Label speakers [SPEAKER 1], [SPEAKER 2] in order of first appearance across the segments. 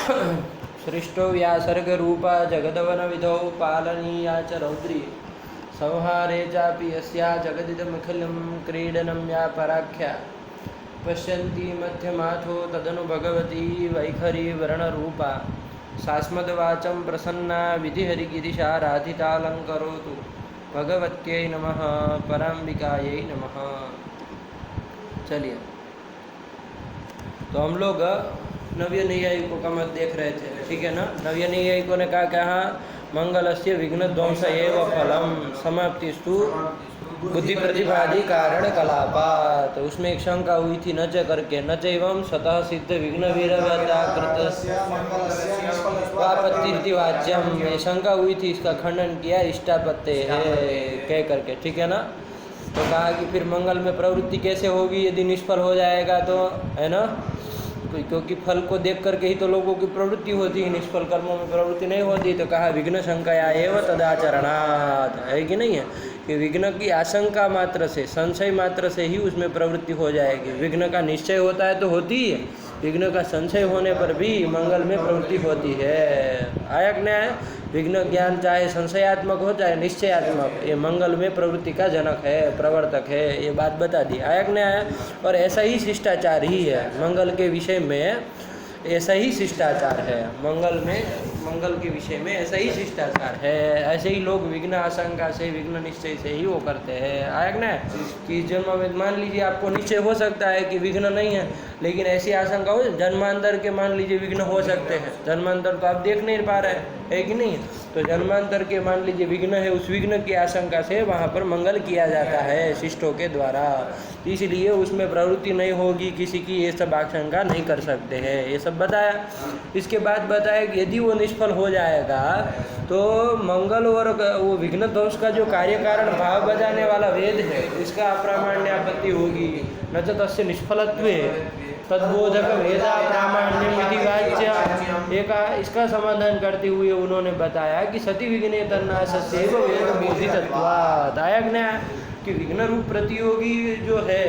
[SPEAKER 1] सृष्टो व्यासर्गरूपा जगदवनविधौ पालनीया च रौद्री संहारे चापि यस्या जगदिदमखिलं क्रीडनं या पराख्या पश्यन्ती मध्यमाथो तदनु भगवती वैखरी वर्णरूपा सास्मद्वाचं प्रसन्ना विधिहरिगिरिशाराधितालङ्करोतु भगवत्यै नमः पराम्बिकायै नमः। चलिए, तो हम लोग नव्य नैयायिकों का मत देख रहे थे, ठीक है ना। नव्य नैयायिकों ने कहा क्या, मंगलस्य विघ्न ध्वंस एव फलम समाप्तिस्तु बुद्धि प्रतिपादि कारण कलापात। तो उसमें एक शंका हुई थी न च करके, न चैवं स्वतः सिद्ध विघ्न वीरव्यापत्ति वाच्यम, ये शंका हुई थी, इसका खंडन किया इष्टापत्ते है कह करके, ठीक है ना। तो कहा कि फिर मंगल में प्रवृत्ति कैसे होगी यदि निष्फल हो जाएगा, तो है ना, क्योंकि फल को देख करके ही तो लोगों की प्रवृत्ति होती है, निष्फल कर्मों में प्रवृत्ति नहीं होती। तो कहा विघ्न शंकया एव तदाचरणात्, है कि नहीं है, कि विघ्न की आशंका मात्र से, संशय मात्र से ही उसमें प्रवृत्ति हो जाएगी। विघ्न का निश्चय होता है तो होती ही है, विघ्न का संशय होने पर भी मंगल में प्रवृत्ति होती है। आयक न्याय, विघ्न ज्ञान चाहे संशयात्मक हो चाहे निश्चयात्मक, ये मंगल में प्रवृत्ति का जनक है, प्रवर्तक है, ये बात बता दी आयक न्याय। और ऐसा ही शिष्टाचार ही है मंगल के विषय में, ऐसा ही शिष्टाचार है मंगल में, मंगल के विषय में ऐसा ही शिष्टाचार है। ऐसे ही लोग विघ्न आशंका से, विघ्न निश्चय से ही वो करते हैं। आयक ना कि जन्म में मान लीजिए आपको निश्चय हो सकता है कि विघ्न नहीं है, लेकिन ऐसी आशंका हो, जन्मांतर के मान लीजिए विघ्न हो सकते हैं, जन्मांतर तो आप देख नहीं पा रहे है कि नहीं, तो जन्मांतर के मान लीजिए विघ्न है, उस विघ्न की आशंका से वहाँ पर मंगल किया जाता है शिष्टों के द्वारा, इसलिए उसमें प्रवृत्ति नहीं होगी किसी की, ये सब आशंका नहीं कर सकते हैं। ये सब बताया। इसके बाद बताया कि यदि वो निष्फल हो जाएगा तो मंगल और वो विघ्न दोष का जो कार्य कारण भाव बजाने वाला वेद है, इसका अप्रामाण्य आपत्ति होगी। न च तस्य निष्फलत्वे तद्बोधक वेदा प्रामाण्यमिति वाच्य। एक इसका समाधान करते हुए उन्होंने बताया कि सती विघ्नेतरनाशस्यैव वेद बोधितत्वात्। आयक ने कि विघ्न रूप प्रतियोगी जो है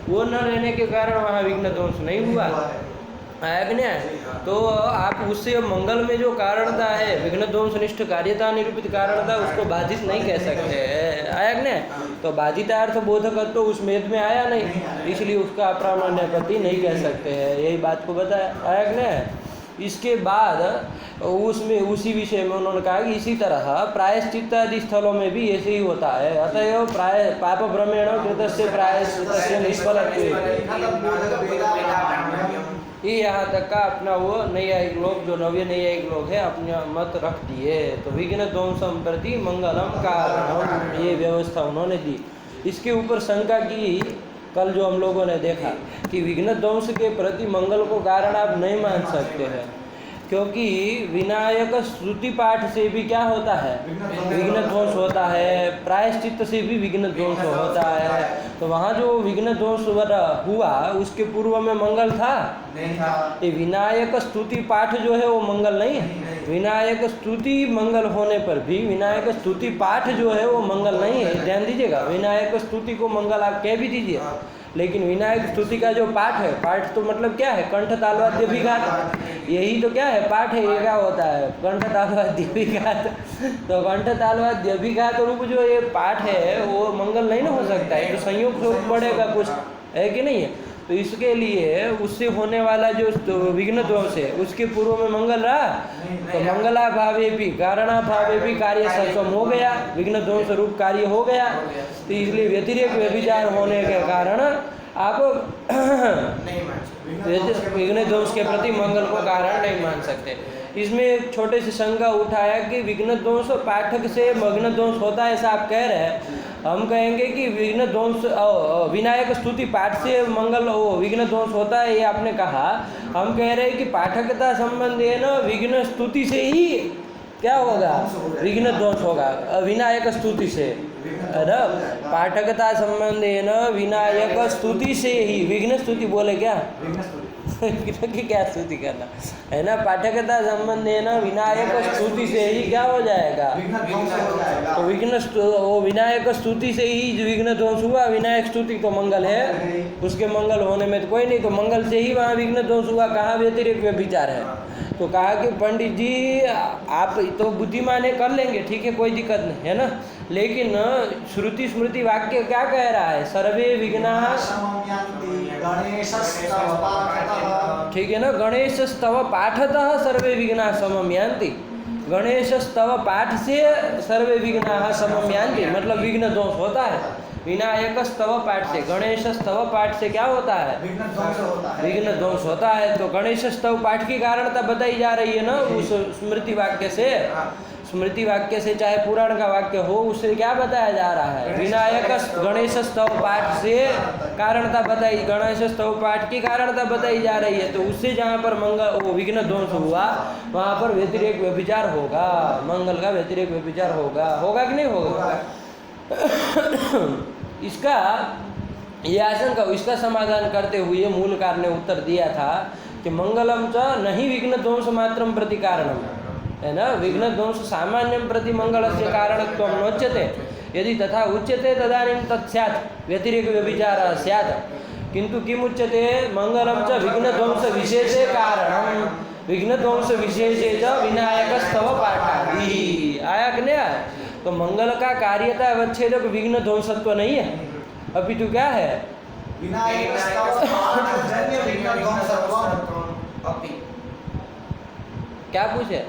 [SPEAKER 1] वो न रहने के कारण वहाँ विघ्न दोष नहीं हुआ। आयक ने तो आप उससे मंगल में जो कारणता है, विघ्न दोष निष्ठ कार्यता निरूपित कारणता, उसको बाधित नहीं कह सकते। आयक ने तो बाधितार्थ बोधकत्व तो उस वेद में आया नहीं, इसलिए उसका अप्रामाण्यपति नहीं कह सकते हैं, यही बात को बताया आयक ने। इसके बाद उसमें उसी विषय में उन्होंने कहा कि इसी तरह प्रायश्चित्तादि स्थलों में भी ऐसे ही होता है। अतएव प्राय पाप भ्रमेण कृतस्य प्रायश्चित्तस्य निष्फलत्वे, ये यहाँ तक का अपना वो नैयायिक लोग, जो नव्य नैयायिक लोग हैं, अपना मत रख दिए। तो विघ्न ध्वंसम प्रति मंगलम कारणम, ये व्यवस्था उन्होंने दी। इसके ऊपर शंका की कल जो हम लोगों ने देखा कि विघ्न ध्वंस के प्रति मंगल को कारण आप नहीं मान सकते हैं, क्योंकि विनायक स्तुति पाठ से भी क्या होता है, विघ्न ध्वंस होता है, प्रायश्चित्त से भी विघ्न ध्वंस होता है। तो वहाँ जो विघ्न ध्वंस हुआ उसके पूर्व में मंगल था, नहीं था। ये विनायक स्तुति पाठ जो है वो मंगल नहीं है। विनायक स्तुति मंगल होने पर भी विनायक स्तुति पाठ जो है वो मंगल नहीं है, ध्यान दीजिएगा। विनायक स्तुति को मंगल आप कह भी दीजिए, लेकिन विनायक स्तुति का जो पाठ है, पाठ तो मतलब क्या है, कंठ तालवाद्य विघात, यही तो क्या है, पाठ है। ये क्या होता है, कंठ तालवाद्य विघात। तो कंठ तालवाद्य विघात रूप जो ये पाठ है वो मंगल नहीं ना हो सकता है, तो संयोग स्वरूप पड़ेगा कुछ, है कि नहीं है। तो इसके लिए उससे होने वाला जो विघ्न दोष है उसके पूर्व में मंगल रहा, तो मंगला भावे भी कारणा भावे भी कार्य सत्सम हो गया, विघ्न दोष रूप कार्य हो गया। तो इसलिए व्यतिरेक व्यभिचार होने के कारण आप विघ्न दोष के प्रति मंगल को कारण नहीं मान सकते। इसमें एक छोटे से शंका उठाया कि विघ्न दोष पाठक से मग्न दोष होता है, ऐसा आप कह रहे हैं। हम कहेंगे कि विघ्न दोष विनायक स्तुति पाठ से मंगल विघ्न दोष होता है, ये आपने कहा। हम कह रहे हैं कि पाठकता संबंध है ना, विघ्न स्तुति से ही क्या होगा, विघ्न दोष होगा, विनायक स्तुति से। अरे पाठकता संबंध है ना, विनायक स्तुति से ही, विघ्न स्तुति बोले क्या, विघ्न की क्या स्तुति करना है ना, पाठकता संबंध है ना, विनायक स्तुति से ही क्या हो जाएगा, तो विघ्न वो विनायक स्तुति से ही विघ्न ध्वंस हुआ। विनायक स्तुति तो मंगल है, उसके मंगल होने में तो कोई नहीं, तो मंगल से ही वहाँ विघ्न ध्वंस हुआ, कहाँ व्यतिरेक व्यभिचार है। तो कहा कि पंडित जी आप तो बुद्धिमान कर लेंगे, ठीक है, कोई दिक्कत नहीं है ना, लेकिन श्रुति स्मृति वाक्य क्या कह रहा है, सर्वे विघ्नाः, ठीक है ना, गणेश स्तव पाठतः सर्वे विघ्नाः समम यान्ति। गणेश स्तव पाठ से सर्वे विघ्नाः समम यान्ति, मतलब विघ्न ध्वंस होता है। विनायक स्तव पाठ से, गणेश स्तव पाठ से क्या होता है, विघ्न ध्वंस होता है। तो गणेश स्तव पाठ की कारणता बताई जा रही है ना उस स्मृति वाक्य से, स्मृति वाक्य से चाहे पुराण का वाक्य हो, उससे क्या बताया जा रहा है, विनायक गणेश स्तव पाठ से कारणता बताई, गणेश स्तव पाठ की कारणता बताई जा रही है। तो उससे जहाँ पर मंगल वो विघ्न ध्वंस हुआ, वहाँ पर व्यतिरेक व्यभिचार होगा, मंगल का व्यतिरेक व्यभिचार होगा, होगा कि नहीं होगा। इसका ये आशंका, इसका समाधान करते हुए मूलकार ने उत्तर दिया था कि मंगलम च नहीं विघ्न ध्वंस मात्रम प्रति कारणम, है ना, विघ्न ध्वंस सामान्यम प्रति मंगलस्य कारणत्वं नोच्यते, यदि तथा उच्यते तदानीं तत् स्यात् व्यतिरेक व्यभिचारः स्यात्, किंतु किम उच्यते, मंगलम च विघ्न ध्वंस विशेषे कारणम, विघ्न ध्वंस विशेषे च विनायक स्तव पाठादि। आया कि नहीं आया। तो मंगल का कार्यता अवच्छेदक विघ्न ध्वंसत्व नहीं है, अपितु क्या है,
[SPEAKER 2] विनायक स्तव पाठजन्य विघ्न ध्वंसत्वम।
[SPEAKER 1] क्या पूछे,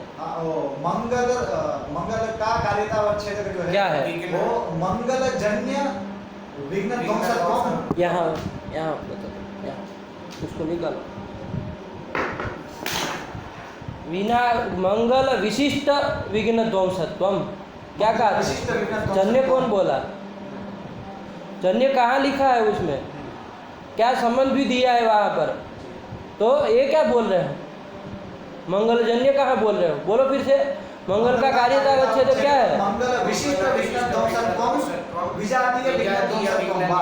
[SPEAKER 2] मंगल मंगल का कार्यता अवच्छेदक जो है
[SPEAKER 1] क्या है,
[SPEAKER 2] वो मंगलजन्य विघ्न ध्वंसत्वम।
[SPEAKER 1] यहाँ यहाँ बताओ, यहाँ उसको निकालो, विना मंगल विशिष्ट विघ्न ध्वंसत्वम। क्या कहा, जन्य कौन बोला, जन्य कहाँ लिखा है उसमें, क्या संबंध भी दिया है वहाँ पर, तो ये क्या बोल रहे हो, मंगल जन्य कहाँ बोल रहे हो, बोलो फिर से, मंगल का कार्यता अवच्छेद क्या है,
[SPEAKER 2] मंगल विशिष्ट विघ्न ध्वंसत्वम विजातीय विघ्न ध्वंसत्वम।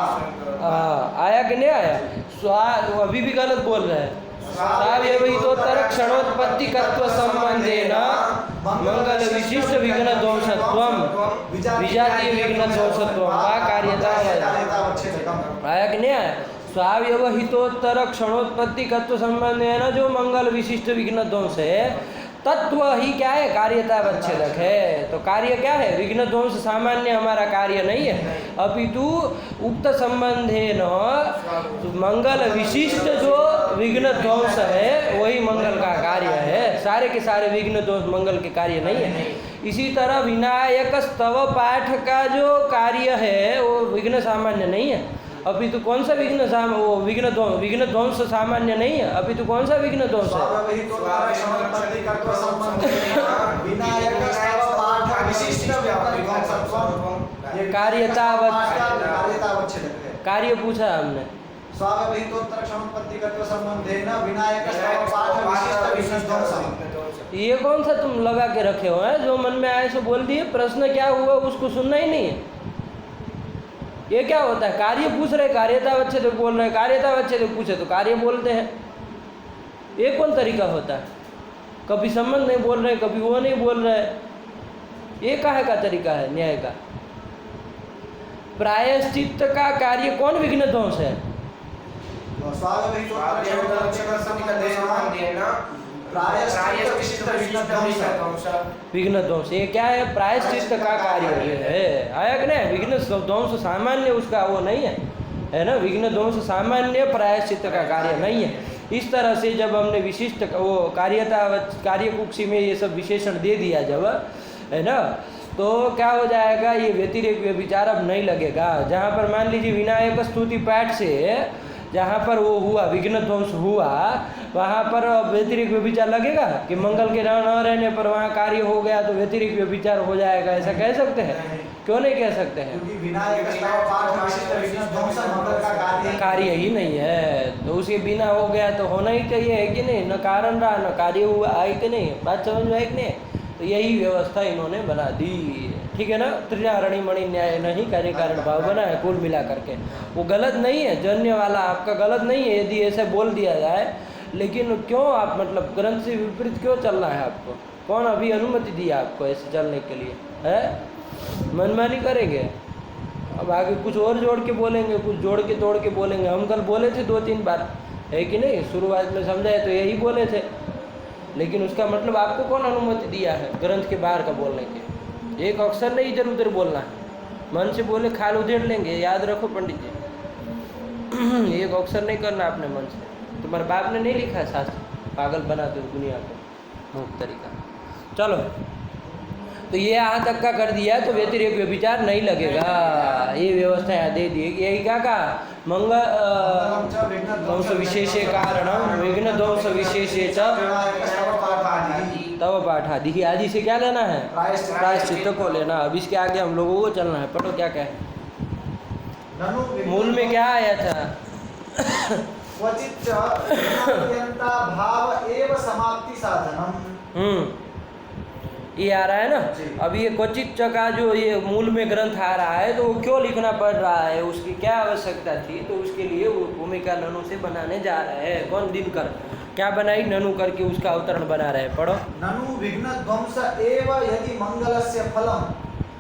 [SPEAKER 1] आया कि नहीं आया, अभी भी गलत बोल रहे हैं। साव्यवहितोत्तर क्षणोत्पत्ति तत्व संबंधेन मंगल विशिष्ट विघ्न ध्वंसत्वम विजातीय विघ्न ध्वंसत्वम का कार्यता है। आया कि नहीं आया, स्वाव्यवहितोत्तर क्षणोत्पत्ति तत्व संबंधेन जो मंगल विशिष्ट विघ्न ध्वंस है, तत्व ही क्या है, कार्यता अवच्छेदक है। तो कार्य क्या है, विघ्न ध्वंस सामान्य हमारा कार्य नहीं है, अपितु उक्त संबंधेन मंगल विशिष्ट जो विघ्न ध्वंस है वही मंगल का कार्य है, सारे के सारे विघ्न ध्वंस मंगल के कार्य नहीं है। इसी तरह विनायक स्तव पाठ का जो कार्य है वो विघ्न सामान्य नहीं है, अपितु कौन सा विघ्न वो विघ्न ध्वंस सामान्य नहीं है, अपितु कौन सा विघ्न ध्वंस है, कार्यता कार्य पूछा हमने, ये कौन सा तुम लगा के रखे हो है, जो मन में आए सो बोल दिए, प्रश्न क्या हुआ उसको सुनना ही नहीं है। ये क्या होता है, कार्य पूछ रहे, कार्यता अवच्छेद तो बोल रहे, कार्यता अवच्छेद तो पूछे तो कार्य बोलते हैं, ये कौन तरीका होता है, कभी संबंध नहीं बोल रहे, कभी वो नहीं बोल रहे, ये काहे का तरीका है न्याय का। प्रायश्चित्त का कार्य कौन विघ्न ध्वंस है, विघ्न ध्वंस, ये क्या है, प्रायश्चित्त का कार्य है। आया कि नहीं, विघ्न ध्वंस सामान्य उसका वो नहीं है ना, विघ्न ध्वंस सामान्य प्रायश्चित्त का कार्य नहीं है। इस तरह से जब हमने विशिष्ट वो कार्यता कार्यकुक्षी में ये सब विशेषण दे दिया जब, है ना, तो क्या हो जाएगा, ये व्यतिरेक व्यभिचार अब नहीं लगेगा। जहाँ पर मान लीजिए विनायक स्तुति पाठ से जहाँ पर वो हुआ विघ्न ध्वंस हुआ, वहाँ पर व्यतिरेक व्यभिचार लगेगा कि मंगल के न रहने पर वहाँ कार्य हो गया तो व्यतिरेक व्यभिचार हो जाएगा, ऐसा कह सकते हैं, क्यों नहीं कह सकते हैं, कार्य ही नहीं है, तो उसके बिना हो गया तो होना ही चाहिए, है कि नहीं, न कारण रहा न कार्य हुआ, है कि नहीं, बात समझ में है कि नहीं। तो यही व्यवस्था इन्होंने बना दी, ठीक है ना, त्रिजारणी मणि न्याय नहीं कार्य कारण भाव बना है कुल मिला करके, वो गलत नहीं है, जन्य वाला आपका गलत नहीं है। यदि ऐसे बोल दिया जाए लेकिन क्यों आप मतलब ग्रंथ से विपरीत क्यों चलना है आपको? कौन अभी अनुमति दी आपको ऐसे चलने के लिए? है मनमानी करेंगे? अब आगे कुछ और जोड़ के बोलेंगे, कुछ जोड़ के तोड़ के बोलेंगे। हम कल बोले थे 2-3 बार, है कि नहीं? शुरुआत में समझाए तो यही बोले थे, लेकिन उसका मतलब आपको कौन अनुमति दिया है ग्रंथ के बाहर का बोलने के? एक अक्षर नहीं इधर उधर बोलना है, मन से बोले खाल उधेड़ लेंगे, याद रखो पंडित जी। एक अक्षर नहीं करना आपने मन से। तुम्हारे बाप ने नहीं लिखा है शास्त्र, पागल बनाते हो दुनिया को मूर्ख तरीका। चलो, तो ये यहाँ तक का कर दिया तो व्यतिरेक व्यभिचार नहीं लगेगा। ये व्यवस्था यहाँ दे दी। यही क्या कहा? ध्वंस विशेषे कारणम विघ्न ध्वंस विशेषे च तव पाठादि। आदि से क्या लेना है? प्रायश्चित्त को लेना। अब इसके आगे हम लोगों को चलना है। पढ़ो क्या क्या है मूल में, क्या आया था?
[SPEAKER 2] क्वचित् भाव एव समाप्ति साधनम।
[SPEAKER 1] ये आ रहा है ना। अब ये क्वचित का जो ये मूल में ग्रंथ आ रहा है, तो वो क्यों लिखना पड़ रहा है, उसकी क्या आवश्यकता थी? तो उसके लिए वो भूमिका ननु से बनाने जा रहे हैं। कौन? दिनकर। क्या बनाई? ननु करके उसका अवतरण बना रहे हैं। पढ़ो।
[SPEAKER 2] ननु विघ्न ध्वंस एव यदि मंगलस्य फलम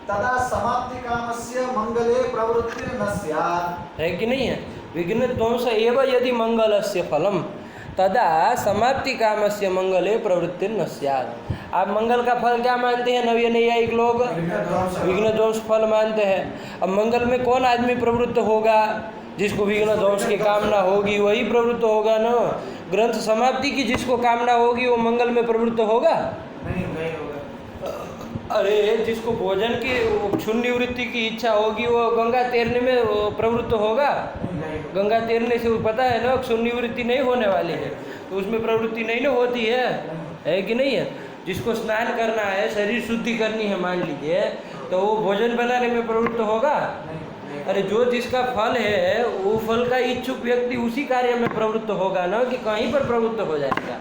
[SPEAKER 2] तदा समाप्ति कामस्य मंगले प्रवृत्ति न स्यात्।
[SPEAKER 1] है कि नहीं है? विघ्न ध्वंस एव यदि मंगलस्य फलम तदा समाप्ति कामस्य मंगले प्रवृत्ति न स्यात्। आप मंगल का फल क्या मानते हैं? नवीन नैयायिक लोग विघ्न ध्वंस फल मानते हैं। अब मंगल में कौन आदमी प्रवृत्त होगा? जिसको विघ्न ध्वंस की कामना होगी वही प्रवृत्त होगा ना। ग्रंथ समाप्ति की जिसको कामना होगी वो मंगल में प्रवृत्त होगा?
[SPEAKER 2] नहीं होगा।
[SPEAKER 1] अरे जिसको भोजन की क्षुण निवृत्ति की इच्छा होगी वो गंगा तैरने में प्रवृत्त होगा? गंगा तैरने से वो पता है ना क्षुण निवृत्ति नहीं होने वाली है, तो उसमें प्रवृत्ति नहीं ना होती है कि नहीं है? जिसको स्नान करना है, शरीर शुद्धि करनी है मान लीजिए, तो वो भोजन बनाने में प्रवृत्त होगा? अरे जो जिसका फल है वो फल का इच्छुक व्यक्ति उसी कार्य में प्रवृत्त होगा ना, कि कहीं पर प्रवृत्त हो जाएगा।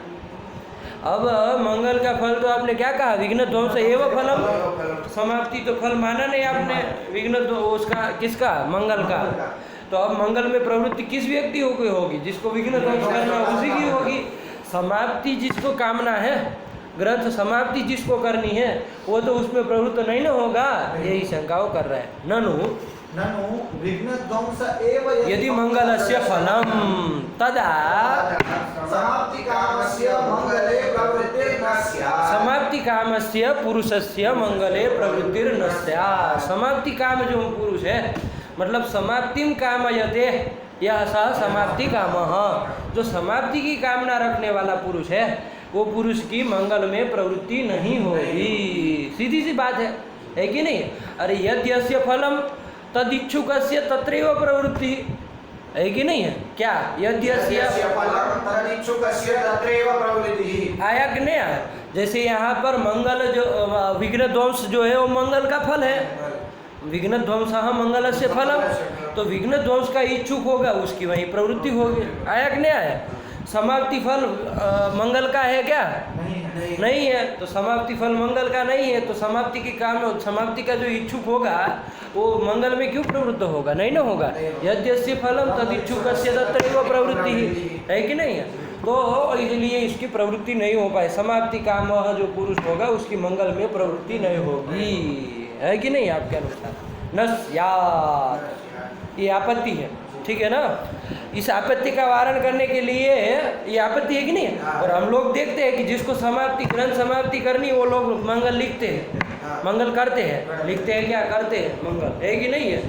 [SPEAKER 1] अब मंगल का फल तो आपने क्या कहा? विघ्न ध्वंस एवं फलम। समाप्ति तो फल माना नहीं आपने, विघ्न उसका किसका? मंगल का। तो अब मंगल में प्रवृत्ति किस व्यक्ति की होगी? जिसको विघ्न ध्वंस करना उसी की होगी। समाप्ति जिसको कामना है, ग्रंथ समाप्ति जिसको करनी है, वो तो उसमें प्रवृत्त नहीं ना होगा। यही शंकाओं कर रहे हैं। ननु
[SPEAKER 2] विघ्न ध्वंस एव
[SPEAKER 1] यदि मंगलस्य फलम तदा
[SPEAKER 2] समाप्ति कामस्य मंगले प्रवृत्तिर्न स्यात्।
[SPEAKER 1] समाप्ति कामस्य पुरुषस्य मंगले प्रवृत्तिर्न स्यात्। समाप्ति काम जो पुरुष है, मतलब समाप्तिम कामयते, यह स समाप्ति कामः। जो समाप्ति की कामना रखने वाला पुरुष है, वो पुरुष की मंगल में प्रवृत्ति नहीं होगी। सीधी सी बात है कि नहीं? अरे यद्यस्य फलम तदिच्छुकस्य तत्रैव प्रवृत्ति, है कि नहीं है? क्या? यद्यस्य
[SPEAKER 2] फलम तदिच्छुकस्य तत्रैव प्रवृत्ति।
[SPEAKER 1] आया कि नहीं आया? जैसे यहाँ पर मंगल जो विघ्न ध्वंस जो है वो मंगल का फल है। विघ्न ध्वंस मंगल से फलम, तो विघ्न ध्वंस का इच्छुक होगा उसकी वही प्रवृत्ति होगी। आया कि नहीं आया? समाप्ति फल मंगल का है क्या? नहीं है। तो समाप्ति फल मंगल का नहीं है, तो समाप्ति की काम, समाप्ति का जो इच्छुक होगा वो मंगल में क्यों प्रवृत्त होगा? नहीं ना होगा। यद्यस्य फलम तदिच्छुकस्य तत्रैव प्रवृत्ति, है कि नहीं है? तो इसलिए इसकी प्रवृत्ति नहीं हो पाए। समाप्ति काम जो पुरुष होगा उसकी मंगल में प्रवृत्ति नहीं होगी, है कि नहीं? आपके अनुसार न स्यात्। ये आपत्ति है, ठीक है ना? इस आपत्ति का वारण करने के लिए ये आपत्ति है कि नहीं? और हम लोग देखते हैं कि जिसको समाप्ति, ग्रंथ समाप्ति करनी, वो लोग मंगल लिखते हैं, मंगल करते हैं। लिखते हैं क्या? करते हैं मंगल, है कि नहीं है?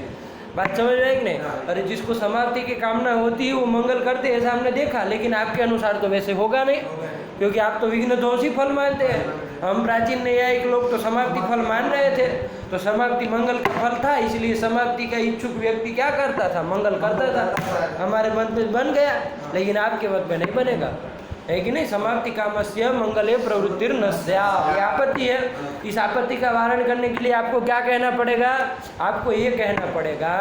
[SPEAKER 1] बात समझ रहे हैं कि नहीं? अरे जिसको समाप्ति की कामना होती है वो मंगल करते हैं, ऐसा हमने देखा। लेकिन आपके अनुसार तो वैसे होगा नहीं, क्योंकि आप तो विघ्न ध्वंसी फल मानते हैं। हम प्राचीन नैयायिक लोग तो समाप्ति फल मान रहे थे, तो समाप्ति मंगल का फल था, इसलिए समाप्ति का इच्छुक व्यक्ति क्या करता था? मंगल करता था। हमारे मत में बन गया, लेकिन आपके मत में नहीं बनेगा, है कि नहीं? समाप्ति कामस्य मंगले प्रवृत्तिर्न स्यात्। ये आपत्ति है। इस आपत्ति का वारण करने के लिए आपको क्या कहना पड़ेगा? आपको ये कहना पड़ेगा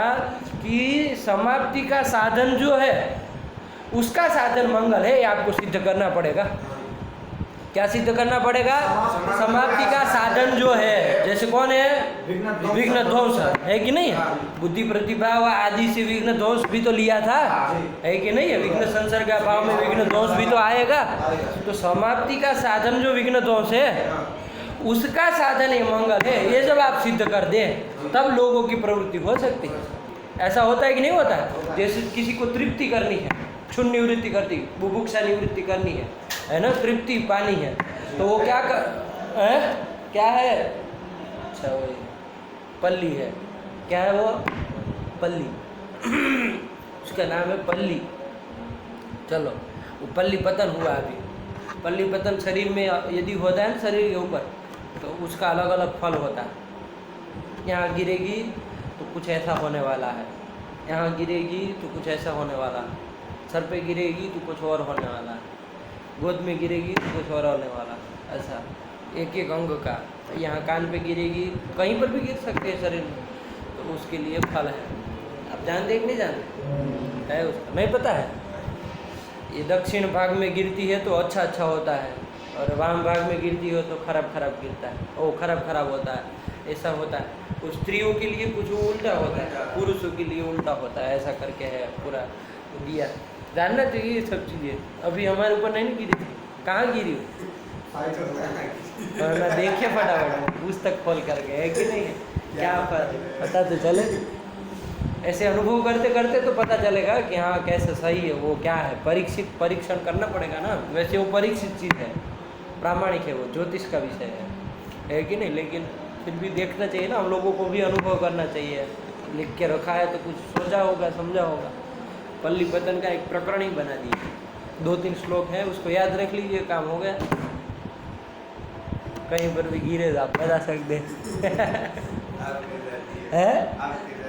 [SPEAKER 1] कि समाप्ति का साधन जो है उसका साधन मंगल है, ये आपको सिद्ध करना पड़ेगा। क्या सिद्ध करना पड़ेगा? समाप्ति का साधन जो है, जैसे कौन है? विघ्न ध्वंस है कि नहीं? बुद्धि प्रतिभा व आदि से विघ्न ध्वंस भी तो लिया था, है कि नहीं? विघ्न संसर्ग भाव में विघ्न ध्वंस भी तो आएगा। तो समाप्ति का साधन जो विघ्न ध्वंस है, उसका साधन ये मंगल है। ये जब आप सिद्ध कर दें तब लोगों की प्रवृत्ति हो सकती है। ऐसा होता है कि नहीं होता है? जैसे किसी को तृप्ति करनी है, क्षुण निवृत्ति करती, बुभुक्षा निवृत्ति करनी है ना, तृप्ति पानी है, तो वो क्या क्या है? अच्छा वही पल्ली है। क्या है वो? पल्ली उसका नाम है पल्ली। चलो, वो पल्ली पतन हुआ अभी। पल्ली पतन शरीर में यदि होता है ना, शरीर के ऊपर, तो उसका अलग अलग फल होता है। यहाँ गिरेगी तो कुछ ऐसा होने वाला है, यहाँ गिरेगी तो कुछ ऐसा होने वाला है, सर पे गिरेगी तो कुछ और होने वाला है, गोद में गिरेगी तो कुछ और होने वाला है। ऐसा एक एक अंग का, यहाँ कान पे गिरेगी, कहीं पर भी गिर सकते हैं शरीर में, तो उसके लिए फल है। आप जानते हैं कि नहीं जानते? है उसका नहीं पता है? ये दक्षिण भाग में गिरती है तो अच्छा अच्छा होता है, और वाम भाग में गिरती हो तो खराब खराब गिरता है, वो खराब खराब होता है। ऐसा होता है। कुछ स्त्रियों के लिए कुछ उल्टा होता है, पुरुषों के लिए उल्टा होता है। ऐसा करके है पूरा दिया। जानना चाहिए ये सब चीज़ें। अभी हमारे ऊपर नहीं गिरी थी, कहाँ गिरी हो? ना देखिए फटाफट पुस्तक खोल करके, है कि नहीं? क्या पता तो चले। ऐसे अनुभव करते करते तो पता चलेगा कि हाँ कैसे सही है, वो क्या है। परीक्षण करना पड़ेगा ना। वैसे वो परीक्षित चीज़ है, प्रामाणिक है, वो ज्योतिष का विषय है कि नहीं? लेकिन फिर भी देखना चाहिए ना, हम लोगों को भी अनुभव करना चाहिए। लिख के रखा है तो कुछ सोचा होगा, समझा होगा। पल्ली पतन का एक प्रकरण ही बना दिए, 2-3 श्लोक है, उसको याद रख लीजिए, काम हो गया। कहीं पर भी गिरे तो आप बता सकते है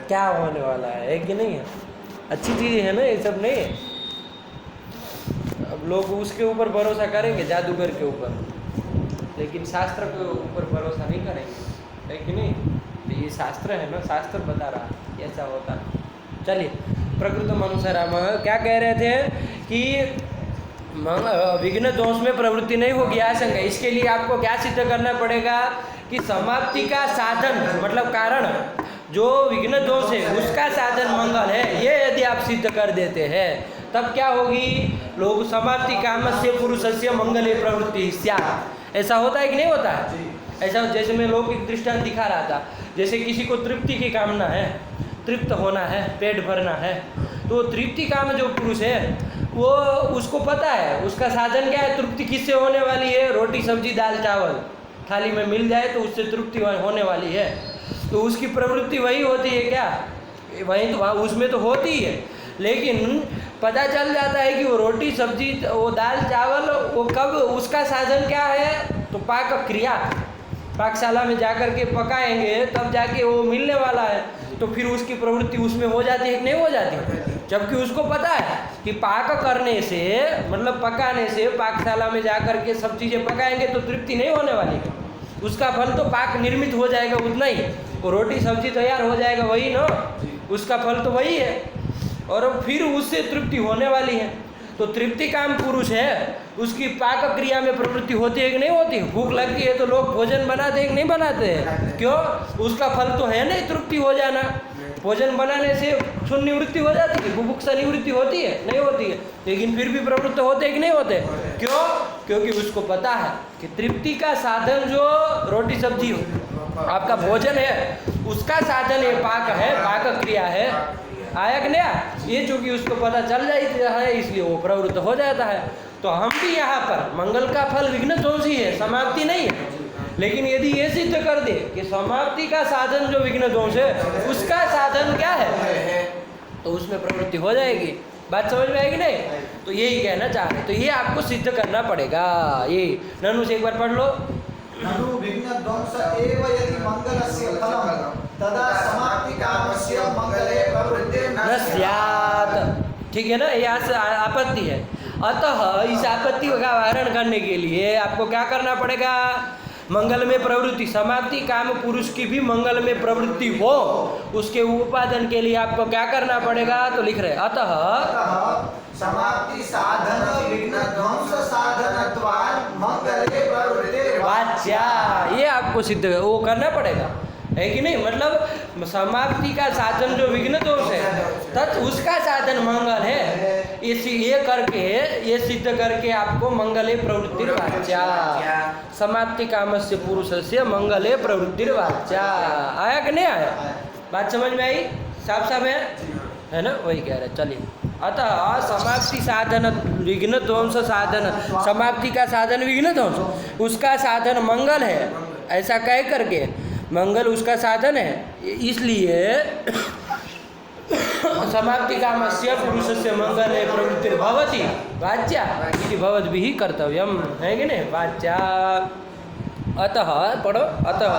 [SPEAKER 1] क्या होने वाला है कि नहीं है? अच्छी चीज़ है ना, ये सब नहीं है। अब लोग उसके ऊपर भरोसा करेंगे, जादूगर के ऊपर, लेकिन शास्त्र के ऊपर भरोसा नहीं करेंगे, है कि नहीं? तो ये शास्त्र है ना, शास्त्र बता रहा है ऐसा होता है। चलिए, प्रकृतम अनुसाराम क्या कह रहे थे कि विघ्न दोष में प्रवृत्ति नहीं होगी आशंका। इसके लिए आपको क्या सिद्ध करना पड़ेगा कि समाप्ति का साधन मतलब कारण जो विघ्न दोष है उसका साधन मंगल है। ये यदि आप सिद्ध कर देते हैं तब क्या होगी? लोग समाप्ति कामस्य पुरुषस्य मंगले प्रवृत्ति स्यात्। ऐसा होता है कि नहीं होता है? ऐसा जैसे मैं लौकिक दृष्टांत दिखा रहा था, जैसे किसी को तृप्ति की कामना है, तृप्त होना है, पेट भरना है, तो तृप्ति काम जो पुरुष है वो उसको पता है उसका साधन क्या है, तृप्ति किससे होने वाली है? रोटी सब्जी दाल चावल थाली में मिल जाए तो उससे तृप्ति होने वाली है। तो उसकी प्रवृत्ति वही होती है क्या? वही तो उसमें तो होती ही है, लेकिन पता चल जाता है कि वो रोटी सब्जी वो दाल चावल वो कब उसका साधन क्या है? तो पाक क्रिया, पाकशाला में जाकर के पकाएंगे तब जाके वो मिलने वाला है। तो फिर उसकी प्रवृत्ति उसमें हो जाती है कि नहीं हो जाती? जबकि उसको पता है कि पाक करने से मतलब पकाने से, पाकशाला में जाकर के सब चीज़ें पकाएंगे तो तृप्ति नहीं होने वाली है। उसका फल तो पाक निर्मित हो जाएगा उतना ही, वो रोटी सब्जी तैयार हो जाएगा वही ना, उसका फल तो वही है, और फिर उससे तृप्ति होने वाली है। तो तृप्ति काम पुरुष है, उसकी पाक क्रिया में प्रवृत्ति होती है कि नहीं होती? भूख लगती है तो लोग भोजन बनाते हैं कि नहीं बनाते हैं? क्यों? उसका फल तो है नहीं तृप्ति हो जाना। भोजन बनाने से क्षुण निवृत्ति हो जाती है, बुभुक्षा निवृत्ति होती है? नहीं होती है, लेकिन फिर भी प्रवृत्त होते हैं कि नहीं होते? क्यों? क्योंकि उसको पता है कि तृप्ति का साधन जो रोटी सब्जी आपका भोजन है उसका साधन ये पाक है, पाक क्रिया है। आया कि नहीं? ये चूँकि उसको पता चल जाता है इसलिए वो प्रवृत्त हो जाता है। तो हम भी यहाँ पर मंगल का फल विघ्न दोष ही है, समाप्ति नहीं है। लेकिन यदि ये सिद्ध कर दे कि समाप्ति का साधन जो विघ्न दोष है उसका साधन क्या है, तो उसमें प्रवृत्ति हो जाएगी। बात समझ में आएगी नहीं? तो यही कहना चाह रहे, तो ये आपको सिद्ध करना पड़ेगा। ये ननु से एक बार पढ़ लो।
[SPEAKER 2] ननु विघ्न ध्वंस एव यदि मंगलस्य फलम तदा समाप्ति कामस्य मंगले प्रवृत्ति न
[SPEAKER 1] स्यात्। ठीक है ना? ये आपत्ति है। अतः इस आपत्ति का वारण करने के लिए आपको क्या करना पड़ेगा? मंगल में प्रवृत्ति, समाप्ति काम पुरुष की भी मंगल में प्रवृत्ति हो, उसके उपादान के लिए आपको क्या करना पड़ेगा? तो लिख रहे अतः
[SPEAKER 2] समाप्ति साधन विघ्न ध्वंस साधनत्वात् मंगले
[SPEAKER 1] आपको सिद्ध वो करना पड़ेगा, है कि नहीं? मतलब समाप्ति का साधन जो विघ्न दोष है तत् उसका साधन मंगल है। ये करके ये सिद्ध करके आपको मंगले प्रवृत्तिर्वाच्या, समाप्ति कामस्य पुरुषस्य मंगले प्रवृत्तिर्वाच्या। आया कि नहीं आया? बात समझ में आई? साफ साफ है ना? वही कह रहे। चलिए, अतः समाप्ति साधन विघ्न ध्वंस साधन, समाप्ति का साधन विघ्न ध्वंस, उसका साधन मंगल है, ऐसा कह करके मंगल उसका साधन है, इसलिए समाप्ति कामस्य पुरुषस्य मंगले प्रवृत्तिर्भवति वाच्या इति भवद्भिः कर्तव्यम, है कि नहीं? वाच्या। अतः पढ़ो, अतः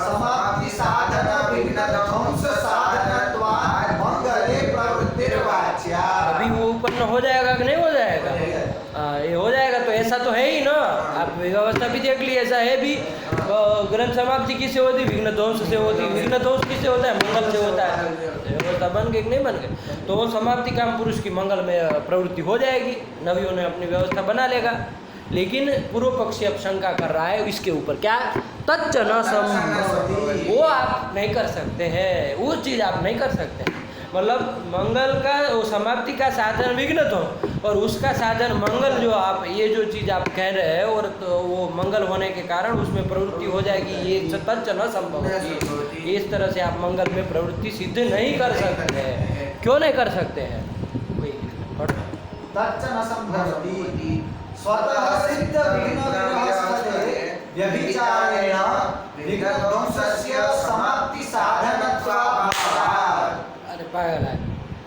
[SPEAKER 2] समाप्ति साधन विघ्न ध्वंस साधनत्वात् मंगले प्रवृत्तिर्वाच्या।
[SPEAKER 1] अभी वो उत्पन्न हो जाएगा कि नहीं हो जाएगा? ये हो जाएगा। तो ऐसा तो है ही ना, आप व्यवस्था भी देख ली, ऐसा है भी। ग्रंथ समाप्ति किससे होती? विघ्न ध्वंस से होती। विघ्न ध्वंस किससे होता है? मंगल से होता है। व्यवस्था बन गई कि नहीं बन गई? तो वो समाप्ति काम पुरुष की मंगल में प्रवृत्ति हो जाएगी, नवियों ने अपनी व्यवस्था बना लेगा। लेकिन पूर्व पक्षी अब शंका कर रहा है इसके ऊपर, क्या? तच्च न संभवति, वो आप नहीं कर सकते हैं, वो चीज़ आप नहीं कर सकते। मतलब मंगल का वो समाप्ति का साधन विघ्न तो, और उसका साधन मंगल, जो आप ये जो चीज़ आप कह रहे हैं, और तो वो मंगल होने के कारण उसमें प्रवृत्ति हो जाएगी, ये तच्च न संभवति। इस तरह से आप मंगल में प्रवृत्ति सिद्ध नहीं कर सकते हैं। क्यों नहीं कर सकते हैं?
[SPEAKER 2] तच्च न संभवति स्वतः सिद्ध विघ्न विनाशस्थले व्यभिचारेण विघ्न ध्वंसस्य समाप्ति साधनत्वात्।
[SPEAKER 1] अरे पागल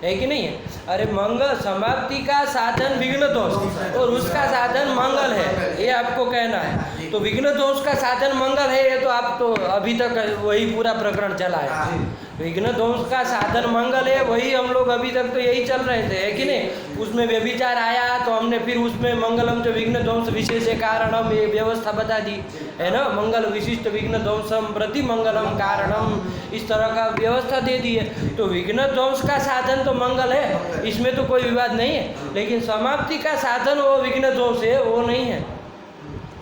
[SPEAKER 1] है कि नहीं है? अरे मंगल समाप्ति का साधन विघ्न दोष और उसका साधन मंगल है, ये आपको कहना है। तो विघ्न दोष का साधन मंगल है, ये तो आप तो अभी तक वही पूरा प्रकरण चला है। विघ्न दोष का साधन मंगल है, वही हम लोग अभी तक तो यही चल रहे थे, है कि नहीं? उसमें व्यभिचार आया तो हमने फिर उसमें मंगलम जो विघ्न ध्वंस विशेष कारणम ये व्यवस्था बता दी, है ना? मंगल विशिष्ट विघ्न ध्वंसम प्रति मंगलम कारणम, इस तरह का व्यवस्था दे दी है। तो विघ्न ध्वंस का साधन तो मंगल है, इसमें तो कोई विवाद नहीं है। लेकिन समाप्ति का साधन वो विघ्न ध्वंस है, वो नहीं है।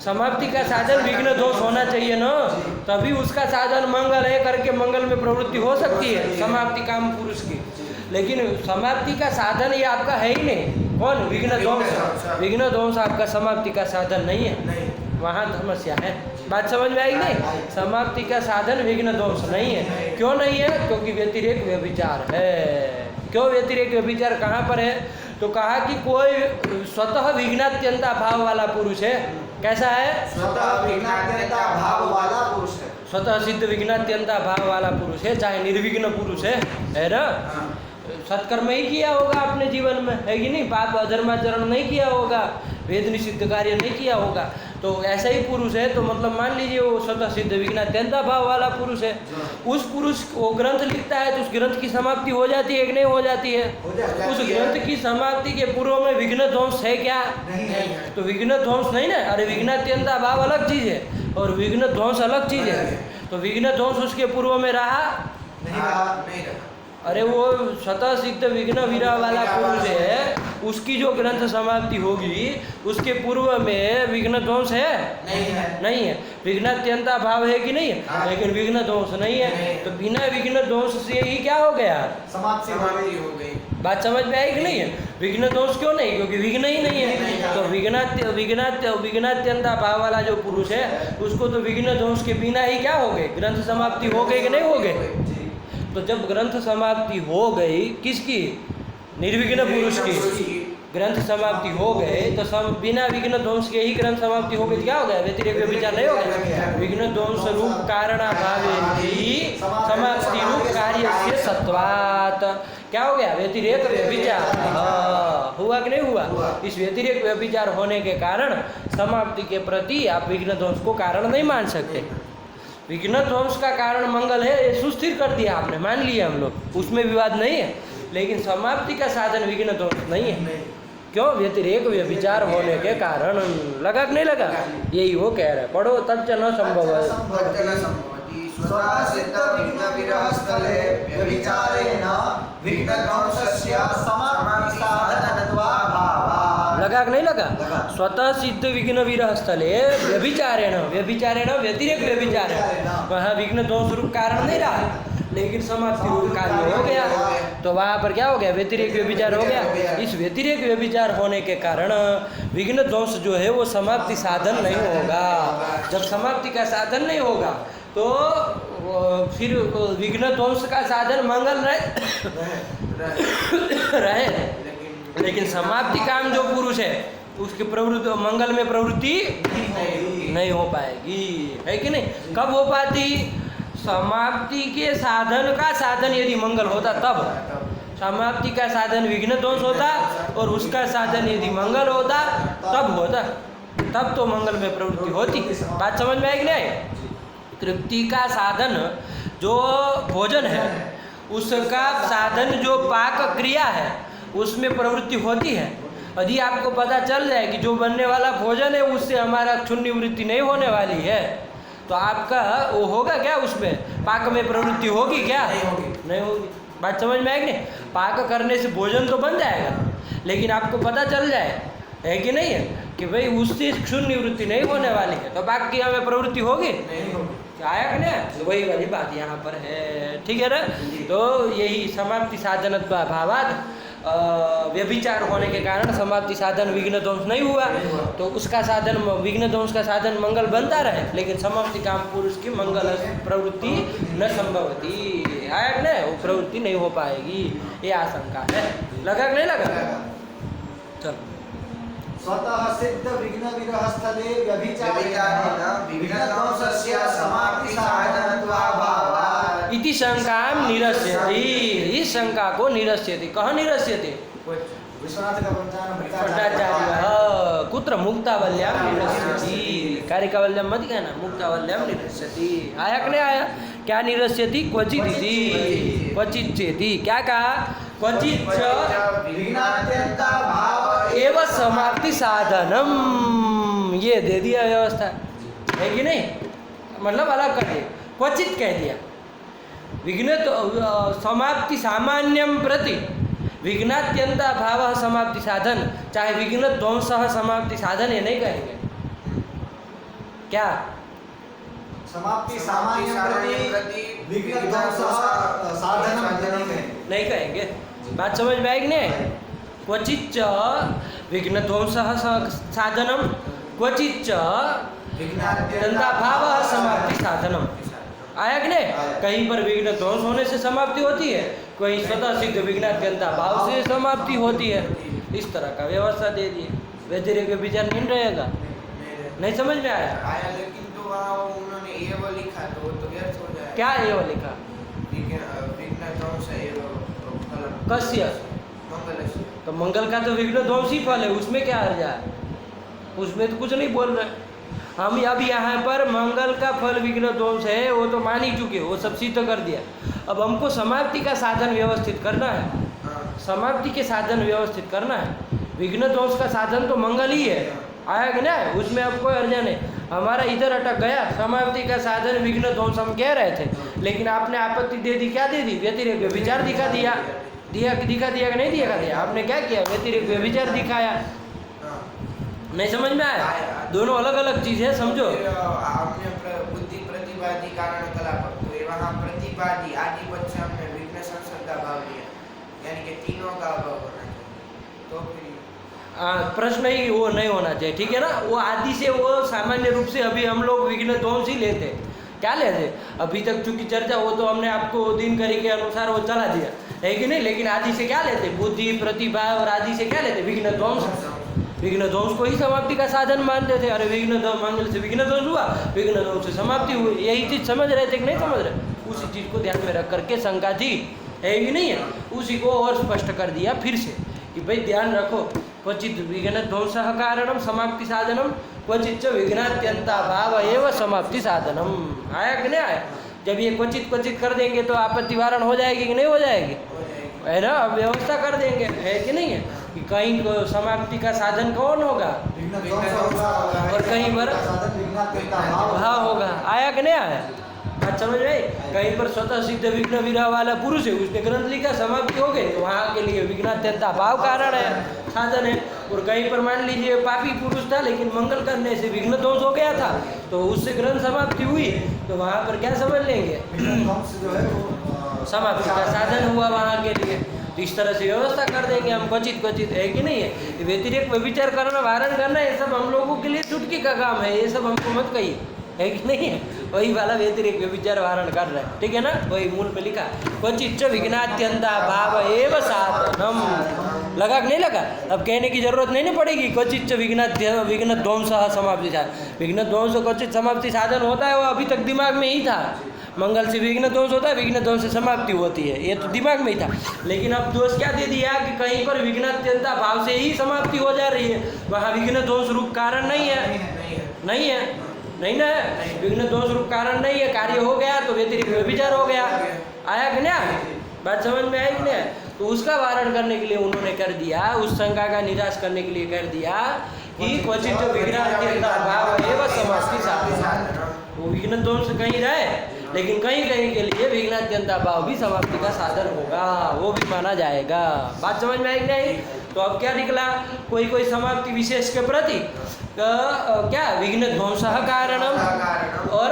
[SPEAKER 1] समाप्ति का साधन विघ्न दोष होना चाहिए ना, तभी उसका साधन मंगल है करके मंगल में प्रवृत्ति हो सकती है समाप्ति काम पुरुष की। लेकिन समाप्ति का साधन ये आपका है ही नहीं। कौन? विघ्न ध्वंस। विघ्न ध्वंस आपका समाप्ति का साधन नहीं है, वहाँ समस्या है। बात समझ में आई नहीं? समाप्ति का साधन विघ्न ध्वंस नहीं है। क्यों नहीं है? क्योंकि व्यतिरेक व्यभिचार है। क्यों व्यतिरेक व्यभिचार कहाँ पर है? तो कहा कि कोई स्वतः विघ्नात्यंता भाव वाला पुरुष है। कैसा है?
[SPEAKER 2] स्वतः विघ्नात्यंता भाव वाला पुरुष है।
[SPEAKER 1] स्वतः सिद्ध विघ्नात्यंता भाव वाला पुरुष है, चाहे निर्विघ्न पुरुष है ना? सत्कर्म ही किया होगा अपने जीवन में, है कि नहीं? पाप अधर्माचरण नहीं किया होगा, वेद निषिद्ध कार्य नहीं किया होगा, तो ऐसा ही पुरुष है। तो मतलब मान लीजिए वो स्वतः सिद्ध विघ्नात्यंता भाव वाला पुरुष है। उस पुरुष वो ग्रंथ लिखता है तो उस ग्रंथ की समाप्ति हो जाती है कि नहीं हो जाती है? उस ग्रंथ की समाप्ति के पूर्व में विघ्न ध्वंस है क्या?
[SPEAKER 2] नहीं।
[SPEAKER 1] तो विघ्न ध्वंस नहीं ना। अरे विघ्नात्यंता भाव अलग चीज़ है और विघ्न ध्वंस अलग चीज़ है। तो विघ्न ध्वंस उसके पूर्व में रहा
[SPEAKER 2] नहीं।
[SPEAKER 1] अरे वो स्वतः सिद्ध विघ्न विरह वाला पुरुष है, उसकी जो ग्रंथ समाप्ति होगी उसके पूर्व में विघ्न ध्वंस है? नहीं है। विघ्नात्यंता भाव है कि नहीं है? लेकिन विघ्न ध्वंस नहीं है। तो बिना विघ्न ध्वंस से ही क्या हो गया?
[SPEAKER 2] समाप्ति हो गई।
[SPEAKER 1] बात समझ में आई कि नहीं है? विघ्न दोष क्यों नहीं? क्योंकि विघ्न ही नहीं है। तो विघ्नात्यंता भाव वाला जो पुरुष है उसको तो विघ्न दोष के बिना ही क्या हो गए? ग्रंथ समाप्ति हो गई कि नहीं हो गए? तो जब ग्रंथ समाप्ति हो गई किसकी? निर्विघ्न पुरुष की ग्रंथ समाप्ति हो गए तो बिना विघ्न ध्वंस के ही ग्रंथ समाप्ति हो गई। क्या हो गया? व्यतिरेक व्यभिचार नहीं हो गया। विघ्न ध्वंस रूप कारणाभावे ही समाप्ति रूप कार्य से सत्वात क्या हो गया? व्यतिरेक व्यभिचार। हुआ कि नहीं हुआ? इस व्यतिरेक व्यभिचार होने के कारण समाप्ति के प्रति आप विघ्न ध्वंस को कारण नहीं मान सकते। विघ्न ध्वंस का कारण मंगल है, ये सुस्थिर कर दिया आपने, मान लिया हम लोग, उसमें विवाद नहीं है। लेकिन समाप्ति का साधन विघ्न ध्वंस नहीं है। क्यों? व्यतिरेक व्यभिचार होने के कारण। लगा कि नहीं लगा? यही वो कह रहा है। पढ़ो, तच्च न संभव लगा कि नहीं लगा?
[SPEAKER 2] लगा।
[SPEAKER 1] स्वतः सिद्ध विघ्न विरह स्थले व्यभिचारेण व्यतिरेक व्यभिचारेण, वहाँ विघ्न दोष रूप कारण नहीं रहा, लेकिन समाप्ति रूप कार्य हो गया। तो वहाँ पर क्या हो गया? व्यतिरेक व्यभिचार हो गया। इस व्यतिरेक व्यभिचार होने के कारण विघ्न ध्वंस जो है वो समाप्ति साधन नहीं होगा। जब समाप्ति का साधन नहीं होगा तो फिर विघ्न ध्वंस का साधन मंगल रहे, लेकिन समाप्ति काम जो पुरुष है उसकी प्रवृत्ति मंगल में प्रवृत्ति नहीं हो पाएगी, है कि नहीं? कब हो पाती? समाप्ति के साधन का साधन यदि मंगल होता तब। समाप्ति का साधन विघ्न ध्वंस होता और उसका साधन यदि मंगल होता तब होता, तब तो मंगल में प्रवृत्ति होती। बात समझ में आएगी नहीं? तृप्ति का साधन जो भोजन है उसका साधन जो पाक क्रिया है उसमें प्रवृत्ति होती है। यदि आपको पता चल जाए कि जो बनने वाला भोजन है उससे हमारा क्षुण्ण निवृत्ति नहीं होने वाली है तो आपका वो होगा क्या? उसमें पाक में प्रवृत्ति होगी क्या? नहीं होगी। बात समझ में आएगी नहीं? पाक करने से भोजन तो बन जाएगा, लेकिन आपको पता चल जाए, है कि नहीं है, कि भाई उससे क्षुण्ण निवृत्ति नहीं होने वाली है तो पाक की हमें प्रवृत्ति होगी? आया कि नहीं? वही वाली बात यहाँ पर है, ठीक है ना? तो यही समाप्ति साधनत्व अभावात् व्यभिचार होने के कारण समाप्ति साधन विघ्न ध्वंस नहीं हुआ, तो उसका साधन विघ्न ध्वंस का साधन मंगल बनता रहे, लेकिन समाप्ति काम पुरुष की मंगल प्रवृत्ति न संभवती। आया कि नहीं? वो प्रवृत्ति नहीं हो पाएगी, ये आशंका है। लगा कि नहीं लगा? चलो।
[SPEAKER 2] स्वतः सिद्ध विघ्न विरह स्थले व्यभिचारेण विघ्नध्वंसस्य समाप्ति साधनत्वाभावात्
[SPEAKER 1] इति शंकां निरस्यति। इस शंका को निरस्यति। कहाँ निरस्यति?
[SPEAKER 2] विश्वनाथ का
[SPEAKER 1] भट्टाचार्य कुत्र मुक्तावल्यां निरस्यति। कारिकावल्यां मत कहना, मुक्तावल्यां निरस्यति। आया कि नहीं आया? क्या निरस्यति? क्वचित इति, क्वचित चेति। क्या कहा? क्वचित
[SPEAKER 2] विघ्नात्यंताभाव
[SPEAKER 1] एवं समाप्ति साधनम, ये दे दिया व्यवस्था, है कि नहीं? मतलब अलग कर दिया, क्वचित कह दिया। विघ्न समाप्ति सामान्यम प्रति विघ्नात्यंता भाव समाप्ति साधन, चाहे विघ्न ध्वंस समाप्ति साधन, ये नहीं कहेंगे। क्या?
[SPEAKER 2] समाप्ति सामान्य प्रति विघ्नध्वंस साधनम
[SPEAKER 1] नहीं कहेंगे। बात समझ में आएगी नहीं? क्वचिच्च विघ्न ध्वंस साधनम, क्वचिच्च विघ्नात्यंता भाव समाप्ति साधनम। आया कि नहीं? कहीं पर विघ्न ध्वंस होने से समाप्ति होती है, कहीं स्वतः सिद्ध विघ्नात्यंता भाव से समाप्ति होती है। इस तरह का व्यवस्था दे दिए, व्यतिरेक विचार नहीं रहेगा। नहीं समझ में आया?
[SPEAKER 3] आया, लेकिन तो वहाँ उन्होंने एवं लिखा तो वो तो व्यर्थ हो जाएगा।
[SPEAKER 1] क्या एवं लिखा?
[SPEAKER 3] विघ्न ध्वंस एवं फलम
[SPEAKER 1] कस्य?
[SPEAKER 3] मंगलस्य।
[SPEAKER 1] तो मंगल का तो विघ्न ध्वंस ही फल है, उसमें क्या अर्थ है? उसमें तो कुछ नहीं बोल रहे हम। अब यहाँ पर मंगल का फल विघ्न ध्वंस है वो तो मान ही चुके, वो सब सिद्ध कर दिया। अब हमको समाप्ति का साधन व्यवस्थित करना है, समाप्ति के साधन व्यवस्थित करना है। विघ्न ध्वंस का साधन तो मंगल ही है, आया कि नहीं? उसमें अब कोई अर्जन नहीं। हमारा इधर अटक गया, समाप्ति का साधन विघ्न ध्वंस हम कह रहे थे, लेकिन आपने आपत्ति दे दी। क्या दे दी? व्यतिरेक व्यभिचार दिखा दिया। दिखा दिया कि नहीं दिया? आपने क्या किया? व्यतिरेक व्यभिचार दिखाया। नहीं समझ में आया? दोनों अलग अलग चीज है, समझो।
[SPEAKER 3] आपने बुद्धि प्रतिवादी कारण कलाप, तो वहाँ प्रतिवादी आदि पक्ष हमने विघ्न संसर्ग का भाव लिया, यानी कि तीनों का अभाव होना चाहिए। तो फिर
[SPEAKER 1] प्रश्न ही वो नहीं होना चाहिए, ठीक है ना? वो आदि से वो सामान्य रूप से अभी हम लोग विघ्न ध्वंस ही लेते। क्या लेते? अभी तक चूंकि चर्चा वो तो हमने आपको दिनकरी के अनुसार वो चला दिया, है कि नहीं? लेकिन आदि से क्या लेते? बुद्धि प्रतिभा और आदि से क्या लेते? विघ्न ध्वंस। विघ्न ध्वंस को ही समाप्ति का साधन मानते थे। अरे विघ्न मंगल से विघ्न ध्वंस हुआ, विघ्न ध्वंस से समाप्ति हुई, यही चीज समझ रहे थे कि नहीं समझ रहे? उसी चीज को ध्यान में रख करके शंका थी, है कि नहीं है? उसी को और स्पष्ट कर दिया फिर से कि भाई ध्यान रखो, क्वचित विघ्न ध्वंस कारणम समाप्ति साधनम, क्वचित विघ्नात्यंता भाव एवं समाप्ति साधनम। आया कि नहीं आया? जब ये क्वचित कर देंगे तो आपत्ति वारण हो जाएगी कि नहीं हो जाएगी? है ना? अब व्यवस्था कर देंगे, है कि नहीं है? कि कहीं को समाप्ति का साधन कौन होगा और कहीं पर भाव होगा। आया कि नहीं आया? बात समझ में आई? कहीं पर स्वतः सिद्ध विघ्न विरह वाला पुरुष है, उसने ग्रंथ लिखा, समाप्ति हो गई, तो वहाँ के लिए विघ्नात्यंता भाव कारण है, साधन है। और कहीं पर मान लीजिए पापी पुरुष था लेकिन मंगल करने से विघ्न दोष हो गया था, तो उससे ग्रंथ समाप्ति हुई, तो वहाँ पर क्या समझ लेंगे?
[SPEAKER 2] ध्वंस जो है वो
[SPEAKER 1] समाप्ति का साधन हुआ वहाँ के लिए। तो इस तरह से व्यवस्था कर देंगे हम, क्वचित क्वचित, है कि नहीं है? व्यतिरेक व्यभिचार करना, वारण करना, ये सब हम लोगों के लिए चुटकी का काम है, ये सब हमको मत कहिए, है कि नहीं है? वही वाला व्यतिरेक व्यभिचार वारण कर रहे हैं, ठीक है ना? वही मूल पे लिखा, क्वचित विघ्नात्यंता भाव एव साधनम। लगा कि नहीं लगा? अब कहने की जरूरत नहीं ना पड़ेगी। क्वचित विघ्न ध्वंस समाप्ति साधन, विघ्न ध्वंस क्वचित समाप्ति साधन होता है, वो अभी तक दिमाग में ही था। मंगल से विघ्न दोष होता है, विघ्न दोष से समाप्ति होती है, ये तो दिमाग में ही था। लेकिन अब दोष क्या दे दिया कि कहीं पर विघ्नात्यंता भाव से ही समाप्ति हो जा रही है, वहाँ विघ्न दोष रूप कारण नहीं है, नहीं है, नहीं ना है, विघ्न दोष रूप कारण नहीं है, कार्य हो गया तो व्यतिरिक्त व्यभिचार हो गया। आया कि नहीं? बात समझ में आई कि नहीं? तो उसका वारण करने के लिए उन्होंने कर दिया, उस शंका का निराश करने के लिए कर दिया कि क्वचित विघ्नात्यंता भाव एव समाप्ति साधन। वो विघ्न दोष कहीं रहे, लेकिन कहीं कहीं के लिए विघ्नात्यंता भाव भी समाप्ति का साधन होगा, वो भी माना जाएगा। बात समझ में आई नहीं? तो अब क्या निकला? कोई कोई समाप्ति विशेष के प्रति क्या विघ्न ध्वंस कारणम और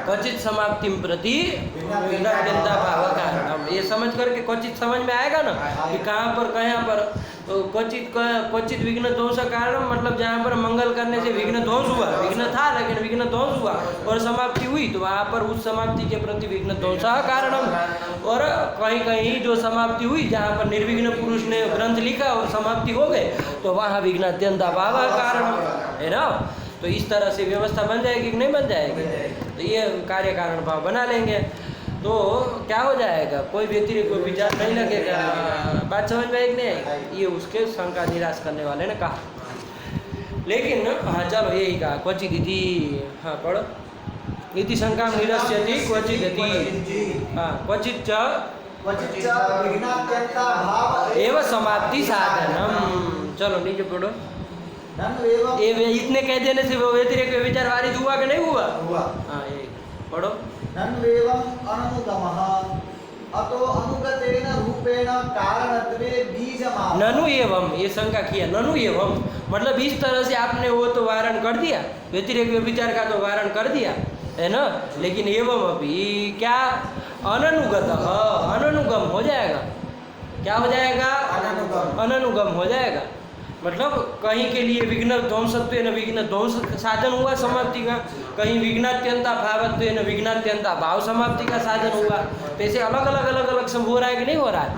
[SPEAKER 1] क्वचित समाप्ति प्रति विघ्नात्यंता भाव कारणम। ये समझ करके क्वचित समझ में आएगा ना कि कहाँ पर क्वचित विघ्न ध्वंस कारण, मतलब जहाँ पर मंगल करने से विघ्न ध्वंस हुआ, विघ्न था लेकिन विघ्न ध्वंस हुआ और समाप्ति हुई, तो वहाँ पर उस समाप्ति के प्रति विघ्न ध्वंस कारणम। और कहीं कहीं जो समाप्ति हुई जहाँ पर निर्विघ्न पुरुष ने ग्रंथ लिखा और समाप्ति हो गए, तो वहाँ विघ्नात्यंता भाव कारणम, है ना? तो इस तरह से व्यवस्था बन जाएगी कि नहीं बन जाएगी? तो ये कार्य कारण भाव बना लेंगे तो क्या हो जाएगा? कोई व्यतिरिक्त कोई विचार नहीं लगेगा। बात समझ में आई नहीं? ये उसके शंका निराश करने वाले ने कहा। लेकिन हाँ चलो यही कहा, क्वचित इति, हाँ पढ़ो, इति शंका निरस्यति क्वचित इति, हाँ क्वचित एव समाप्ति साधनम। चलो नीचे पढ़ो। ये इतने कह देने से वो व्यतिरेक व्यभिचार वारित हुआ कि नहीं हुआ? हाँ यही पढ़ो।
[SPEAKER 2] नन्वेवं अननुगमः अतो अनुगतेन रूपेण कारणत्वे बीजमाह।
[SPEAKER 1] ननु एवं, ये शंका किया, ननु एवं मतलब इस तरह से आपने वो तो वारण कर दिया, व्यतिरेक व्यभिचार का तो वारण कर दिया, है ना? लेकिन एवं अभी क्या अननुगत, अननुगम हो जाएगा। क्या हो जाएगा? अननुगम हो जाएगा। मतलब कहीं के लिए विघ्न ध्वंसत्व न विघ्न ध्वंस साधन हुआ समाप्ति का, कहीं विघ्नात्यंता भावत्व न विघ्नात्यंता भाव समाप्ति का साधन हुआ। तो ऐसे अलग अलग सब हो रहा है कि नहीं हो रहा है?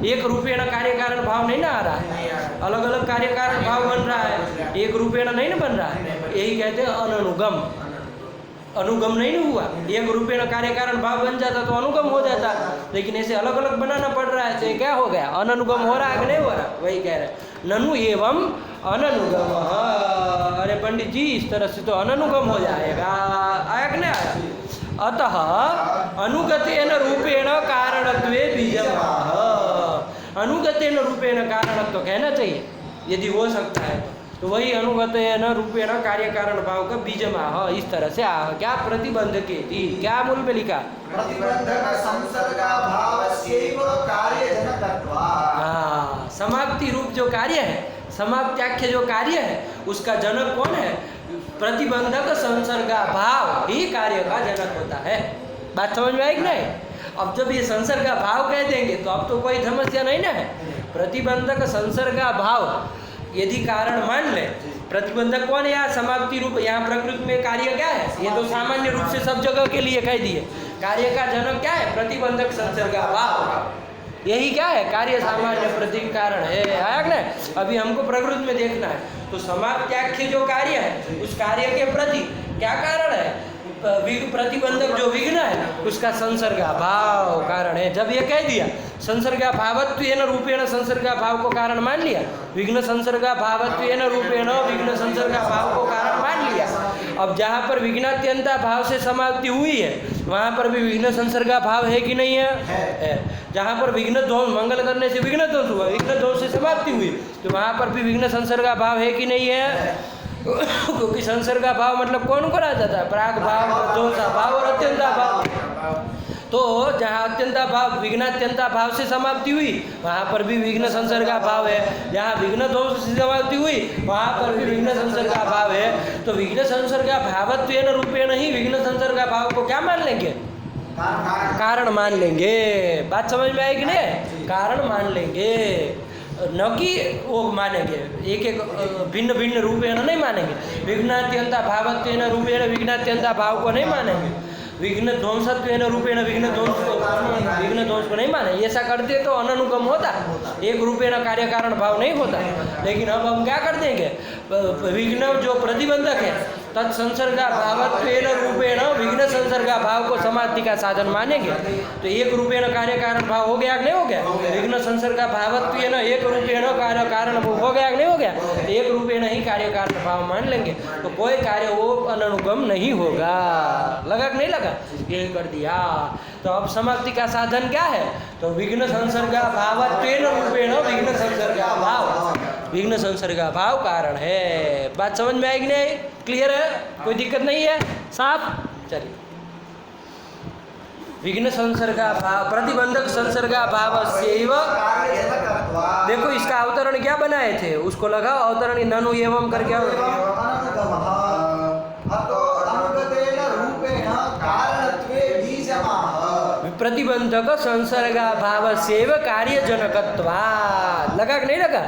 [SPEAKER 1] एक रूपेण कार्य कारण भाव नहीं ना आ रहा है, अलग अलग कार्य कारण भाव बन रहा है, एक रूपेण नहीं ना बन रहा है। यही कहते हैं अननुगम। अनुगम नहीं ना हुआ, एक रूपेण कार्य कारण भाव बन जाता तो अनुगम हो जाता, लेकिन ऐसे अलग अलग बनाना पड़ रहा है, तो ये क्या हो गया? अननुगम हो रहा है कि नहीं हो रहा? वही कह रहे ननु एवं अननुगम। अरे पंडित जी इस तरह से तो अननुगम हो जाएगा, आया कि नहीं आया? अतः अनुगतेन रूपेण कारणत्वे बीजमाह। अनुगतेन रूपेण कारणत्व कहना चाहिए यदि हो सकता है तो वही अनुगतेन रूपेण कार्य कारण भाव का बीजमाह। इस तरह से आह क्या प्रतिबंधकेति, क्या मूल में लिखा?
[SPEAKER 2] प्रतिबंधक संसर्गाभावस्यैव कार्यजनकत्वात्।
[SPEAKER 1] हाँ, समाप्ति रूप जो कार्य है, समाप्त्याख्य जो कार्य है, उसका जनक कौन है? प्रतिबंधक संसर्गा भाव ही कार्य का जनक होता है। बात समझ में आई कि नहीं? अब जब ये संसर्गा भाव कह देंगे तो अब तो कोई समस्या नहीं ना है। प्रतिबंधक संसर्गा भाव यदि कारण मान ले, प्रतिबंधक कौन है? यहाँ समाप्ति रूप, यहाँ प्रकृति में कार्य क्या है? ये तो सामान्य रूप से सब जगह के लिए कह दिए। कार्य का जनक क्या है? प्रतिबंधक संसर्गा भाव। यही क्या है? कार्य सामान्य प्रति कारण है। आया कि नहीं? अभी हमको प्रकृति में देखना है तो समाप्त्याख्य जो कार्य है उस कार्य के प्रति क्या कारण है? प्रतिबंधक जो विघ्न है उसका संसर्गा भाव कारण है। जब ये कह दिया संसर्गा भावत्वेन रूपेण संसर्गा भाव को कारण मान लिया, विघ्न संसर्गा भावत्वेन रूपेण विघ्न संसर्गा भाव को कारण मान लिया। अब जहाँ पर विघ्नात्यंता भाव से समाप्ति हुई है वहाँ पर भी विघ्न संसर्गा भाव है कि नहीं है? जहाँ पर विघ्न ध्वंस, मंगल करने से विघ्न ध्वंस हुआ, विघ्न ध्वंस से समाप्ति हुई, तो वहाँ पर भी विघ्न संसर्गा भाव है कि नहीं है? क्योंकि संसर्ग का भाव मतलब कौन को रहता था? प्राग भाव, ध्वंसा भाव और अत्यंता भाव। तो जहाँ अत्यंता भाव विघ्नात्यंता भाव से समाप्ति हुई वहाँ पर भी विघ्न संसर्गा भाव है। जहाँ विघ्न ध्वंस से समाप्ति हुई वहाँ पर भी विघ्न संसर्गा भाव है। तो विघ्न संसर्गा भावत्वेन रूपेण ही विघ्न संसर्गा भाव को क्या मान लेंगे? कारण मान लेंगे। बात समझ में आएगी नहीं? कारण मान लेंगे, न कि वो मानेंगे एक एक भिन्न भिन्न रूपेण नहीं मानेंगे। विघ्नात्यंता भावत्वेन रूपेण विघ्नात्यंता भाव को नहीं मानेंगे। विघ्न ध्वंसत्वेन रूपेण विघ्न ध्वंस को नहीं माने। ऐसा करते तो अननुगम होता, एक रूपेण कार्य कारण भाव नहीं होता। लेकिन अब हम क्या कर देंगे? विघ्न जो प्रतिबंधक है तत्संसर्गा भावत्वेन रूपेण विघ्न संसर्गा भाव को समाप्ति का साधन मानेंगे। तो एक रूपेण कार्य कारण भाव हो गया कि नहीं हो गया? विघ्न संसर्गा भावत्वेन एक रूपेण कार्य कारण हो गया कि नहीं हो गया? एक रूपेण ही कार्य कारण भाव मान लेंगे तो कोई कार्य वो अननुगम नहीं होगा। लगा कि नहीं लगा? यही कर दिया। तो अब समाप्ति का साधन क्या है? तो विघ्न संसर्गा भावत्वेन रूपेण विघ्न संसर्गा भाव, विघ्न संसर्गा भाव कारण है। बात समझ में आएगी नहीं? क्लियर है? कोई दिक्कत नहीं है? साफ? चलिए, विघ्न संसर्गा भाव प्रतिबंधक संसर्गा भाव सेव। देखो इसका अवतरण क्या बनाए थे, उसको लगाओ अवतरण ननु एवं करके प्रतिबंधक संसर्गा भाव सेव कार्य जनकत्वा। लगा कि नहीं लगा?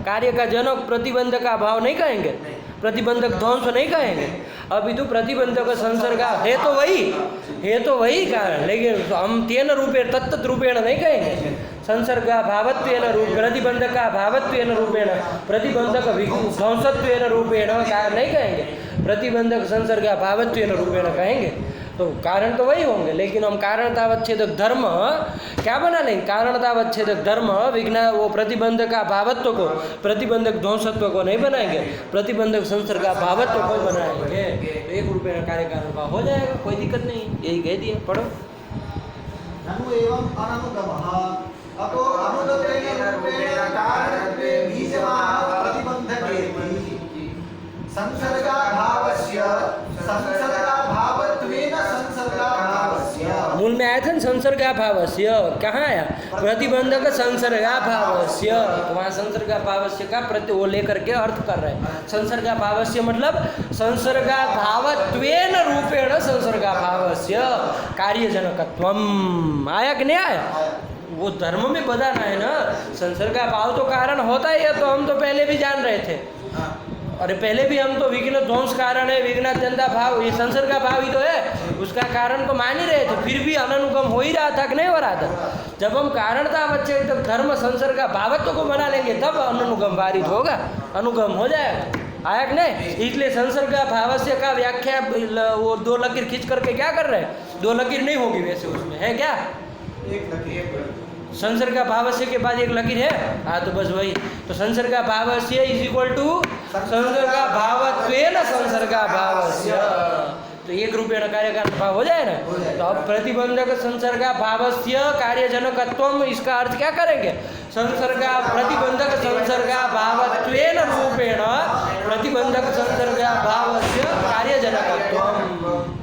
[SPEAKER 1] कार्य का जनक प्रतिबंधक का भाव नहीं कहेंगे, प्रतिबंधक ध्वंस नहीं कहेंगे। अभी तो प्रतिबंधक संसर्गा है तो वही कारण, लेकिन हम तेन रूपेण तत्त रूपेण नहीं कहेंगे। संसर्गा भावत्वेन रूप प्रतिबंधका भावत्वेन रूपेण प्रतिबंधक ध्वंसत्वेन रूपेण नहीं कहेंगे, प्रतिबंधक संसर्गा भावत्वेन रूपेण कहेंगे। तो कारण तो वही होंगे, लेकिन हम कारणतावच्छेदक धर्म क्या बना लेंगे? कारणतावच्छेदक धर्म विघ्न वो प्रतिबंधक का भावत्व को प्रतिबंधक ध्वंसत्व को नहीं बनाएंगे, प्रतिबंधक संसर्ग का भावत्व को बनाएंगे। तो एक रूपये में कार्य कारण भाव हो जाएगा, कोई दिक्कत नहीं। यही कह दिया, पढ़ो।
[SPEAKER 2] ननु एवं अननुगमः अतो अनुगतेन रूपेण कारणत्वे बीजमाः प्रतिबंधकेति संसर्गा भावस्य संसर्गा भावत्वेन संसर्गा भावस्य।
[SPEAKER 1] मूल में आया था ना संसर्गा भावस्य, कहाँ आया? प्रतिबंधक संसर्गा भावस्य। तो वहाँ संसर्गा भावस्य का प्रति वो लेकर के अर्थ कर रहे हैं। संसर्गा भावस्य मतलब संसर्गा भावत्वेन रूपेण संसर्गा भावस्य कार्यजनकत्वम। आया कि नहीं आया? वो धर्म में बताना है ना। संसर्गा भाव तो कारण होता ही है, तो हम तो पहले भी जान रहे थे। अरे पहले भी हम तो विघ्न ध्वंस कारण है, विघ्नात्यंता भाव, ये संसर्ग का भाव ही तो है, उसका कारण तो मान ही रहे थे, फिर भी अननुगम हो ही रहा था कि नहीं हो रहा था? जब हम कारणता बच्चे तब धर्म संसर्ग का भावत्व को बना लेंगे तब अननुगम बारित होगा, अनुगम हो जाएगा। आया कि नहीं? इसलिए संसर्ग भावस्य का व्याख्या वो दो लकीर खींच करके क्या कर रहे हैं? दो लकीर नहीं होगी वैसे, उसमें है क्या?
[SPEAKER 2] एक लकीर।
[SPEAKER 1] संसर्ग भावस्य के बाद एक लकीर है, हाँ तो बस वही। तो संसर्ग भावस्य इज इक्वल टू संसर्ग भावत्वेन संसर्ग भावस्य। तो एक रूपेण कार्य का भाव हो जाए ना। तो अब प्रतिबंधक संसर्ग भावस्य कार्यजनकत्वम, इसका अर्थ क्या करेंगे? संसर्ग प्रतिबंधक संसर्ग भावत्वेन रूपेण प्रतिबंधक संसर्ग भावस्य कार्यजनकत्वम।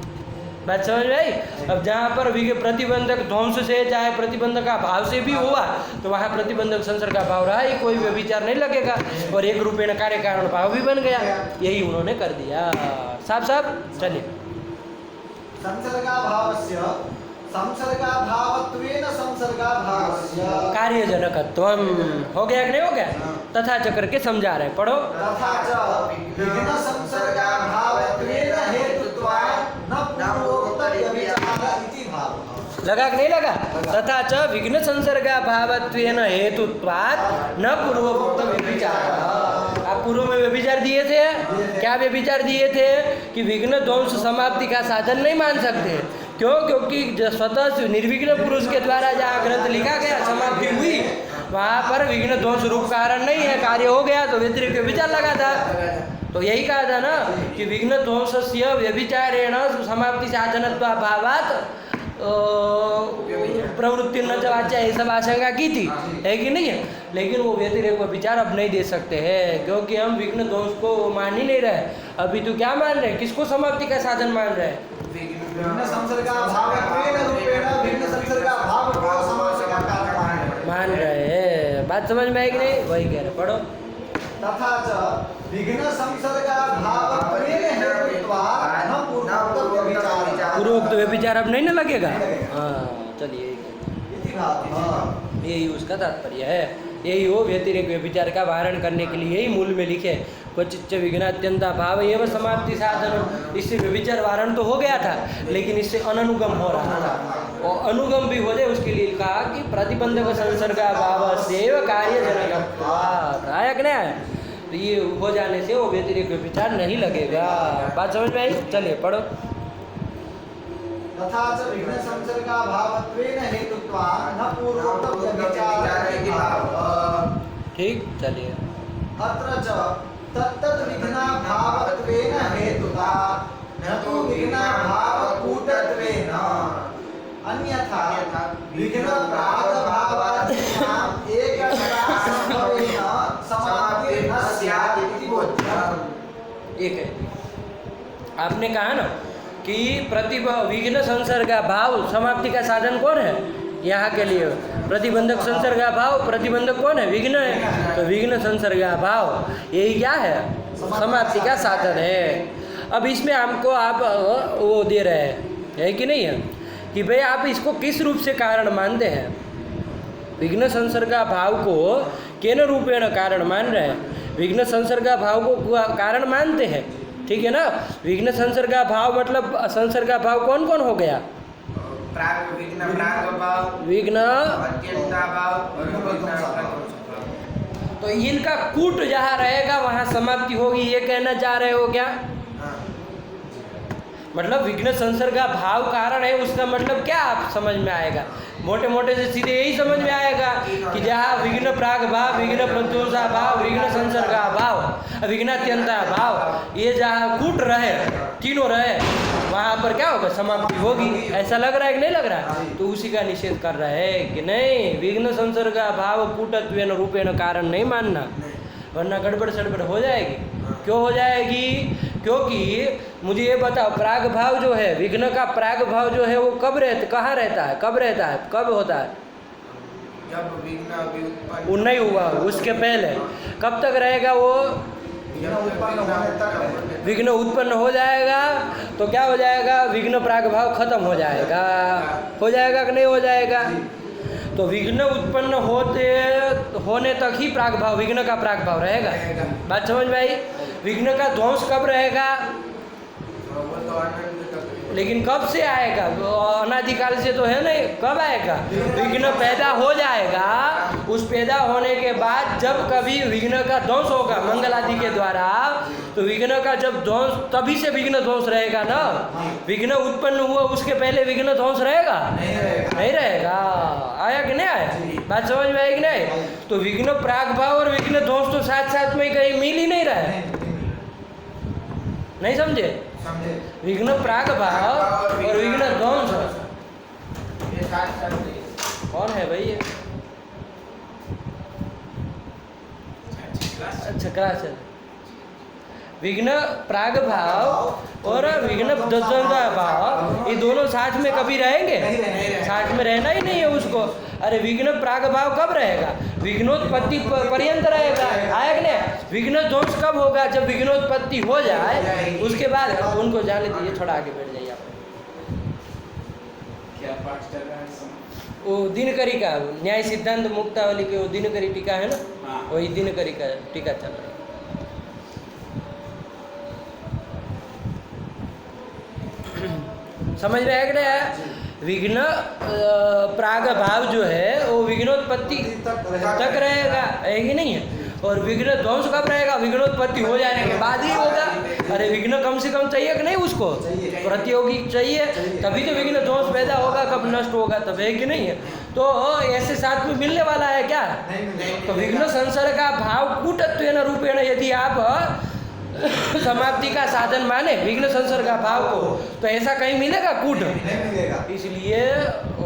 [SPEAKER 1] बात समझ में आई? अब जहाँ पर प्रतिबंधक ध्वंस से चाहे प्रतिबंधक का भाव से भी हुआ तो वहाँ प्रतिबंधक संसर्ग का भाव रहा ही, कोई व्यभिचार नहीं लगेगा और एक रूपेण कार्य कारण भाव भी बन गया। यही उन्होंने कर दिया। साफ साफ। चलिए,
[SPEAKER 2] संसर्गाभावस्य संसर्गाभावत्वेन संसर्गाभावस्य
[SPEAKER 1] कार्यजनकत्वम हो गया कि नहीं हो गया? तथा च करके समझा रहे, पढ़ो।
[SPEAKER 2] तथा च विघ्न संसर्गाभावत्वेन हेतुत्वात् न पूर्वोक्त व्यभिचार इति भावः।
[SPEAKER 1] लगा कि नहीं लगा? तथा च विघ्न संसर्गा भावत्वेन हेतुत्वात् न पूर्वोक्त व्यभिचार। आप पूर्व में व्यभिचार दिए थे, क्या व्यभिचार दिए थे? कि विघ्न ध्वंस समाप्ति का साधन नहीं मान सकते। क्यों? क्योंकि स्वतः निर्विघ्न पुरुष के द्वारा जहाँ ग्रंथ लिखा गया समाप्ति हुई वहाँ पर विघ्न ध्वंस रूप कारण नहीं है, कार्य हो गया तो व्यतिरिक्त व्यभिचार लगा था। तो यही कहा था ना कि विघ्न ध्वंसस्य व्यभिचारेण समाप्ति साधनत्वाभावात् प्रवृत्ति न वाच्या ये सब आशंका की थी, है कि नहीं है? लेकिन वो व्यतिरेक विचार अब नहीं दे सकते हैं, क्योंकि हम विघ्न ध्वंस को मान ही नहीं रहे। अभी तो क्या मान रहे हैं? किसको समाप्ति का साधन मान रहे हैं?
[SPEAKER 2] विघ्न संसर्गाभावत्वेन रूपेण विघ्न संसर्गाभाव को समाप्ति का कारण
[SPEAKER 1] मान रहे हैं। बात समझ में आई कि नहीं? वही कह रहे, पढ़ो।
[SPEAKER 2] तथा च विघ्न संसर्गाभावत्वेन हेतुत्वात् न पूर्वोक्त व्यभिचार।
[SPEAKER 1] पूर्वोक्त व्यभिचार अब नहीं ना लगेगा? हाँ, चलिए
[SPEAKER 2] इति भावः।
[SPEAKER 1] यही उसका तात्पर्य है। यही वो व्यतिरेक व्यभिचार का वारण करने के लिए ही मूल में लिखे क्वचिच्च विघ्नात्यंता भाव एवं समाप्ति साधन। इससे व्यभिचार वारण तो हो गया था, लेकिन इससे अननुगम हो रहा था, और अनुगम भी हो जाए उसके लिए कहा कि प्रतिबंधक संसर्गा भाव सेव कार्य जनक आया कि नहीं आया? तो ये हो जाने से वो व्यतिरेक व्यभिचार नहीं लगेगा। बात समझ में आई? चलिए पढ़ो।
[SPEAKER 2] तथा च विघ्न संसर्गाभावत्वेन हेतुत्वात् न पूर्वोक्त व्यभिचार इति भावः।
[SPEAKER 1] ठीक, चलिए।
[SPEAKER 2] अत्र च तत्तद् विघ्नाभावत्वेन हेतुता न तु विघ्नाभावकूटत्वेन। अन्यथा विघ्न प्रागभावादीनाम् एकशरासंभवेन समाप्तिर्न स्यात् इति बोध्यम्।
[SPEAKER 1] एक है, आपने कहा ना कि विघ्न संसर्गा भाव समाप्ति का साधन कौन है यहाँ के लिए? प्रतिबंधक संसर्गा भाव, प्रतिबंधक कौन है? विघ्न है। तो विघ्न संसर्गा भाव यही क्या है? समाप्ति का साधन है। अब इसमें हमको आप वो दे रहे हैं, है कि नहीं है, कि भाई आप इसको किस रूप से कारण मानते हैं? विघ्न संसर्गा भाव को केन रूपेण कारण मान रहे हैं? विघ्न संसर्गा भाव को कारण मानते हैं, ठीक है ना? विघ्न संसर्गा भाव मतलब संसर्गा भाव कौन कौन हो गया?
[SPEAKER 3] विघ्न प्राग भाव,
[SPEAKER 1] विघ्न
[SPEAKER 3] अत्यंता भाव,
[SPEAKER 1] तो इनका कूट जहाँ रहेगा वहाँ समाप्ति होगी, ये कहना चाह रहे हो क्या? मतलब विघ्न संसर्गा भाव कारण है, उसका मतलब क्या आप समझ में आएगा? मोटे मोटे से सीधे यही समझ में आएगा कि जहाँ विघ्न प्राग भाव, विघ्न प्रत्युषा भाव, विघ्न संसर्गा भाव, विघ्नात्यंता भाव, ये जहाँ कूट रहे, तीनों रहे, वहाँ पर क्या होगा? समाप्ति होगी। ऐसा लग रहा है कि नहीं लग रहा है? तो उसी का निषेध कर रहा है कि नहीं, विघ्न संसर्गा भाव कूटत्वेन रूपेण कारण नहीं मानना, वरना गड़बड़ सड़बड़ हो जाएगी। क्यों हो जाएगी? क्योंकि मुझे ये बताओ, प्राग भाव जो है, विघ्न का प्राग भाव जो है वो कब कहाँ रहता है? कब रहता है? कब होता है?
[SPEAKER 3] जब विघ्न अभी उत्पन्न
[SPEAKER 1] वो नहीं हुआ, उसके पहले कब तक रहेगा वो? विघ्न उत्पन्न हो जाएगा तो क्या हो जाएगा? विघ्न प्राग भाव खत्म हो जाएगा। हो जाएगा कि नहीं हो जाएगा? तो विघ्न उत्पन्न होने तक ही प्राग भाव, विघ्न का प्राग भाव रहेगा। बात समझ में आई? विघ्न का ध्वंस कब रहेगा? लेकिन कब से आएगा? अनादिकाल से तो है नहीं, कब आएगा? विघ्न पैदा हो जाएगा, उस पैदा होने के बाद जब कभी विघ्न का ध्वंस होगा मंगल आदि के द्वारा, तो विघ्न का जब ध्वंस, तभी से विघ्न ध्वंस रहेगा ना। विघ्न उत्पन्न हुआ उसके पहले विघ्न ध्वंस रहेगा? नहीं रहेगा। आया कि नहीं आया? बात समझ में आई कि नहीं? तो विघ्न प्राग भाव और विघ्न ध्वंस तो साथ साथ में कहीं मिल ही नहीं रहा। नहीं समझे? विघ्न प्राग भाव और विघ्न ध्वंस कौन है भाई? अच्छा, क्लास है। विघ्न प्राग भाव और विघ्न ध्वंस भाव, ये दोनों साथ में कभी रहेंगे? साथ में रहना ही नहीं है उसको। अरे विघ्न प्राग भाव कब रहेगा? विघ्नोत्पत्ति पर्यंत रहेगा। आया कि नहीं? विघ्न ध्वंस कब होगा? जब विघ्नोत्पत्ति हो जाए उसके बाद उनको जाने दीजिए, थोड़ा आगे बैठ जाइए आप।
[SPEAKER 4] क्या पाठ चल रहा है?
[SPEAKER 1] वो दिनकरी का न्याय सिद्धांत मुक्तावली के वो दिनकरी टीका है ना, वही दिनकरी का टीका चल रहा है। समझ में आया कि नहीं? विघ्न प्राग भाव जो है वो विघ्नोत्पत्ति तक रहेगा, है कि नहीं है? और विघ्न ध्वंस कब रहेगा? विघ्नोत्पत्ति हो जाने के बाद ही होगा। अरे विघ्न कम से कम चाहिए कि नहीं उसको? प्रतियोगी चाहिए, तभी तो विघ्न ध्वंस पैदा होगा। कब नष्ट होगा? तब, है कि नहीं है? तो ऐसे साथ में मिलने वाला है क्या? तो विघ्न संसर्ग का भाव कूटत्वेन रूपेण यदि आप समाप्ति का साधन माने विघ्न संसर्ग का भाव को, तो ऐसा कहीं मिलेगा कूट?
[SPEAKER 2] नहीं मिलेगा।
[SPEAKER 1] इसलिए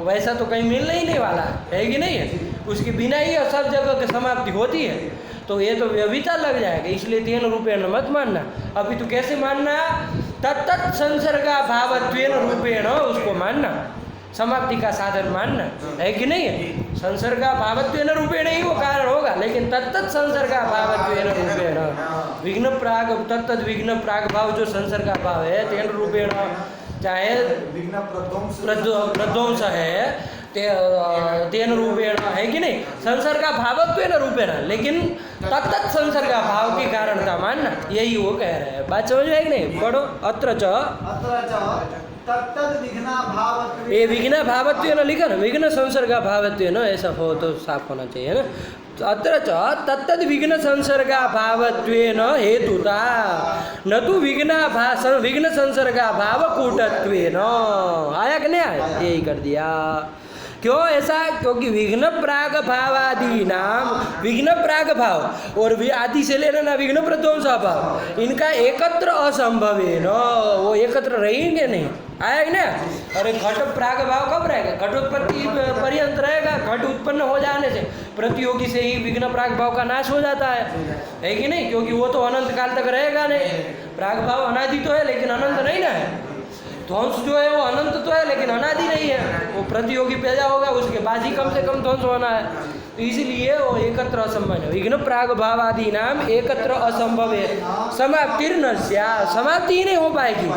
[SPEAKER 1] वैसा तो कहीं मिलने ही नहीं वाला है कि नहीं है? उसके बिना ही सब जगह की समाप्ति होती है, तो ये तो व्यभिचार लग जाएगा। इसलिए 3 रूपेण मत मानना। अभी तो कैसे मानना? तत्त संसर्गा भावत्वेन रूपेण उसको मानना, समाप्ति का साधन मानना है कि नहीं है? संसर्गा भावत्वेन रूपेण ही वो कारण होगा, लेकिन तत्त संसर्गा भावत्वेन रूपेण विघ्न प्राग तत्त विघ्न प्राग भाव जो संसर्गा भाव है तेन रूपेण, चाहे
[SPEAKER 2] विघ्न
[SPEAKER 1] प्रध्वंस है तेन रूपेण है कि नहीं? संसर्गा भावत्वेन रूपेण, लेकिन तत्त संसर्गा भाव की कारणता मानना, यही वो कह रहे हैं। बात समझ में आई कि नहीं? पढ़ो। अत्र च
[SPEAKER 2] तत्तद विघ्ना भावत्वेन,
[SPEAKER 1] ये विघ्न भावत्वेन लिखा ना, विघ्न संसर्गा भावत्वेन ऐसा हो तो साफ होना चाहिए ना। अत्र च तत्तद विघ्न संसर्गा भावत्वेन हेतुता न तो विघ्न संसर्गा भाव कूटत्वेन। आया कि नहीं आया? यही कर दिया। क्यों ऐसा? क्योंकि विघ्न प्राग भाव आदि नाम, विघ्न प्राग भाव और आदि से ले लेना विघ्न प्रध्वंस भाव, इनका एकत्र असंभव है न, वो एकत्र रहेंगे नहीं। आया कि ना? अरे घट प्राग भाव कब रहेगा? घटोत्पत्ति पर्यंत रहेगा। घट उत्पन्न हो जाने से प्रतियोगी से ही विघ्न प्राग भाव का नाश हो जाता है कि नहीं? क्योंकि वो तो अनंत काल तक रहेगा नहीं। प्राग भाव अनादि तो है लेकिन अनंत नहीं ना है। ध्वंस जो है वो अनंत तो है लेकिन अनादि नहीं है। वो प्रतियोगी पैदा होगा, उसके बाद ही कम से कम ध्वंस होना है। तो इसलिए वो एकत्र असंभव है। विघ्न प्राग भाव आदि नाम एकत्र असंभव है। समाप्तिर समाप्ति ही नहीं हो पाएगी।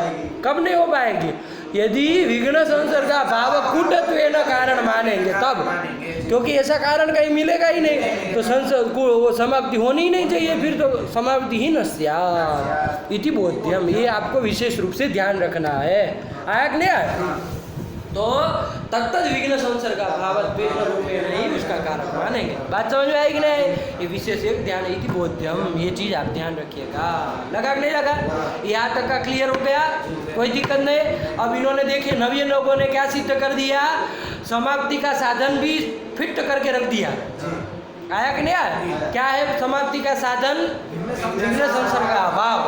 [SPEAKER 1] कब नहीं हो पाएगी? यदि विघ्न संसर्गा भाव कूटत्वेन कारण मानेंगे तब, क्योंकि ऐसा कारण कहीं मिलेगा ही नहीं, तो वो समाप्ति होनी ही नहीं चाहिए, फिर तो समाप्ति ही न स्यात् इति बोध्यम। ये आपको विशेष रूप से ध्यान रखना है। आया कि नहीं आया? तो तत्त विघ्न संसर्गा भावत्वेन रूपेण ही उसका कारण मानेंगे। बात समझ में आई कि नहीं? ये विशेष एक ध्यान इति बोध्यम, ये चीज़ आप ध्यान रखिएगा। लगा कि नहीं लगा? यहाँ तक का क्लियर हो गया? कोई दिक्कत नहीं। अब इन्होंने देखिए नवीन लोगों ने क्या सिद्ध कर दिया? समाप्ति का साधन भी फिट करके रख दिया। आया कि नहीं आया? क्या है समाप्ति का साधन? विघ्न संसर्गा भाव,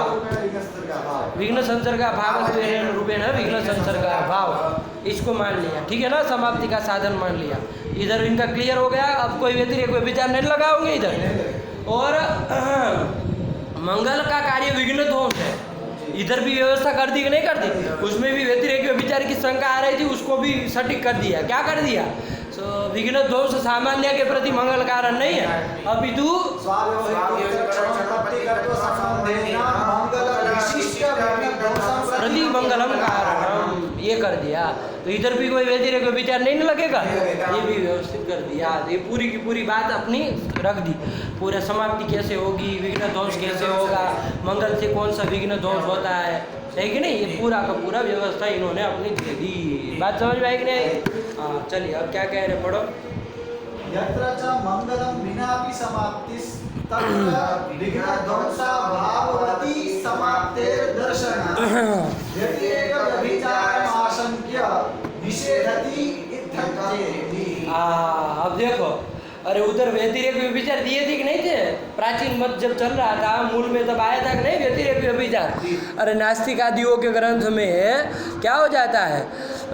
[SPEAKER 1] विघ्न संसर्गा भाव रूपेण विघ्न संसर्गा भाव, इसको मान लिया। ठीक है ना? समाप्ति का साधन मान लिया। इधर इनका क्लियर हो गया। अब कोई व्यतिरेक कोई विचार नहीं लगाओगे इधर। और मंगल का कार्य विघ्न ध्वंस है, इधर भी व्यवस्था कर दी कि नहीं कर दी? उसमें भी व्यतिरेक विचार की शंका आ रही थी, उसको भी सटीक कर दिया। क्या कर दिया? विघ्न दोष सामान्य के प्रति मंगल कारण नहीं है, अपितु प्रति मंगलम कारणम, ये कर दिया। तो इधर भी कोई व्यतिरेक कोई विचार नहीं लगेगा, ये भी व्यवस्थित कर दिया। ये पूरी की पूरी बात अपनी रख दी। पूरा समाप्ति कैसे होगी, विघ्न दोष कैसे होगा, मंगल से कौन सा विघ्न दोष होता है कि नहीं, ये पूरा का पूरा व्यवस्था इन्होंने अपनी दे दी। बात समझ में आई कि नहीं? हाँ चलिए अब क्या कह रहे, पढ़ो।
[SPEAKER 2] यत्र च मंगलम विनापि समाप्तिस् तत्र विघ्न ध्वंसा भाववती समाप्तेर दर्शनात् व्यतिरेक व्यभिचारम् आशंक्य निषेधति इत्थंचेति।
[SPEAKER 1] अब देखो, अरे उधर व्यतिरेक व्यभिचार दिए थे कि नहीं थे? प्राचीन मत जब चल रहा था, मूल में तब आया था कि नहीं व्यतिरेक व्यभिचार? अरे नास्तिक आदियों के ग्रंथ में क्या हो जाता है,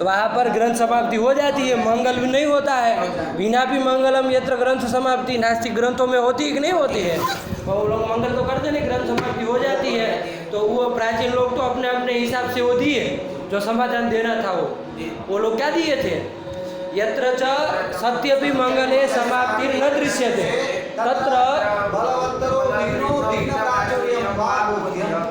[SPEAKER 1] वहाँ पर ग्रंथ समाप्ति हो जाती है, मंगल भी नहीं होता है। बिना भी मंगलम यत्र ग्रंथ समाप्ति, नास्तिक ग्रंथों में होती है कि नहीं होती है? वो लोग मंगल तो करते नहीं, ग्रंथ समाप्ति हो जाती है। तो वो प्राचीन लोग तो अपने अपने हिसाब से वो दिए, जो समाधान देना था वो लोग क्या दिए थे? यत्र च सत्यपि मंगले समाप्ति न दृश्यते तत्र
[SPEAKER 2] बलवत्तरो विघ्नो विघ्नप्राचुर्यं वा बोध्यम्।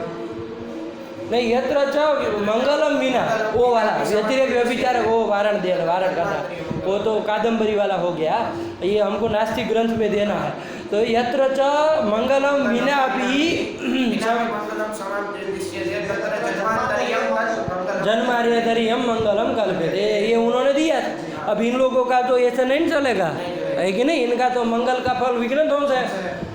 [SPEAKER 1] नहीं, यत्र च मंगलम बिना, वो वाला व्यतिरेक व्यभिचार वो वारण करना, वो तो कादम्बरी वाला हो गया। ये हमको नास्तिक ग्रंथ में देना है। तो यत्र च मंगलम बिना भी जन्मार्यतरियम मंगलम कल्प्यते, ये उन्होंने दिया। अब इन लोगों का तो ऐसा नहीं चलेगा, है कि नहीं? इनका तो मंगल का फल विघ्न ध्वंस है।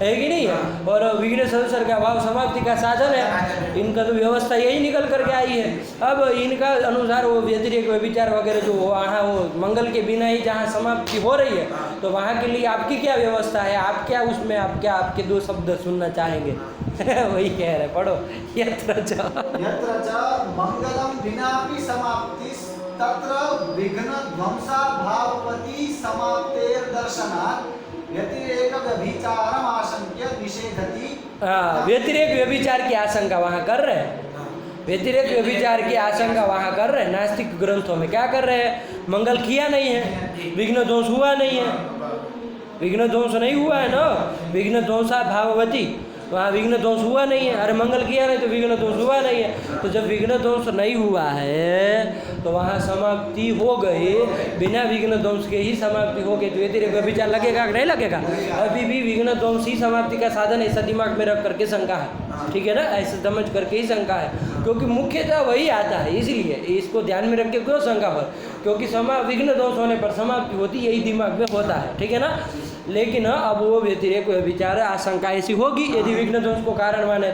[SPEAKER 1] है कि नहीं है। और विघ्न संसर्ग का भाव समाप्ति का साधन है। इनका तो व्यवस्था यही निकल करके आई है। अब इनका अनुसार वो व्यतिरेक व्यभिचार वगैरह जो वहाँ वो मंगल के बिना ही जहाँ समाप्ति हो रही है, तो वहाँ के लिए आपकी क्या व्यवस्था है? आप क्या उसमें आप क्या आपके 2 शब्द सुनना चाहेंगे? वही कह रहे, पढ़ो। यत्र च
[SPEAKER 2] मंगलम विनापि समाप्ति तत्र विघ्न ध्वंसा भावपति समाप्तेर दर्शनात् व्यतिरेक व्यभिचारम आशंक्य निषेधति।
[SPEAKER 1] व्यतिरेक व्यभिचार की आशंका वहाँ कर रहे हैं। व्यतिरेक व्यभिचार की आशंका वहाँ कर रहे हैं। नास्तिक ग्रंथों में क्या कर रहे हैं? मंगल किया नहीं है, विघ्न ध्वंस हुआ नहीं है, विघ्न ध्वंस नहीं हुआ है ना, विघ्न ध्वंसा भाववती, वहाँ विघ्न ध्वंस हुआ नहीं है। अरे मंगल किया नहीं तो विघ्न ध्वंस हुआ नहीं है। तो जब विघ्न ध्वंस नहीं हुआ है तो वहाँ समाप्ति हो गई, बिना विघ्न ध्वंस के ही समाप्ति हो गई। तो व्यतिरेक व्यभिचार लगेगा कि नहीं लगेगा? अभी भी विघ्न ध्वंस ही समाप्ति का साधन, ऐसा दिमाग में रख करके शंका है, ठीक है ना? ऐसे समझ करके ही शंका है, क्योंकि मुख्यतः वही आता है। इसलिए इसको ध्यान में रख के क्यों शंका पर, क्योंकि विघ्न ध्वंस होने पर समाप्ति होती, यही दिमाग में होता है, ठीक है ना? लेकिन अब वो व्यतिरेक व्यभिचार आशंका ऐसी होगी यदि विघ्न ध्वंस को कारण माने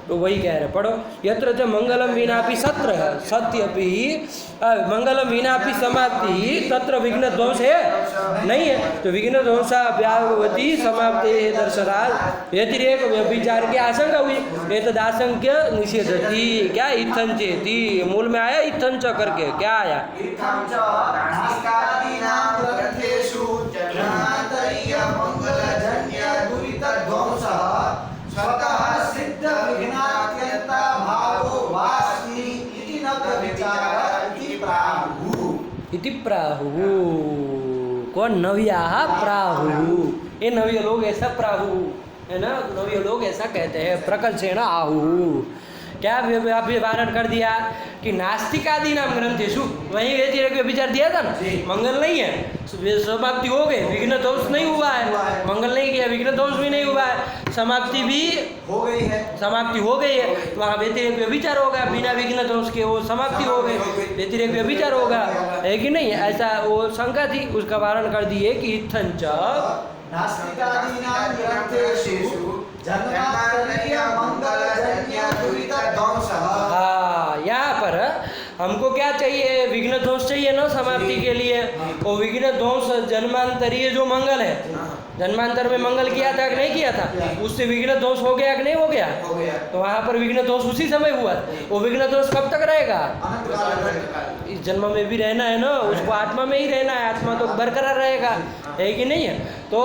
[SPEAKER 1] तो वही कह रहे, पढ़ो। यत्र च मंगलम विनापि सत्र सत्यपि मंगलम विनापि समाप्ति तत्र विघ्न ध्वंस है नहीं है। तो विघ्न ध्वंसा व्यावती समाप्ति दर्शनात् व्यतिरेक व्यभिचार की आशंका हुई। एतद आशंक्य निषेधति। क्या? इत्थं चेति, मूल में आया इत्थं च करके, क्या आया?
[SPEAKER 2] इत्थं च नास्तिकादीनां ग्रन्थेषु जन्मान्तरीय मंगलजन्य दुरित ध्वंसः स्वतः सिद्ध विघ्नात्यंता भावो वास्ति इति न व्यभिचार इति प्राहुः।
[SPEAKER 1] इति प्राहुः। कौन? नव्याः प्राहुः। ये नव्य लोग ऐसा प्राहुः है ना, नव्य लोग ऐसा कहते हैं। प्रकर्षेण आहुः। क्या वारण कर दिया कि नास्तिकादि नाम ग्रंथेषु, वहीं व्यतिरेक व्यभिचार दिया था ना। मंगल नहीं है, समाप्ति हो गई, विघ्न ध्वंस नहीं हुआ है। मंगल नहीं किया, विघ्न ध्वंस भी नहीं हुआ है, समाप्ति भी
[SPEAKER 2] हो गई है,
[SPEAKER 1] समाप्ति हो गई है। तो वहाँ व्यतिरेक व्यभिचार होगा, बिना विघ्न ध्वंस के वो समाप्ति हो गई, व्यतिरेक व्यभिचार होगा, है कि नहीं? ऐसा वो शंका थी, उसका वारण कर दिए कि इत्थं च
[SPEAKER 2] नास्तिकादीनां ग्रन्थेषु जन्मान्तरीय मंगलजन्य दुरित ध्वंसः।
[SPEAKER 1] हाँ, यहाँ पर हमको क्या चाहिए? विघ्न ध्वंस चाहिए ना समाप्ति के लिए। वो विघ्न ध्वंस जन्मांतरीय जो मंगल है, जन्मांतर में मंगल किया था कि नहीं किया था, उससे विघ्न ध्वंस हो गया कि नहीं हो गया? तो वहाँ पर विघ्न ध्वंस उसी समय हुआ। वो विघ्न ध्वंस कब तक रहेगा? इस जन्म में भी रहना है ना, उसको आत्मा में ही रहना है, आत्मा तो बरकरार रहेगा, है कि नहीं है? तो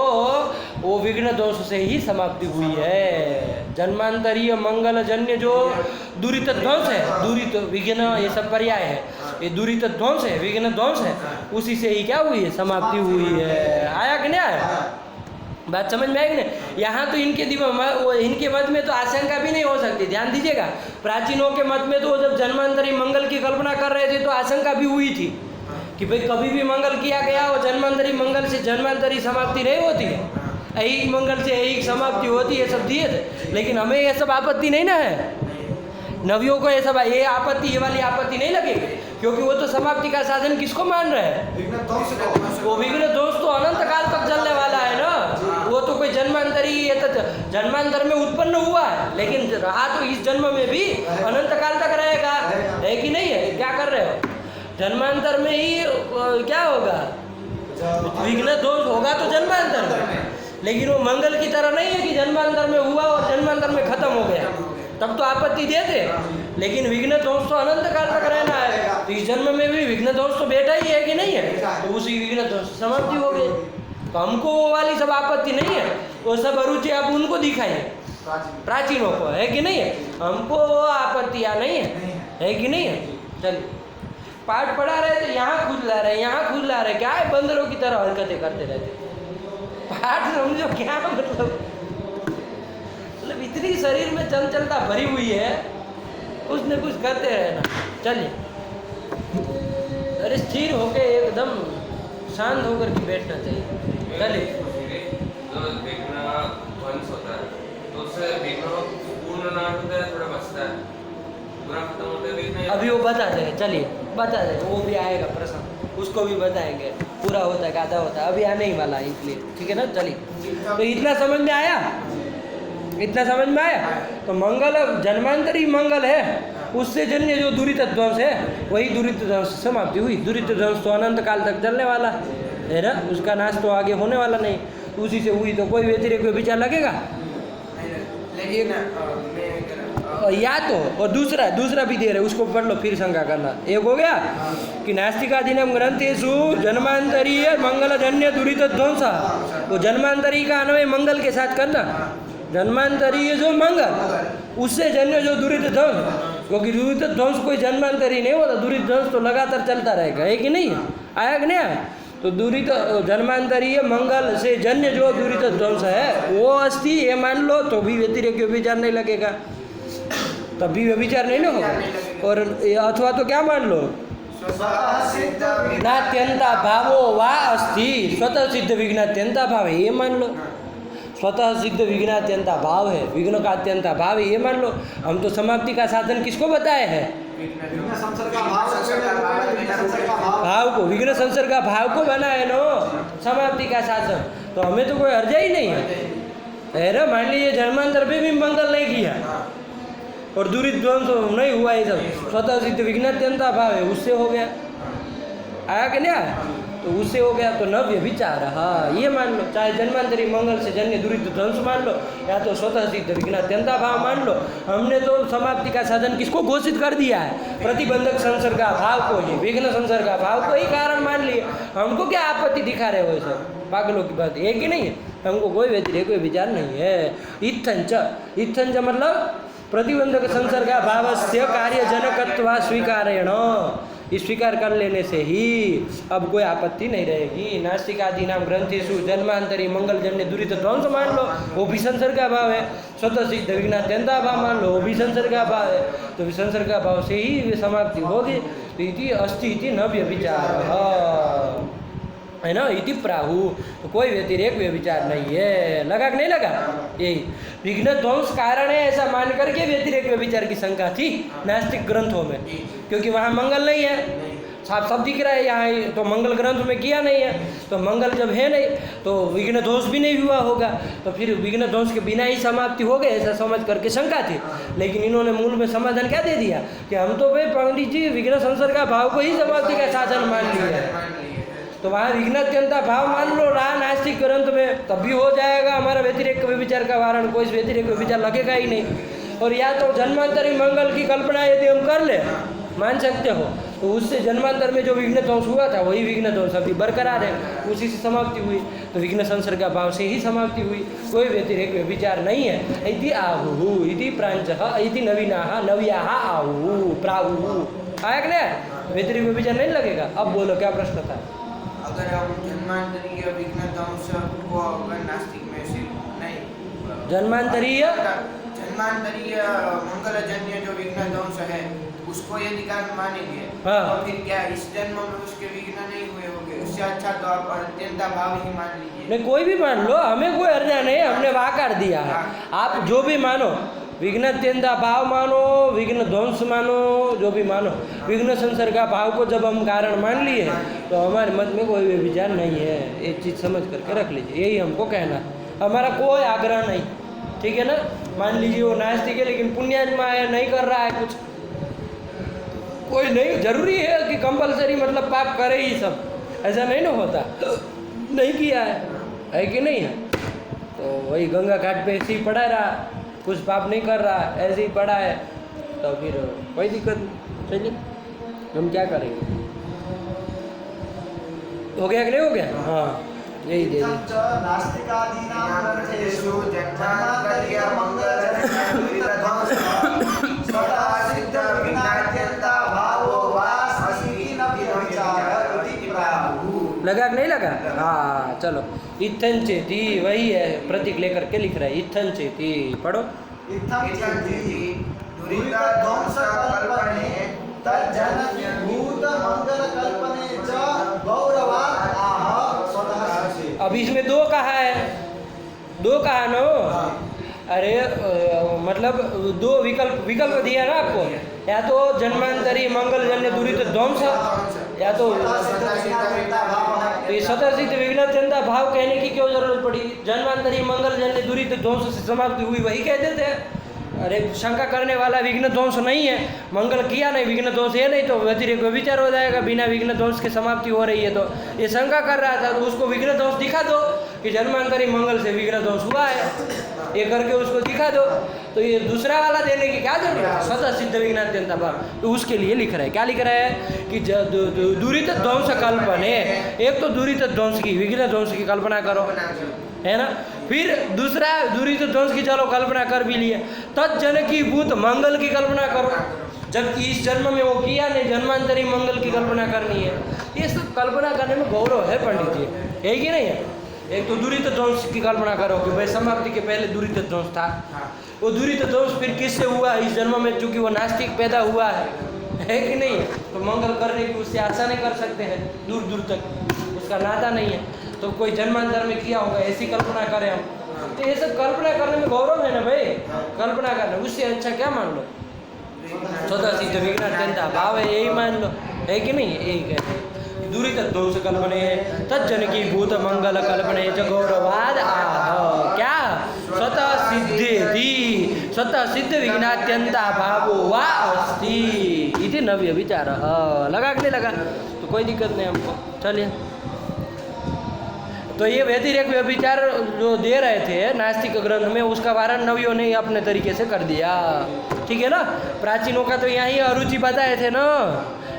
[SPEAKER 1] वो विघ्न ध्वंस से ही समाप्ति हुई है। जन्मांतरीय मंगल जन्य जो दुरित ध्वंस है, दुरित विघ्न ये सब पर्याय है, ये दुरित ध्वंस है, विघ्न ध्वंस है, उसी से ही क्या हुई है? समाप्ति हुई है। आया कि नहीं आया? बात समझ में आएगी ना? यहाँ तो इनके इनके मत में तो आशंका भी नहीं हो सकती। ध्यान दीजिएगा, प्राचीनों के मत में तो जब जन्मांतरी मंगल की कल्पना कर रहे थे तो आशंका भी हुई थी कि भाई कभी भी मंगल किया गया हो, जन्मांतरी मंगल से जन्मांतरी समाप्ति नहीं होती है, ऐहिक मंगल से ऐहिक समाप्ति होती है, सब दिए थे। लेकिन हमें ये सब आपत्ति नहीं ना है, नवियों को ऐसा ये आपत्ति, ये वाली आपत्ति नहीं लगेगी, क्योंकि वो तो समाप्ति का साधन किसको मान रहे हैं? वो विघ्न ध्वंस तो अनंत काल तक चलने वाला है ना। वो तो कोई जन्मांतरी जन्मांतर में उत्पन्न हुआ है, लेकिन रहा तो इस जन्म में भी अनंत काल तक रहेगा, है कि नहीं है? क्या कर रहे हो? जन्मांतर में ही क्या होगा? विघ्न ध्वंस होगा तो जन्मांतर में, लेकिन वो मंगल की तरह नहीं है कि जन्मांतर में हुआ और जन्मांतर में खत्म हो गया, तब तो आपत्ति देते। लेकिन विघ्न ध्वंस तो अनंत काल तक रहना है, तो इस जन्म में भी विघ्न ध्वंस तो बैठा ही है कि नहीं है? तो उसी विघ्न ध्वंस समाप्ति हो गई। तो हमको वो वाली सब आपत्ति नहीं है, वो सब अरुचि आप उनको दिखाइए, प्राचीनों को, है कि नहीं है? हमको वो आपत्तियाँ नहीं है कि नहीं है? चलिए, पाठ पढ़ा रहे तो यहाँ खुद ला रहे, यहाँ खुद ला रहे, क्या है? बंदरों की तरह हरकतें करते रहते। पाठ समझो क्या मतलब इतनी शरीर में चंचलता भरी हुई है, कुछ न कुछ करते रहना। चलिए, अरे स्थिर होके एकदम शांत होकर के बैठना चाहिए। चलिए,
[SPEAKER 4] जो विघ्न ध्वंस होता है तो उससे विघ्न पूर्ण ना होता है, थोड़ा बचता है, पूरा खत्म होता है विघ्न।
[SPEAKER 1] अभी वो बता देंगे, चलिए बता देंगे, वो भी आएगा प्रश्न, उसको भी बताएंगे, पूरा होता है आधा होता है, अभी आने ही वाला है, इसलिए ठीक है ना? चलिए, तो इतना समझ में आया? इतना समझ में आया? तो मंगल जन्मांतरी मंगल है, उससे जन्य जो दुरित ध्वंस है वही दुरित ध्वंस समाप्ति हुई। दुरित ध्वंस तो अनंत काल तक चलने वाला है ना, उसका नाश तो आगे होने वाला नहीं, उसी से हुई तो कोई व्यतिरेक विचार लगेगा?
[SPEAKER 3] लेकिन
[SPEAKER 1] या तो और दूसरा भी दे रहे, उसको पढ़ लो फिर शंका करना। एक हो गया कि नास्तिकादीनाम ग्रंथेषु जन्मांतरीय मंगलजन्य दुरित ध्वंस, तो जन्मांतरी का अन्वय मंगल के साथ करना। जन्मांतरीय जो मंगल उससे जन्य जो दुरित ध्वंस, क्योंकि दुरित ध्वंस कोई जन्मांतरी नहीं होता, दुरित ध्वंस तो लगातार चलता रहेगा, है कि नहीं? आया कि नहीं आया? तो दुरित जन्मांतरीय मंगल से जन्य जो दुरित ध्वंस है वो अस्थि, ये मान लो तो भी व्यतिरेक विचार नहीं लगेगा, तब भी व्यभिचार नहीं ना होगा। और अथवा तो क्या मान लो, विघ्नात्यंता भावो वा अस्थि, स्वतः सिद्ध विघ्नात्यंता भाव है, ये मान लो। स्वतः सिद्ध विघ्नात्यंता भाव है, विघ्न का अत्यंता भाव है, ये मान लो। हम तो समाप्ति का साधन किसको बताए हैं? भाव को, विघ्न संसर्ग का भाव को बनाए नो समाप्ति का साधन, तो हमें तो कोई अर्जा ही नहीं है ना। मान लीजिए जन्मांतर पे भी मंगल नहीं किया और दुरित ध्वंस नहीं हुआ, ये सब स्वतः सिद्ध विघ्नात्यंता भाव है, उससे हो गया। आया कि नहीं आया? तो उससे हो गया, तो न व्यभिचार, हाँ ये मान लो। चाहे जन्मांतरी मंगल से जन्य दुरित ध्वंस मान लो, या तो स्वतः सिद्ध विघ्नात्यंता भाव मान लो। हमने तो समाप्ति का साधन किसको घोषित कर दिया है? प्रतिबंधक संसर्ग भाव को ही, विघ्न संसर्ग भाव को ही कारण मान लिए। हमको क्या आपत्ति दिखा रहे हो? सब पागलों की बात है कि नहीं है? हमको कोई व्यतिरेक कोई विचार नहीं है। इत्थंच मतलब प्रतिबंधक संसर्ग भावस्य कार्यजनकत्वा स्वीकारेण, इस स्वीकार कर लेने से ही अब कोई आपत्ति नहीं रहेगी। नास्तिक आदि नाम ग्रंथेषु जन्मांतरी मंगलजन्य दुरित ध्वंस मान लो, वो भी संसर्ग भाव है। स्वतः सिद्ध विघ्नात्यंता भाव मान लो, वो भी संसर्ग भाव है। तो विसंसर्ग भाव से ही समाप्ति होगी। तो इति अस्ति इति न व्यभिचार है ना, इति प्राहु, तो कोई व्यतिरेक व्यभिचार नहीं है। लगा कि नहीं लगा? यही विघ्न ध्वंस कारण है ऐसा मान करके व्यतिरेक व्यभिचार की शंका थी नास्तिक ग्रंथों में, क्योंकि वहाँ मंगल नहीं है, साफ सब दिख रहा है। यहाँ तो मंगल ग्रंथ में किया नहीं है, तो मंगल जब है नहीं तो विघ्न ध्वंस भी नहीं हुआ होगा, तो फिर विघ्न ध्वंस के बिना ही समाप्ति हो गई, ऐसा समझ करके शंका थी। लेकिन इन्होंने मूल में समाधान क्या दे दिया कि हम तो भाई पंडित जी विघ्न संसर्ग भाव को ही समाप्ति का साधन मान लिया है। तो वहाँ विघ्नात्यंता भाव मान लो रहा नास्तिक ग्रंथ में, तब भी हो जाएगा हमारा व्यतिरेक व्यभिचार का वारण, कोई व्यतिरेक व्यभिचार लगेगा ही नहीं। और या तो जन्मांतरी मंगल की कल्पना यदि हम कर ले, मान सकते हो, तो उससे जन्मांतर में जो विघ्न ध्वंस हुआ था वही विघ्न ध्वंस अभी बरकरार है, उसी से समाप्ति हुई। तो विघ्न संसर्ग भाव से ही समाप्ति हुई, कोई व्यतिरेक व्यभिचार नहीं है। इति आहु इति प्रांचः इति नवीनाः नव्याः आहु प्राहु। आया कि नहीं? व्यतिरेक व्यभिचार नहीं लगेगा। अब बोलो क्या प्रश्न था?
[SPEAKER 3] अगर हम जन्मांतरीय विघ्न ध्वंस को अगर नास्तिक में से नहीं,
[SPEAKER 1] जन्मांतरीय
[SPEAKER 3] मंगलजन्य जो विघ्न ध्वंस है उसको यदि कारण मानेंगे,
[SPEAKER 1] हाँ।
[SPEAKER 3] तो फिर क्या इस जन्म में उसके विघ्न नहीं हुए होंगे? उससे अच्छा तो आप अत्यंता भाव ही मान लीजिए।
[SPEAKER 1] नहीं, कोई भी मान लो, हमें कोई अर्जा नहीं, हमने वाकार दिया है। आप जो भी मानो, विघ्नात्यंता भाव मानो, विघ्न ध्वंस मानो, जो भी मानो, विघ्न संसर्ग भाव को जब हम कारण मान लिए तो हमारे मत में कोई भी विचार नहीं है। एक चीज़ समझ करके रख लीजिए, यही हमको कहना है। हमारा कोई आग्रह नहीं, ठीक है ना? मान लीजिए वो नास्तिक है लेकिन पुण्यात्मा है, नहीं कर रहा है कुछ, कोई नहीं जरूरी है कि कंपलसरी मतलब पाप करे ही सब, ऐसा नहीं ना होता। नहीं किया है कि नहीं है? तो वही गंगा घाट पे ऐसे ही पड़ा रहा, कुछ पाप नहीं कर रहा, ऐसे ही पड़ा है, तो फिर कोई दिक्कत नहीं। चलिए हम क्या करेंगे? हो गया कि नहीं हो गया? हाँ, यही दे लगा कि नहीं लगा? हाँ चलो। इत्थं चेति वही है, प्रतीक लेकर के लिख रहा है। इत्थं चेति पढ़ो। अब इसमें दो कहा है, दो कहा नो। अरे मतलब दो विकल्प दिया ना आपको, या तो जन्मांतरी मंगलजन्य दुरित ध्वंस या तो
[SPEAKER 2] भाव
[SPEAKER 1] ये स्वतः सिद्ध विघ्नात्यंता भाव कहने की क्यों जरूरत पड़ी? जन्मांतरी मंगल जन्य दूरी ध्वंस से समाप्ति हुई वही कह देते हैं। अरे शंका करने वाला विघ्न ध्वंस नहीं है, मंगल किया नहीं विघ्न ध्वंस है नहीं, तो व्यतिरेक विचार हो जाएगा, बिना विघ्न ध्वंस की समाप्ति हो रही है। तो ये शंका कर रहा था, तो उसको विघ्न ध्वंस दिखा दो कि जन्मांतरी मंगल से विघ्न ध्वंस हुआ है, ये करके उसको दिखा दो। तो ये दूसरा वाला देने की क्या जरूरत है? स्वतः सिद्ध विघ्नात्यंता भाव, तो उसके लिए लिख रहा है। क्या लिख रहा है कि दूरित ध्वंस कल्पने, एक तो दूरित ध्वंस की विघ्न ध्वंस की कल्पना करो, है ना। फिर दूसरा दूरित ध्वंस की चलो कल्पना कर भी लिए, तत्जनकी भूत मंगल की कल्पना करो, जबकि इस जन्म में वो किया नहीं, जन्मांतरी मंगल की कल्पना करनी है। ये सब कल्पना करने में गौरव है पंडित जी, है कि नहीं है? एक तो दूरित ध्वंस की कल्पना करो कि भाई समाप्ति के पहले दूरित ध्वंस था, वो दूरित ध्वंस फिर किससे हुआ इस जन्म में, चूंकि वो नास्तिक पैदा हुआ है कि नहीं? तो मंगल करने की उससे आशा नहीं कर सकते हैं, दूर दूर तक उसका नाता नहीं है, तो कोई जन्मांतर में किया होगा, ऐसी कल्पना करें हम। तो ये सब कल्पना करने में गौरव है ना भाई, कल्पना करना, उससे अच्छा क्या मान लो? स्वतः सिद्ध विघ्नात्यंता भाव है, यही मान लो, है कि नहीं? यही कहते हैं दूरित ध्वंस कल्पने तज्जनकी भूत मंगल कल्पने च गौरवाद आह। क्या? स्वतः सिद्धेति, स्वतः सिद्ध विघ्नात्यंता भावो वा अस्ति इति नव्य विचार। लगा कि नहीं लगा? तो कोई दिक्कत नहीं हमको, चलिए। तो ये व्यतिरेक व्यभिचार जो दे रहे थे नास्तिक ग्रंथ में, उसका वारण नवियों ने अपने तरीके से कर दिया, ठीक है ना। प्राचीनों का तो यहाँ ही अरुचि बताए थे ना,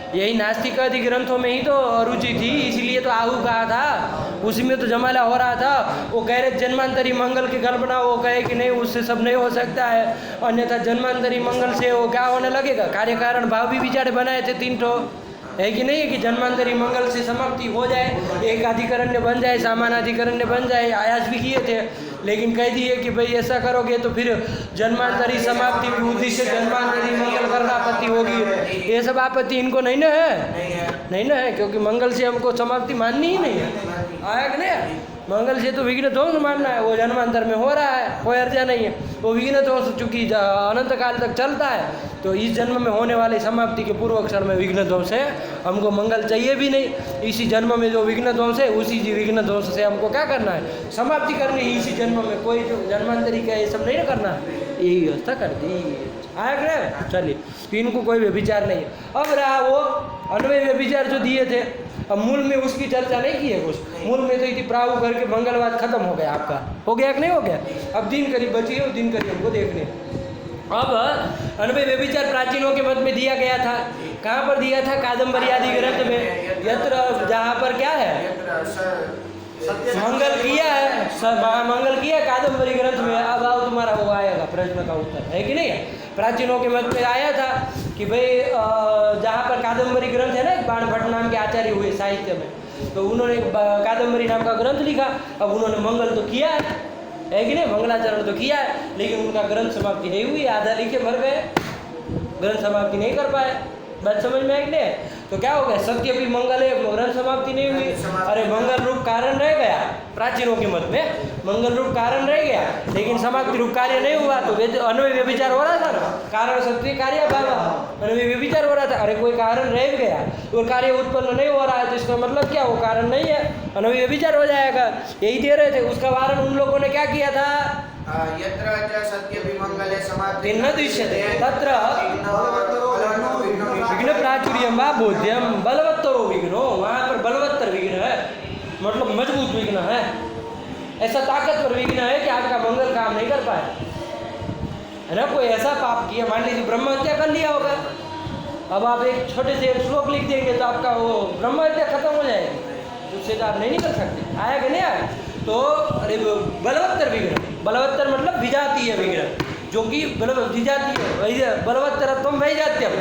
[SPEAKER 1] यही नास्तिक आदि ग्रंथों में ही तो अरुचि थी, इसीलिए तो आहू कहा था, उसी में तो जमाला हो रहा था। वो कह रहे जन्मांतरी मंगल की कल्पना, वो कहे कि नहीं उससे सब नहीं हो सकता है, अन्यथा जन्मांतरी मंगल से वो क्या होने लगेगा, कार्य कारण भाव भी विचार बनाए थे 3 ठो, है कि नहीं? कि जन्मांतरी मंगल से समाप्ति हो जाए, एक अधिकरण्य बन जाए, सामान अधिकरण्य बन जाए, आयास भी किए थे, लेकिन कह दिए कि भाई ऐसा करोगे तो फिर जन्मांतरी समाप्ति भी उद्देश्य जन्मांतरी मंगल करना आपत्ति होगी। ये सब आपत्ति इनको नहीं ना है, नहीं ना है, क्योंकि मंगल से हमको समाप्ति माननी ही नहीं है, आया कि नहीं? मंगल से तो विघ्न ध्वंस मानना है, वो जन्मांतर में हो रहा है, कोई अर्जा नहीं है। वो विघ्न ध्वंस चूंकि अनंत काल तक चलता है, तो इस जन्म में होने वाली समाप्ति के पूर्व अक्षर में विघ्न ध्वंस है, हमको मंगल चाहिए भी नहीं। इसी जन्म में जो विघ्न ध्वंस है, उसी विघ्न ध्वंस से हमको क्या करना है? समाप्ति करनी है इसी जन्म में, कोई जो जन्मांतरी का ये सब नहीं करना है, यही व्यवस्था कर दी। आया कि? चलिए, इनको कोई व्यभिचार नहीं है। अब रहा वो अन्वय व्यभिचार जो दिए थे, अब मूल में उसकी चर्चा नहीं की है कुछ, मूल में तो इति प्राहु करके मंगलवाद खत्म हो गया, आपका हो गया कि नहीं हो गया? अब दिन करीब बची है, दिन करीब हमको देखने। अब अन्वय व्यभिचार प्राचीनों के मत में दिया गया था, कहाँ पर दिया था? कादम्बरी आदि ग्रंथ में, यत्र जहाँ पर क्या है मंगल किया है, मंगल किया कादम्बरी ग्रंथ में। अब आओ तुम्हारा वो आएगा प्रश्न का उत्तर, है कि नहीं? प्राचीनों के मत में आया था कि भाई जहाँ पर कादम्बरी ग्रंथ है ना, बाण भट्ट नाम के आचार्य हुए साहित्य में, तो उन्होंने कादम्बरी नाम का ग्रंथ लिखा। अब उन्होंने मंगल तो किया है कि नहीं? मंगलाचरण तो किया है, लेकिन उनका ग्रंथ समाप्ति नहीं हुई, आधा लिखे भर गए, ग्रंथ समाप्ति नहीं कर पाए। बात समझ में आएगी? तो क्या हो गया? सत्य भी मंगल है, ग्रंथ समाप्ति नहीं हुई। अरे मंगल रूप कारण रह गया, प्राचीनों के मत में मंगल रूप कारण रह गया, लेकिन समाप्ति रूप कार्य नहीं हुआ, तो अन्वय व्यभिचार हो रहा था ना, कारण सत्य कार्य भाव, अन्वय व्यभिचार हो रहा था। अरे कोई कारण रह गया और कार्य उत्पन्न नहीं हो रहा है, तो इसका मतलब क्या? वो कारण नहीं है, अन्वय व्यभिचार हो जाएगा, यही दे रहे थे। उसका वारण उन लोगों ने क्या किया था?
[SPEAKER 3] यत्र च सत्य विमंगले समाप्ति
[SPEAKER 1] न दृश्यते तत्र विघ्न प्राचुर्यम वा बोध्यम बलवत्तरो विघ्नो, वहाँ पर बलवत्तर विघ्न है, मतलब मजबूत विघ्न है, ऐसा ताकतवर विघ्न है कि आपका मंगल काम नहीं कर पाए, है ना। कोई ऐसा पाप किया, मान लीजिए ब्रह्म हत्या कर लिया होगा, अब आप एक छोटे से एक श्लोक लिख देंगे तो आपका वो ब्रह्म हत्या खत्म हो जाएगी, उससे तो आप नहीं निकल सकते। आया कि नहीं आया? तो अरे बलवत्तर विघ्न, बलवत्तर मतलब विजातीय विघ्न, जो कि विजातीय बलवत्तरत्वम वैजात्यम,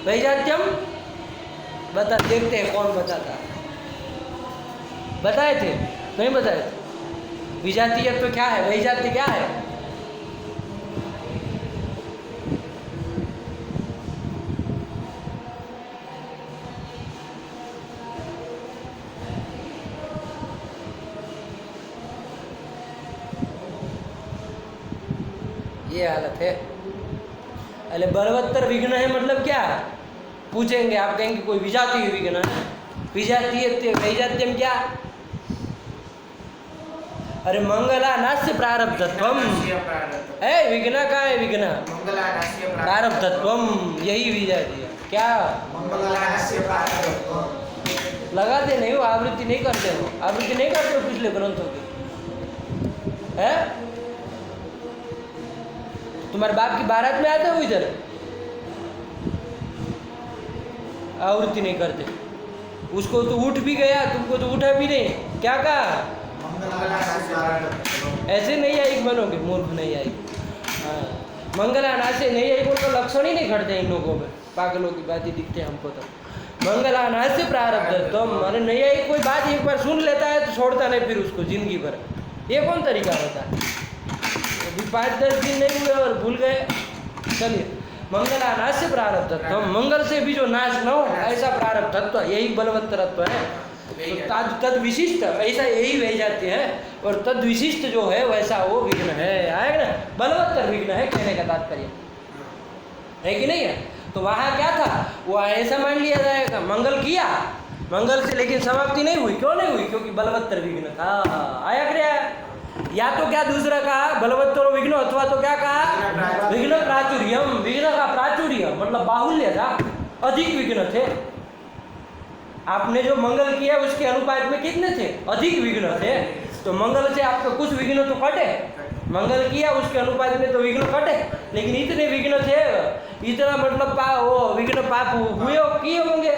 [SPEAKER 1] वैजात्यम बता, देखते हैं कौन बताता, बताए थे नहीं बताए थे? विजातीय तो क्या है, वैजात्य क्या है? ये हालत है। अरे बलवत्तर विघ्न है मतलब क्या? पूछेंगे आप, कहेंगे कोई विजातीय विघ्न है, वैजात्यम क्या? अरे मंगला नास्य प्रारब्धत्वम।
[SPEAKER 3] प्रारब्ध
[SPEAKER 1] है विघ्न का है विघ्न
[SPEAKER 3] मंगलानास्य
[SPEAKER 1] प्रारब्धत्वम, यही विजातीय क्या
[SPEAKER 3] मंगलानास्य प्रारब्ध
[SPEAKER 1] लगाते नहीं हो, आवृत्ति नहीं करते हो, आवृत्ति नहीं करते हो पिछले ग्रंथों की है। तुम्हारे बाप की बारात में आते हो इधर, आवृत्ति नहीं करते। उसको तो उठ भी गया, तुमको तो उठा भी नहीं, क्या कहा?
[SPEAKER 3] मंगलानास्य प्रारब्ध
[SPEAKER 1] ऐसे नहीं आएगी बनोगे, मूर्ख नहीं आएगी। हाँ, मंगलानास्य नहीं आएगी, उनका लक्षण ही नहीं घटते इन लोगों में, पागलों की बात ही दिखते हैं हमको तो। मंगलानास्य प्रारब्ध तुम, अरे नहीं आई कोई बात एक बार सुन लेता है तो छोड़ता नहीं फिर उसको जिंदगी भर। ये कौन तरीका होता है? अभी 5-10 दिन नहीं हुए और भूल गए। चलिए, मंगलानास्य प्रारब्ध तुम, मंगल से भी जो नाश न हो ऐसा प्रारब्ध तत्व, यही बलवत्तरत्व है। तो तद विशिष्ट ऐसा यही वह जाते हैं, और तद विशिष्ट जो है वैसा वो विघ्न है, आएगा ना, बलवत्तर विघ्न है कहने का तात्पर्य है कि नहीं है। तो वहाँ क्या था, वो ऐसा मान लिया जाएगा मंगल किया, मंगल से लेकिन समाप्ति नहीं हुई। क्यों नहीं हुई? क्योंकि बलवत्तर विघ्न था। आया क्या? या तो क्या दूसरा कहा बलवत्तर विघ्न, अथवा तो क्या कहा विघ्न प्राचुर्यम। विघ्न का प्राचुर्य मतलब बाहुल्य था, अधिक विघ्न थे। आपने जो मंगल किया उसके अनुपात में कितने थे? अधिक विघ्न थे। तो मंगल से आपका कुछ विघ्न तो कटे, मंगल किया उसके अनुपात में तो विघ्न कटे, लेकिन इतने विघ्न थे, इतना मतलब वो विघ्न पाप हुए किए होंगे,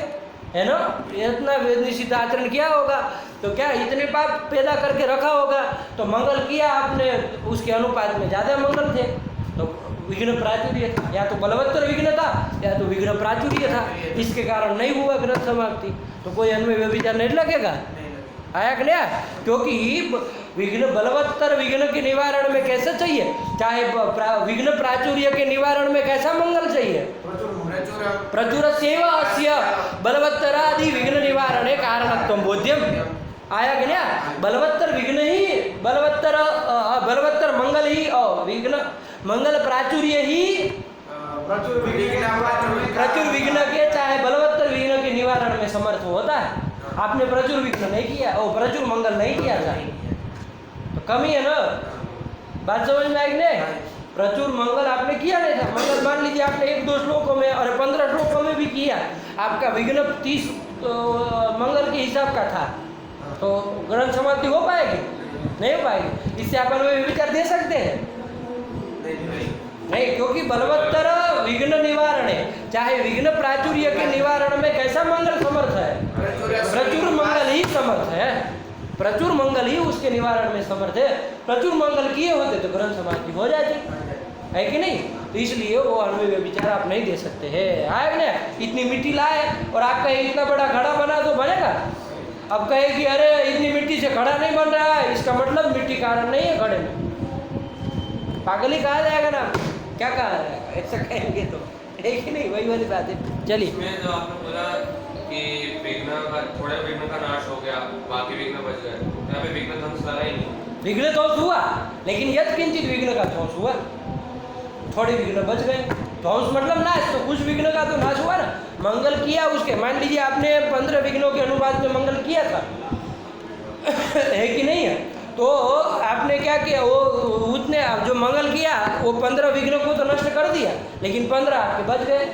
[SPEAKER 1] है ना। इतना निषिद्ध आचरण किया होगा तो क्या इतने पाप पैदा करके रखा होगा। तो मंगल किया आपने, उसके अनुपात में ज़्यादा मंगल थे, तो विघ्न प्राचुर्य था। या तो बलवत्तर विघ्न था या तो विघ्न प्राचुर्य था, इसके कारण नहीं हुआ ग्रंथ समाप्ति। तो कोई अन्वय व्यभिचार नहीं लगेगा, आया कि नहीं? क्योंकि विघ्न बलवत्तर विघ्न के निवारण में कैसा चाहिए, चाहे विघ्न प्राचुर्य के निवारण में कैसा मंगल चाहिए, प्रचुर सेवा अस्य बलवत्तरादि विघ्न निवारण है कारणत्वम बोध्यम। आया कि नहीं? बलवत्तर विघ्न ही बलवत्तर मंगल ही और विघ्न मंगल प्राचुर्य ही प्रचुर विघ्न के चाहे बलवत्तर विघ्न के निवारण में समर्थ होता है। आपने प्रचुर विघ्न नहीं किया, ओ प्रचुर मंगल नहीं किया था, तो कमी है ना। बात समझ में आएगी नहीं? प्रचुर मंगल आपने किया नहीं था। मंगल मान लीजिए आपने 1-2 श्लोकों में और 15 श्लोकों में भी किया, आपका विघ्न 30 मंगल के हिसाब का था, तो ग्रंथ समाप्ति हो पाएगी? नहीं हो पाएगी। इससे अपन में विचार दे सकते हैं नहीं, क्योंकि बलवत्तर विघ्न निवारण है, चाहे विघ्न प्राचुर्य के निवारण में कैसा मंगल समर्थ है, प्रचुर मंगल ही समर्थ है, प्रचुर मंगल ही उसके निवारण में समर्थ है। प्रचुर मंगल किए होते तो ग्रंथ समाप्ति हो जाती, है कि नहीं? तो इसलिए वो अन्वय विचार आप नहीं दे सकते हैं। आए ना, इतनी मिट्टी लाए और आप कहे इतना बड़ा घड़ा बना तो बनेगा। अब कहे कि अरे इतनी मिट्टी से घड़ा नहीं बन रहा है, इसका मतलब मिट्टी कारण नहीं है घड़े में, पागल ही कहा जाएगा ना, क्या कहा जाएगा? ऐसा कहेंगे तो एक ही नहीं, वही वाली बात है। चलिए,
[SPEAKER 4] इसमें जो आपने बोला कि विघ्न का थोड़े विघ्न का नाश हो गया, बाकी विघ्न बच गए, यहाँ पे विघ्न ध्वंस लगा ही नहीं।
[SPEAKER 1] विघ्न ध्वंस हुआ, लेकिन यद किंचित विघ्न का ध्वंस हुआ, थोड़े विघ्न बच गए। ध्वंस मतलब नाश, तो कुछ विघ्न का तो नाश हुआ ना। मंगल किया उसके, मान लीजिए आपने 15 विघ्नों के अनुपात में मंगल किया था है कि नहीं है? तो आपने क्या किया, वो उतने जो मंगल किया वो 15 विघ्नों को तो नष्ट कर दिया, लेकिन 15 आपके बच गए,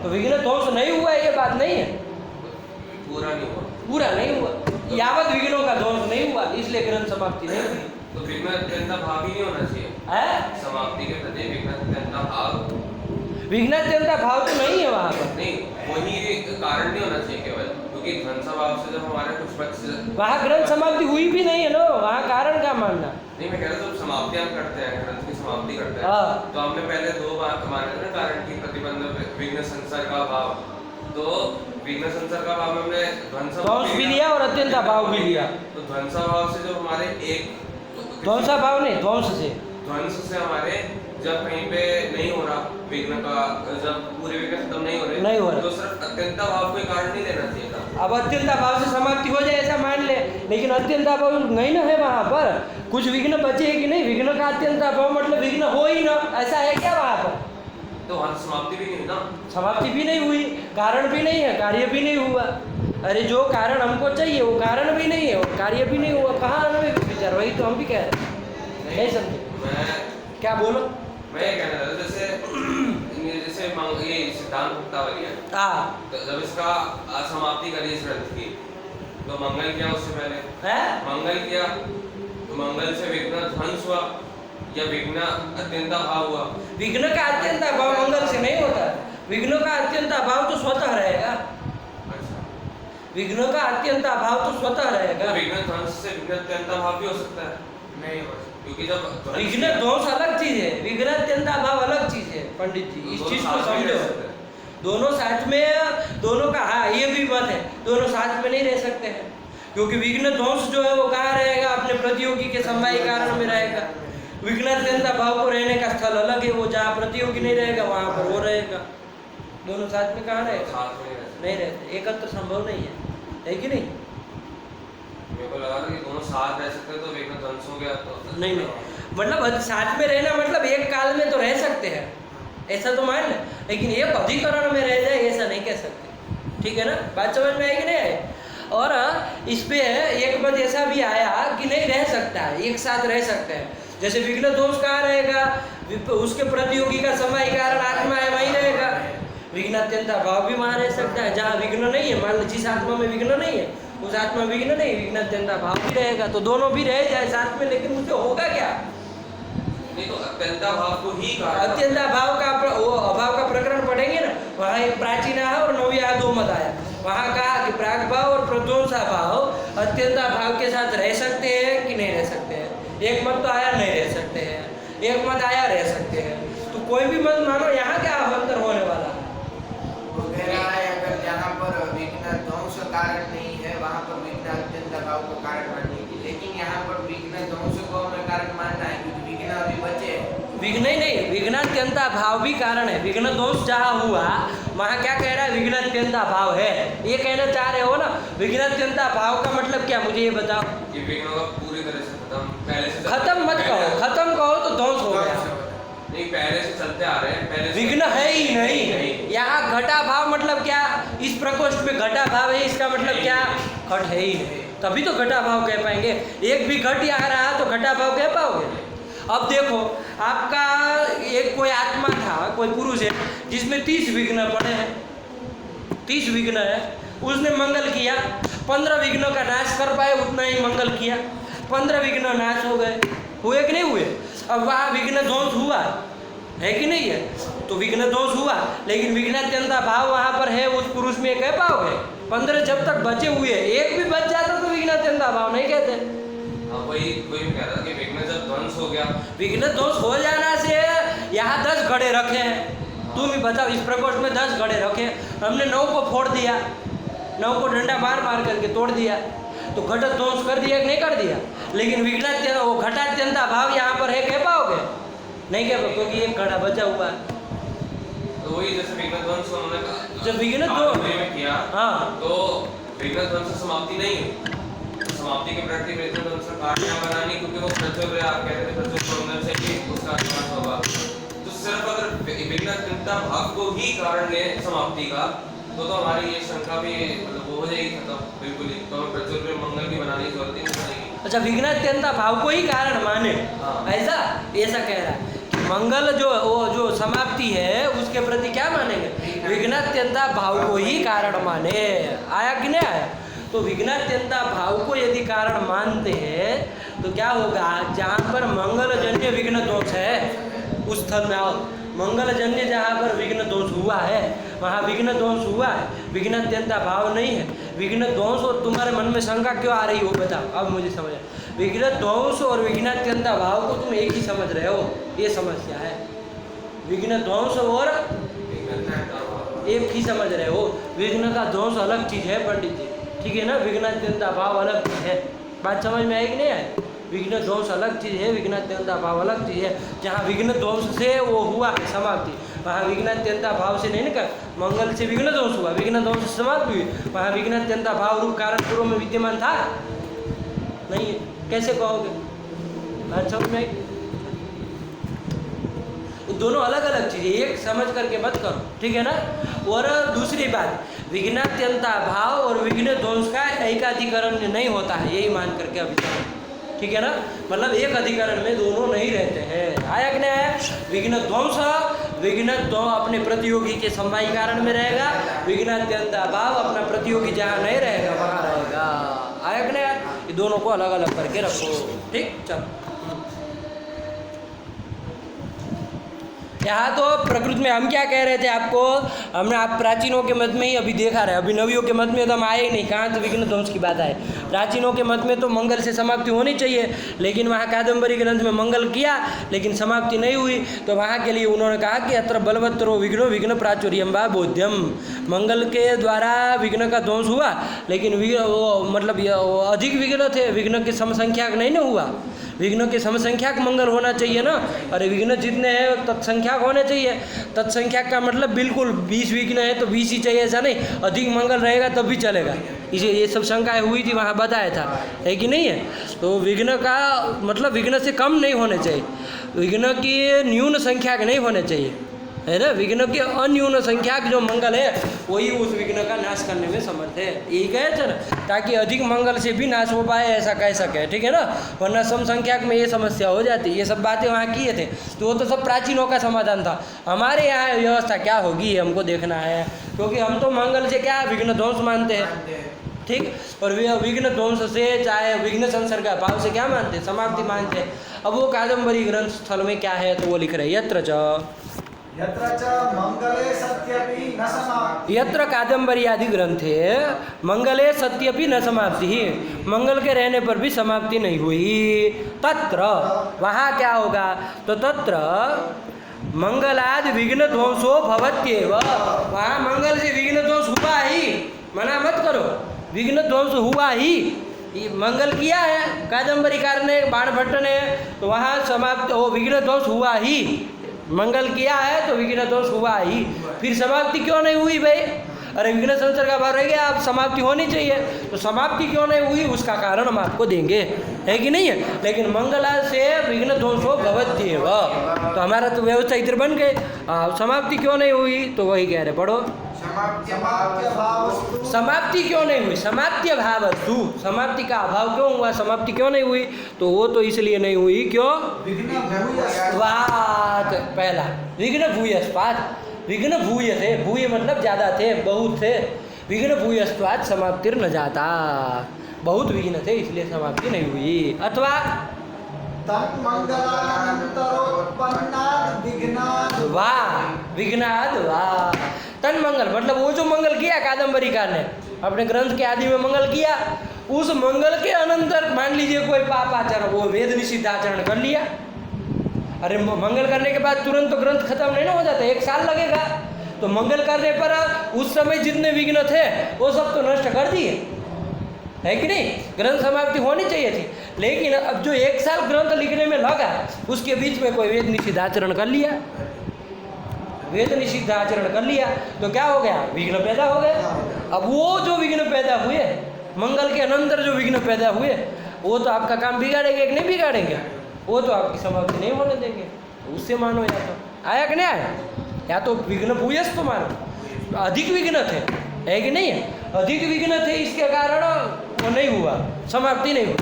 [SPEAKER 1] तो विघ्न ध्वंस नहीं हुआ, ये बात नहीं है।
[SPEAKER 4] पूरा नहीं हुआ,
[SPEAKER 1] पूरा नहीं हुआ, यावत विघ्नों का ध्वंस नहीं हुआ, इसलिए ग्रंथ समाप्ति नहीं हुई।
[SPEAKER 4] तो विघ्न अत्यंत भाव ही नहीं होना चाहिए
[SPEAKER 1] है?
[SPEAKER 4] समाप्ति के प्रति विघ्न अत्यंत भाव,
[SPEAKER 1] विघ्नात्यंता भाव तो नहीं है वहाँ पर,
[SPEAKER 4] नहीं वही कारण नहीं होना चाहिए केवल, क्योंकि ध्वंसा भाव से जब हमारे कुछ बच
[SPEAKER 1] वहाँ ग्रंथ समाप्ति हुई भी नहीं है ना, वहाँ कारण क्या मानना।
[SPEAKER 4] नहीं, मैं कह रहा था जब समाप्ति हम करते हैं, ग्रंथ की समाप्ति करते हैं,
[SPEAKER 1] हाँ।
[SPEAKER 4] तो हमने पहले 2 बात माने थे ना, कारण की प्रतिबंध विघ्न संसार का भाव। तो विघ्न संसार का भाव में हमने
[SPEAKER 1] ध्वंस भी लिया और अत्यंता भाव भी लिया।
[SPEAKER 4] तो ध्वंसा भाव से जो हमारे एक
[SPEAKER 1] ध्वंसा भाव नहीं,
[SPEAKER 4] ध्वंस से हमारे जब कहीं पे नहीं हो रहा विघ्न का, जब पूरे विघ्न खत्म नहीं हो रहे, तो सिर्फ अत्यंता भाव कोई कारण नहीं लेना चाहिए था।
[SPEAKER 1] अब अत्यंता भाव से समाप्ति हो जाए ऐसा मान ले, लेकिन अत्यंता भाव नहीं ना है वहाँ पर, कुछ विघ्न बचे है कि नहीं, विघ्न का अत्यंता भाव मतलब विघ्न हो ही ना, ऐसा है क्या वहाँ पर?
[SPEAKER 4] तो वहाँ समाप्ति भी नहीं हुई ना,
[SPEAKER 1] समाप्ति भी नहीं हुई, कारण भी नहीं है, कार्य भी नहीं हुआ, अरे जो कारण हमको चाहिए वो कारण भी नहीं है और कार्य भी नहीं हुआ, कहाँ हमें विचार, वही तो हम भी कह रहे हैं, नहीं समझे?
[SPEAKER 4] मैं
[SPEAKER 1] क्या बोलो?
[SPEAKER 4] मैं ये कहना था जैसे ये सिद्धांत मुक्तावली है,
[SPEAKER 1] हाँ,
[SPEAKER 4] तो जब इसका समाप्ति करी इस ग्रंथ की तो मंगल किया, उससे पहले
[SPEAKER 1] है
[SPEAKER 4] मंगल किया तो मंगल से विघ्न ध्वंस हुआ या विघ्न अत्यंत अभाव हुआ?
[SPEAKER 1] विघ्न का अत्यंत अभाव मंगल से नहीं होता, विघ्नों का अत्यंत अभाव तो स्वतः रहेगा,
[SPEAKER 4] अच्छा,
[SPEAKER 1] विघ्नों का अत्यंत अभाव तो स्वतः रहेगा।
[SPEAKER 4] विघ्न ध्वंस से विघ्न अत्यंत अभाव भी हो सकता है?
[SPEAKER 3] नहीं हो सकता,
[SPEAKER 4] क्योंकि जब
[SPEAKER 1] विघ्न ध्वंस अलग चीज है, विघ्न अत्यंत अभाव अलग चीज है। पंडित जी इस चीज को समझो, दोनों साथ में, दोनों का हाँ ये भी मत है, दोनों साथ में नहीं रह सकते हैं, क्योंकि विघ्न ध्वंस जो है वो कहाँ रहेगा, अपने प्रतियोगी के समवायी कारण में रहेगा। विघ्न अत्यंत अभाव को रहने का स्थल अलग है, वो जहाँ प्रतियोगी नहीं रहेगा वहाँ पर वो रहेगा। दोनों साथ में कहाँ रहेगा? नहीं रहते, एकत्र संभव नहीं है कि नहीं?
[SPEAKER 4] मेरे को लगा था कि दोनों साथ रह सकते तो विघ्न ध्वंस हो गया तो
[SPEAKER 1] नहीं, मतलब साथ में रहना मतलब एक काल में तो रह सकते हैं, ऐसा तो मान लें, लेकिन एक अधिकरण में रह जाए ऐसा नहीं कह सकते, ठीक है ना? बात समझ में आई कि नहीं आई? और इस पे एक मत ऐसा भी आया कि नहीं रह सकता है, एक साथ रह सकते हैं। जैसे विघ्न दोष कहाँ रहेगा, उसके प्रतियोगी का समय कारण आत्मा है वहीं रहेगा। विघ्न अत्यंत अभाव भी वहाँ रह सकता है जहाँ विघ्न नहीं है, मान लो जिस आत्मा में विघ्न नहीं है उस आत्मा में विघ्न नहीं, विघ्न अत्यंत अभाव भी रहेगा, तो दोनों भी रह जाए साथ में, लेकिन मुझे होगा क्या?
[SPEAKER 4] नहीं तो अत्यंत अभाव को ही कहा,
[SPEAKER 1] अत्यंत अभाव का वो अभाव का प्रकरण पढ़ेंगे ना, वहाँ एक प्राचीन है और नव्या दो मत आया, वहाँ कहा कि प्राग भाव और प्रध्वंसा भाव अत्यंत अभाव के साथ रह सकते हैं कि नहीं रह सकते हैं। एक मत तो आया नहीं रह सकते हैं, एक मत आया रह सकते हैं, तो कोई भी मत मानो, यहाँ क्या अंतर होने वाला है?
[SPEAKER 3] अगर जहाँ पर विघ्न ध्वंस कारण नहीं है वहाँ पर विघ्न अत्यंत अभाव को कारण मानने की, लेकिन यहाँ पर विघ्न ध्वंस को हमें कारण मानना है क्योंकि विघ्न अभी बचे।
[SPEAKER 1] विघ्न ही नहीं, विघ्न अत्यंत अभाव भी कारण है। विघ्न दोष जहाँ हुआ वहाँ क्या कह रहा है, विघ्न अत्यंत अभाव है, ये कहना चाह रहे हो ना? विघ्न अत्यंत अभाव का मतलब क्या, मुझे ये बताओ?
[SPEAKER 4] कि विघ्नों का पूरी तरह से खत्म, पहले से
[SPEAKER 1] खत्म मत कहो, खत्म कहो तो ध्वंस हो गया।
[SPEAKER 4] नहीं, पहले से चलते आ रहे हैं, पहले से
[SPEAKER 1] विघ्न है ही नहीं। यहाँ घटा भाव मतलब क्या, इस प्रकोष्ठ में घटा भाव है, इसका मतलब क्या, घट है ही नहीं, तभी तो घटा भाव कह पाएंगे। एक भी घट यहाँ रहा तो घटा भाव कह पाओगे? अब देखो, आपका एक कोई आत्मा था, कोई पुरुष है जिसमें 30 विघ्न पड़े हैं, 30 विघ्न है, उसने मंगल किया, 15 विघ्नों का नाश कर पाए, उतना ही मंगल किया, 15 विघ्न नाश हो गए, हुए कि नहीं हुए? अब वहाँ विघ्न ध्वंस हुआ है कि नहीं है? तो विघ्न दोष हुआ, लेकिन विघ्नात्यंत भाव वहाँ पर है, उस पुरुष में कह पाओगे? 15 जब तक बचे हुए, एक भी बच जाता तो विघ्नात्यंत भाव नहीं कहते।
[SPEAKER 4] वही कह रहा कि विघ्न जब ध्वंस हो गया,
[SPEAKER 1] विघ्न दोष हो जाना से यहाँ 10 घड़े रखे हैं, तुम ही बताओ, इस प्रकोष्ठ में 10 घड़े रखे, हमने 9 को फोड़ दिया, 9 को डंडा मार मार करके तोड़ दिया, तो घट ध्वंस कर दिया कि नहीं कर दिया? लेकिन विघ्नात्यंत वो घटात्यंत भाव यहाँ पर है, कह पाओगे? नहीं कह पाओगे, क्योंकि एक घड़ा बचा हुआ है।
[SPEAKER 4] तो वही जैसे विघ्न ध्वंस उन्होंने कहा,
[SPEAKER 1] जब विघ्न ध्वंस
[SPEAKER 4] किया,
[SPEAKER 1] हाँ,
[SPEAKER 4] तो विघ्न ध्वंस समाप्ति नहीं है, समाप्ति के प्रति विघ्न ध्वंस काटना बनानी, क्योंकि वो प्रचुर, आप कहते थे प्रचुर मंगल से ही उसका नाश होगा। तो सिर्फ अगर विघ्न अत्यंत भाव को ही कारण ले समाप्ति का, तो हमारी ये शंका भी मतलब वो हो जाएगी खत्म बिल्कुल ही, तो हमें प्रचुर मंगल की बनाने की जरूरत ही नहीं पड़ेगी।
[SPEAKER 1] अच्छा, विघ्नात्यंत भाव को ही कारण माने, ऐसा कह रहा है कि मंगल जो समाप्ति है उसके प्रति क्या मानेंगे? विघ्नात्यंत भाव को ही कारण माने। आया कि नहीं आया? तो विघ्नात्यंत भाव को यदि कारण मानते हैं तो क्या होगा, जहाँ पर मंगलजन्य विघ्न दोष है उस स्थल में आओ, मंगलजन्य जहाँ पर विघ्न दोष हुआ है वहाँ विघ्न दोष हुआ है, विघ्नात्यंत भाव नहीं है। विघ्न दोष और तुम्हारे मन में शंका क्यों आ रही हो बताओ, अब मुझे समझ आया। विघ्न दोष और विघ्नात्यंत भाव को तुम एक ही समझ रहे हो, ये समस्या है। विघ्न दोष और एक ही समझ रहे हो, विघ्न का दोष अलग चीज है पंडित जी, ठीक है ना? विघ्नात्यंत भाव अलग चीज है, बात समझ में आई कि नहीं आई? विघ्न दोष अलग चीज है, विघ्नात्यंत भाव अलग चीज है। जहाँ विघ्न दोष से वो हुआ समाप्ति, वहाँ विघ्नात्यंत भाव से नहीं निकल, मंगल से विघ्न दोष हुआ, विघ्न दोष से समाप्ति हुई, वहाँ विघ्नात्यंत भाव रूप कारण पूर्व में विद्यमान था नहीं है, कैसे कहोगे? बात समझ में आई? दोनों अलग अलग चीज़ें, एक समझ करके मत करो, ठीक है ना। और दूसरी बात, विघ्नात्यंता भाव और विघ्न ध्वंस का एकाधिकरण नहीं होता है, यही मान करके अभी तक, ठीक है ना। मतलब एक अधिकरण में दोनों नहीं रहते हैं। आया कि नहीं आया? विघ्न ध्वंस अपने प्रतियोगी के समवायी कारण में रहेगा, विघ्नात्यंता भाव अपना प्रतियोगी जहाँ नहीं रहेगा वहाँ रहेगा। आया कि नहीं आया? ये दोनों को अलग अलग करके रखो, ठीक। चलो यहाँ तो प्रकृति में हम क्या कह रहे थे आपको, हमने आप प्राचीनों के मत में ही अभी देखा रहे, अभी नवियों के मत में तो हम आए ही नहीं, कहाँ से विघ्न ध्वंस की बात आए। प्राचीनों के मत में तो मंगल से समाप्ति होनी चाहिए, लेकिन वहाँ कादम्बरी ग्रंथ में मंगल किया लेकिन समाप्ति नहीं हुई, तो वहाँ के लिए उन्होंने कहा कि अत्र बलवत्तरो विघ्नो विघ्न प्राचुर्यम वा बोध्यम। मंगल के द्वारा विघ्न का ध्वंस हुआ, लेकिन मतलब अधिक विघ्न थे, विघ्न के समसंख्यक नहीं ना हुआ, विघ्न के समसंख्यक मंगल होना चाहिए ना। अरे विघ्न जितने हैं तत्संख्यक होने चाहिए, तत्संख्यक का मतलब बिल्कुल 20 विघ्न है तो 20 ही चाहिए, ऐसा नहीं, अधिक मंगल रहेगा तब भी चलेगा। इसे ये सब शंकाएं हुई थी, वहाँ बताया था, है कि नहीं है। तो विघ्न का मतलब विघ्न से कम नहीं होने चाहिए, विघ्न की न्यून संख्यक नहीं होने चाहिए, है ना। विघ्न के अन्यून संख्यक जो मंगल है वही उस विघ्न का नाश करने में समर्थ है, यही कहे थे ना, ताकि अधिक मंगल से भी नाश हो पाए, ऐसा कह सके, ठीक है ना। वरना सम संख्यक में ये समस्या हो जाती, ये सब बातें वहाँ किए थे, तो वो तो सब प्राचीनों का समाधान था। हमारे यहाँ व्यवस्था क्या होगी हमको देखना है, क्योंकि हम तो मंगल से क्या विघ्न ध्वंस मानते हैं, ठीक। और विघ्न ध्वंस से चाहे विघ्न संसर्ग का भाव से क्या मानते हैं, समाप्ति मानते हैं। अब वो कादम्बरी ग्रंथ स्थल में क्या है, तो वो लिख रहे यत्र
[SPEAKER 2] मंगले सत्यपि न समाप्ति,
[SPEAKER 1] यत्र कादम्बरी आदि ग्रंथे मंगले सत्यपि न समाप्ति, मंगल के रहने पर भी समाप्ति नहीं हुई। तत्र वहाँ क्या होगा, तो तत्र मंगलाद विघ्न ध्वंसो भवत्येव, वहाँ मंगल से विघ्न ध्वंस हुआ ही, मना मत करो, विघ्न ध्वंस हुआ ही। ये मंगल किया है कादम्बरीकार ने, बाणभट्ट ने, तो वहाँ समाप्त हो विघ्न ध्वंस हुआ ही, मंगल किया है तो विघ्न दोष हुआ ही, फिर समाप्ति क्यों नहीं हुई भाई? अरे विघ्न संसर्ग का भाव रह गया, अब समाप्ति होनी चाहिए, तो समाप्ति क्यों नहीं हुई उसका कारण हम आपको देंगे, है कि नहीं है। लेकिन मंगला से विघ्न ध्वंसो भवत्येव, तो हमारा तो व्यवस्था इधर बन गए, समाप्ति क्यों नहीं हुई, तो वही कह रहे, पढ़ो। समाप्ति क्यों नहीं हुई, समाप्ति भावस्तु, समाप्ति का अभाव क्यों हुआ, समाप्ति क्यों नहीं हुई, तो वो तो इसलिए नहीं हुई, क्यों? विघ्नस्पात, पहला विघ्न भूयस्पात, विघ्न भूय थे, भूय मतलब ज़्यादा थे, बहुत थे, विघ्न भूयस्पात समाप्तिर न जाता, बहुत विघ्न थे इसलिए समाप्ति नहीं हुई। अथवा विघ्नाद वा, तन मंगल मतलब वो जो मंगल किया कादम्बरीकार ने अपने ग्रंथ के आदि में मंगल किया, उस मंगल के अनंतर मान लीजिए कोई पाप आचरण, वो वेद निषिद्ध आचरण कर लिया। अरे मंगल करने के बाद तुरंत तो ग्रंथ खत्म नहीं ना हो जाता, 1 साल लगेगा, तो मंगल करने पर उस समय जितने विघ्न थे वो सब तो नष्ट कर दिए, है कि नहीं। ग्रंथ समाप्ति होनी चाहिए थी, लेकिन अब जो 1 साल ग्रंथ लिखने में लगा उसके बीच में कोई वेद निषिद्ध आचरण कर लिया, वेद निषिद्ध आचरण कर लिया, तो क्या हो गया, विघ्न पैदा हो गया। अब वो जो विघ्न पैदा हुए, मंगल के अनंतर जो विघ्न पैदा हुए, वो तो आपका काम बिगाड़ेंगे कि नहीं बिगाड़ेंगे, वो तो आपकी समाप्ति नहीं होने देंगे, तो उससे मानो, या तो आया कि नहीं आया, या तो विघ्न भूयस तो मानो, अधिक विघ्न थे, है कि नहीं है, अधिक विघ्न थे इसके कारण वो नहीं हुआ, समाप्ति नहीं हुई।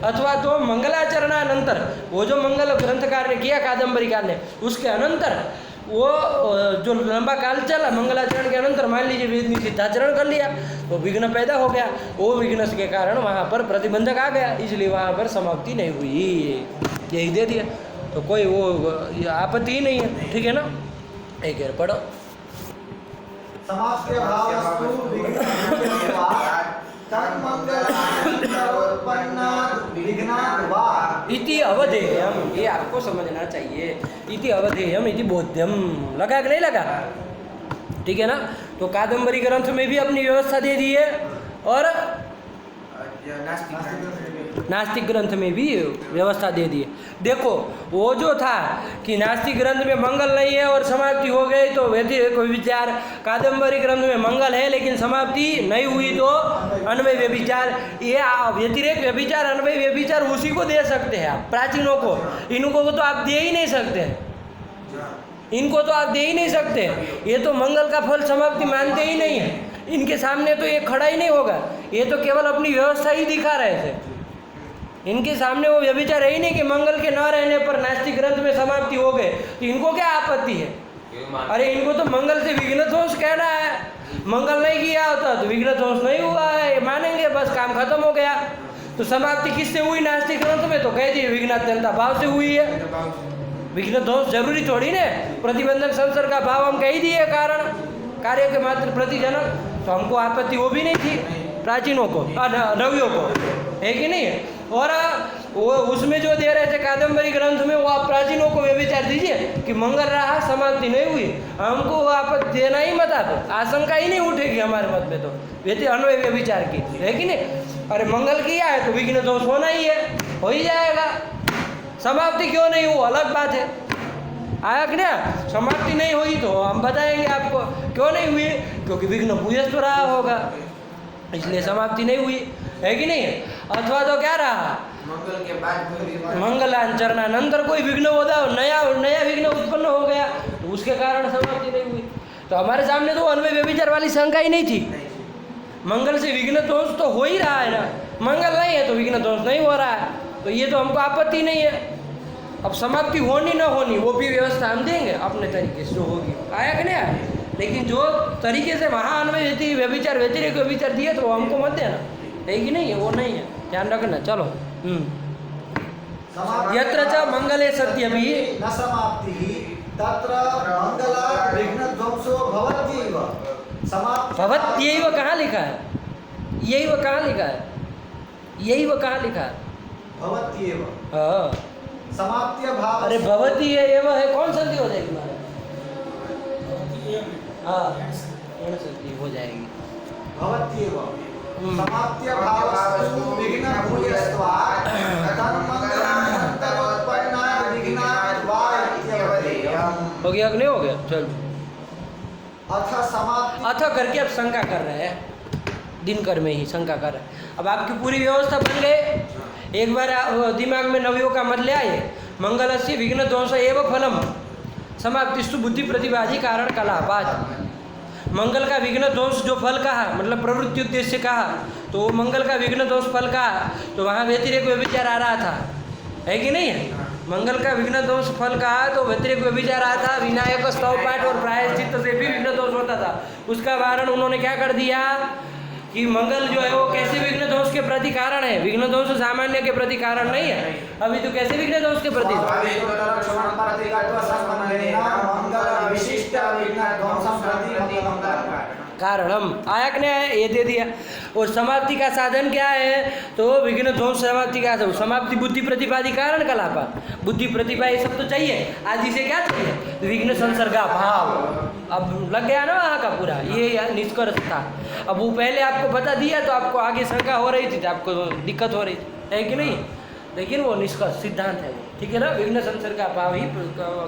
[SPEAKER 1] अथवा तो मंगलाचरणानंतर, वो जो मंगल ग्रंथकार ने किया कादम्बरीकार ने, उसके अनंतर वो जो लंबा काल चला मंगलाचरण के अनंतर मान लीजिए वेद निषिद्धाचरण कर लिया, तो विघ्न पैदा हो गया, वो विघ्न के कारण वहाँ पर प्रतिबंधक आ गया, इसलिए वहाँ पर समाप्ति नहीं हुई, यही दे दिया, तो कोई वो आपत्ति ही नहीं है, ठीक है ना। एक है पढ़ो,
[SPEAKER 2] समाप्ति भावस्तु
[SPEAKER 1] इति अवधेयम, ये आपको समझना चाहिए, इति अवधेयम इति बोध्यम, लगा कि नहीं लगा, ठीक है ना। तो कादम्बरी ग्रंथ में भी अपनी व्यवस्था दे दी है, और नास्तिक ग्रंथ में भी व्यवस्था दे दी है। देखो वो जो था कि नास्तिक ग्रंथ में मंगल नहीं है और समाप्ति हो गई, तो व्यभिचार, कादम्बरी ग्रंथ में मंगल है लेकिन समाप्ति नहीं हुई तो अन्वय व्यभिचार, ये व्यतिरेक व्यभिचार अन्वय व्यभिचार उसी को दे सकते हैं आप, प्राचीनों को, इनको तो आप दे ही नहीं सकते, इनको तो आप दे ही नहीं सकते। ये तो मंगल का फल समाप्ति मानते ही नहीं है, इनके सामने तो ये खड़ा ही नहीं होगा। ये तो केवल अपनी व्यवस्था ही दिखा रहे थे, इनके सामने वो व्यभिचार है ही नहीं कि मंगल के न रहने पर नास्तिक ग्रंथ में समाप्ति हो गए, तो इनको क्या आपत्ति है? अरे इनको तो मंगल से विघ्न ध्वंस कहना है, मंगल नहीं किया होता तो विघ्न ध्वंस नहीं हुआ है, ये मानेंगे, बस काम खत्म हो गया। तो समाप्ति किससे हुई नास्तिक ग्रंथ में? तो कह दिए विघ्नात्यंता भाव से हुई है। विघ्न ध्वंस जरूरी थोड़ी ने, प्रतिबंधक संसर्ग का भाव हम कह ही दिए कारण कार्य के मात्र प्रतिजनक, तो हमको आपत्ति वो भी नहीं थी प्राचीनों को, नवियों को, है कि नहीं है? और वो उसमें जो दे रहे थे कादम्बरी ग्रंथ में, वो आप प्राचीनों को व्यभिचार दीजिए कि मंगल रहा समाप्ति नहीं हुई, हमको वो आपत्ति देना ही मत, आप आशंका ही नहीं उठेगी हमारे मत में, तो व्यति अन्वय व्यभिचार की, है कि नहीं? अरे मंगल किया है तो विघ्न दोष होना ही है, हो ही जाएगा। समाप्ति क्यों नहीं हो अलग बात है, आया कि ना? समाप्ति नहीं हुई तो हम बताएंगे आपको क्यों नहीं हुई, क्योंकि विघ्न भूयस तो रहा होगा, इसलिए समाप्ति नहीं हुई, है कि नहीं? अथवा तो क्या रहा,
[SPEAKER 3] मंगल के बाद
[SPEAKER 1] मंगलाचरणानंतर कोई विघ्न होता, नया विघ्न उत्पन्न हो गया, तो उसके कारण समाप्ति नहीं हुई। तो हमारे सामने तो अन्वय व्यभिचार वाली शंका ही नहीं थी। मंगल से विघ्न दोष तो हो ही रहा है ना, मंगल नहीं है तो विघ्न दोष नहीं हो रहा है, तो ये तो हमको आपत्ति नहीं है। अब समाप्ति होनी न होनी वो भी व्यवस्था हम देंगे अपने तरीके से जो होगी, आया कि नहीं आया? लेकिन जो तरीके से महाअन्वय व्यभिचार व्यतिरेक व्यभिचार दिए तो वो हमको मत देना, है कि नहीं है? वो नहीं है, ध्यान रखना। चलो यत्र च मंगले सत्यपि
[SPEAKER 2] न समाप्ति तत्र मंगलात् विघ्नध्वंसो भवत्यैव। समाप्ति
[SPEAKER 1] भवत्यैव कहाँ लिखा है? यही वो कहाँ लिखा है? यही वो कहाँ लिखा है?
[SPEAKER 2] भवत्यैव।
[SPEAKER 1] हाँ,
[SPEAKER 2] समाप्त्य भाव।
[SPEAKER 1] अरे भवती है एवं है, कौन संधि हो जाएगी हमारे? हाँ, कौन संधि हो जाएगी?
[SPEAKER 2] भवत्यैव। समाप्त्य भावस्तु विघ्न भूयस्त्वात् तन्मंगलानन्तरोत्पन्नात् विघ्नात् वा इत्यवधेयम्।
[SPEAKER 1] हो गया कि नहीं हो गया? चलो,
[SPEAKER 2] अथ समाप्ति
[SPEAKER 1] अथ करके अब शंका कर रहे हैं, दिनकर में ही शंका कर रहे हैं। अब आपकी पूरी व्यवस्था बन गई, एक बार दिमाग में नवियों का मत ले आइए। मंगलस्य विघ्न ध्वंस एवं फलम समाप्तिस्तु बुद्धि प्रतिभाजी कारण कलापात। मंगल का विघ्न दोष जो फल कहा, मतलब प्रवृत्ति उद्देश्य कहा, तो मंगल का विघ्न दोष फल कहा, तो वहाँ व्यतिरेक व्यभिचार आ रहा था, है कि नहीं है? मंगल का विघ्न दोष फल कहा तो व्यतिरेक व्यभिचार आ था, विनायक स्तव पाठ और प्रायश्चित्त से भी विघ्न दोष होता था। उसका वारण उन्होंने क्या कर दिया कि मंगल जो है वो कैसे विघ्न दोष के प्रति कारण है, विघ्न दोष सामान्य के प्रति कारण नहीं है। अभी तो कैसे विघ्न दोष के प्रति कारणम आया कि नहीं? ये दे दिया। और समाप्ति का साधन क्या है? तो विघ्न ध्वंस समाप्ति का समाप्ति बुद्धि प्रतिपादी कारण कलापा। बुद्धि प्रतिभा ये सब तो चाहिए, आदि से क्या चाहिए? विघ्न संसर्गा भाव। अब लग गया ना वहाँ का पूरा, ये निष्कर्ष था। अब वो पहले आपको बता दिया तो आपको आगे शंका हो रही थी, तो आपको दिक्कत हो रही थी, है कि नहीं? लेकिन वो निष्कर्ष सिद्धांत है, ठीक है ना? विघ्न संसर्ग का भाव ही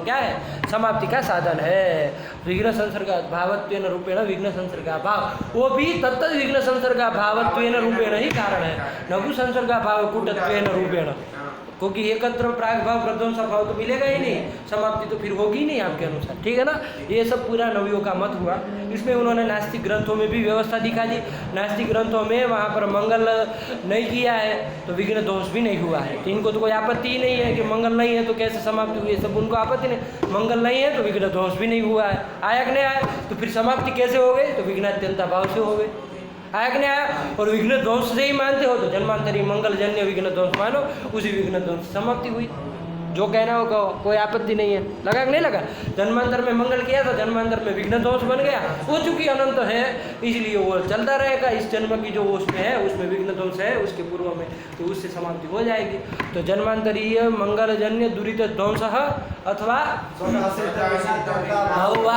[SPEAKER 1] क्या है? समाप्ति का साधन है। विघ्न संसर्ग भावत्वेन रूपेण विघ्न संसर्ग भाव, वो भी तत्त विघ्न संसर्ग भावत्वेन रूपेण ही कारण है, नगु संसर्ग भाव कूटत्वेन रूपेण, क्योंकि एकत्र प्राग भाव प्रध्वंस भाव तो मिलेगा ही नहीं, समाप्ति तो फिर होगी ही नहीं आपके अनुसार, ठीक है ना? ये सब पूरा नवियों का मत हुआ। इसमें उन्होंने नास्तिक ग्रंथों में भी व्यवस्था दिखा दी। नास्तिक ग्रंथों में वहाँ पर मंगल नहीं किया है तो विघ्न दोष भी नहीं हुआ है, तो इनको तो कोई आपत्ति ही नहीं है कि मंगल नहीं है तो कैसे समाप्ति हुई है, सब उनको आपत्ति नहीं। मंगल नहीं है तो विघ्न दोष भी नहीं हुआ है, आया कि नहीं आया? तो फिर समाप्ति कैसे हो गई? तो विघ्नात्यंता भाव से हो गई, आया कि नहीं आया? और विघ्न ध्वंस से ही मानते हो तो जन्मांतरी मंगल जन्य विघ्न ध्वंस मानो, उसी विघ्न ध्वंस समाप्ति हुई। जो कहना हो कहो, कोई आपत्ति नहीं है। लगा कि नहीं लगा? जन्मांतर में मंगल किया तो जन्मांतर में विघ्न दोष बन गया, वो चूंकि अनंत है इसलिए वो चलता रहेगा। इस जन्म की जो उसमें है उसमें विघ्न दोष है उसके पूर्व में, तो उससे समाप्ति हो जाएगी। तो जन्मांतरीय मंगलजन्य दुरित ध्वंस अथवा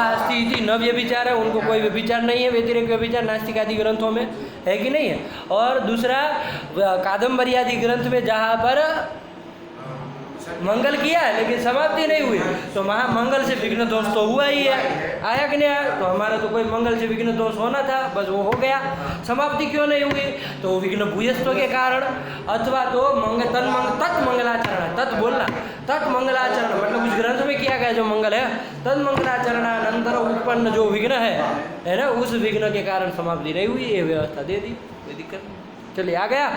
[SPEAKER 1] अस्थिति न व्यभिचार है, उनको कोई व्यभिचार नहीं है, व्यतिरेक व्यभिचार नास्तिक आदि ग्रंथों में है कि नहीं है? और दूसरा कादम्बरी आदि ग्रंथ में जहाँ पर मंगल किया है लेकिन समाप्ति नहीं हुई, तो वहाँ मंगल से विघ्न दोष तो हुआ ही है, आया कि नहीं आया? तो हमारा तो कोई मंगल से विघ्न दोष होना था, बस वो हो गया। समाप्ति क्यों नहीं हुई? तो विघ्न भूयस्व के कारण, अथवा तो तत् मंगलाचरण तत् बोलना, तत् मंगलाचरण मतलब उस ग्रंथ में किया गया जो मंगल है, तद मंगलाचरणानंतर उत्पन्न जो विघ्न है ना, उस विघ्न के कारण समाप्ति नहीं हुई, ये व्यवस्था दे दी, कोई दिक्कत नहीं। चलिए आ गया।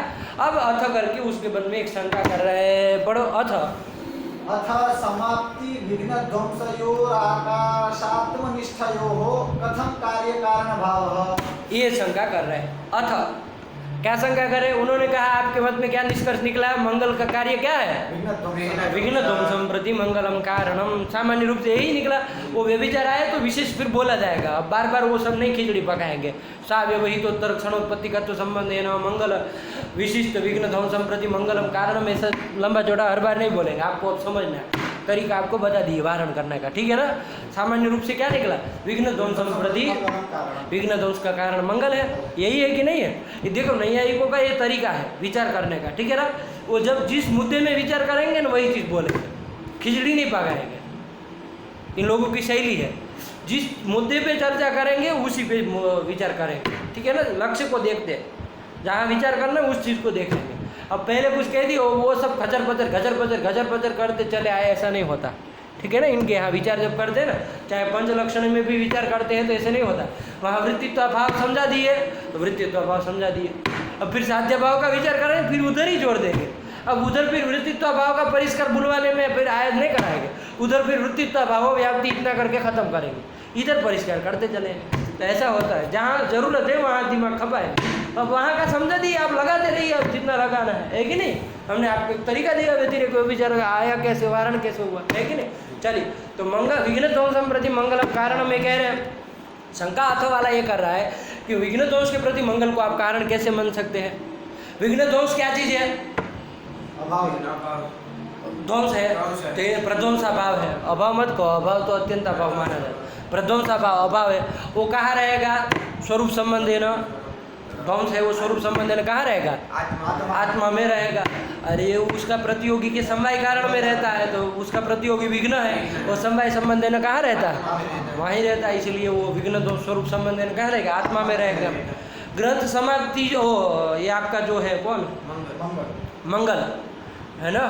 [SPEAKER 1] अब अथ करके उसके बाद में एक शंका कर रहे हैं, पढ़ो अथ।
[SPEAKER 2] अथ समाप्ति विघ्न ध्वंसयोर आकाशात्मनिष्ठयोः कथम कार्य कारण भावः,
[SPEAKER 1] ये शंका कर रहे हैं। अथ क्या शंका करे, उन्होंने कहा आपके मत में क्या निष्कर्ष निकला, मंगल का कार्य क्या है, विघ्न ध्वंसम प्रति मंगलम कारणम, सामान्य रूप से यही निकला। वो व्यभिचार आए तो विशेष फिर बोला जाएगा, अब बार बार वो सब नहीं खिचड़ी पकाएंगे। सा व्यवहितोत्तर क्षणोत्पत्ति का तो संबंध है ना, मंगल विशिष्ट विघ्न ध्वंसम प्रति मंगलम कारणम, ऐसा लंबा चौड़ा हर बार नहीं बोलेंगे, आपको अब समझना है, तरीका आपको बता दिए वारण करने का, ठीक है ना। सामान्य रूप से क्या निकला, विघ्न ध्वंसम प्रति, विघ्न ध्वंस का कारण मंगल है, यही है कि नहीं है। ये देखो नैयायिकों का ये तरीका है विचार करने का, ठीक है ना। वो जब जिस मुद्दे में विचार करेंगे ना वही चीज़ बोलेंगे, खिचड़ी नहीं पकाएंगे। इन लोगों की शैली है, जिस मुद्दे पे चर्चा करेंगे उसी पे विचार करेंगे, ठीक है ना। लक्ष्य को देखते हैं, जहाँ विचार करना है उस चीज़ को देखेंगे। अब पहले कुछ कह दिए वो सब खचर पचर करते चले आए, ऐसा नहीं होता, ठीक है ना। इनके यहाँ विचार जब करते हैं ना, चाहे पंच लक्षण में भी विचार करते हैं तो ऐसे नहीं होता। वहाँ वृत्तित्व अभाव समझा दिए तो वृत्तित्व अभाव समझा दिए, अब फिर साध्य भाव का विचार करेंगे फिर उधर ही जोड़ देंगे। अब उधर फिर वृत्तित्व अभाव का परिष्कार बुलवाने में फिर आयत नहीं कराएंगे, उधर फिर वृत्तित्व अभाव व्याप्ति इतना करके खत्म करेंगे, इधर परिष्कार करते चलेंगे। तो ऐसा होता है, जहाँ जरूरत है वहाँ दिमाग खपाए। अब वहाँ का समझा दिए, आप लगाते रहिए, अब जितना लगाना है कि नहीं। हमने आपको एक तरीका दिया, व्यतिरेक कोई विचार आया कैसे, वारण कैसे हुआ, है कि नहीं। चलिए, तो मंगल विघ्न ध्वंसम प्रति मंगलम कारण में कह रहे हैं, शंका अथ वाला ये कर रहा है कि विघ्न ध्वंस के प्रति मंगल को आप कारण कैसे मान सकते हैं। विघ्न ध्वंस क्या चीज़ है, ध्वंस है, तो ये प्रध्वंसाभाव है। अभाव मत कहो, अभाव तो अत्यंत अभाव माना जाए, प्रध्वंसाभाव अभाव है। वो कहाँ रहेगा, स्वरूप संबंध है ना, ध्वंस है वो स्वरूप संबंध है, कहाँ रहेगा, आत्मा में रहेगा। अरे उसका प्रतियोगी के समवाय कारण में रहता है, तो उसका प्रतियोगी विघ्न है, वो समवाय संबंध है कहाँ रहता है, वहीं रहता है, इसलिए वो विघ्न ध्वंस स्वरूप संबंध है कहाँ रहेगा, आत्मा में रहेगा। ग्रंथ समाप्ति जो ये आपका जो है कौन, मंगल है ना,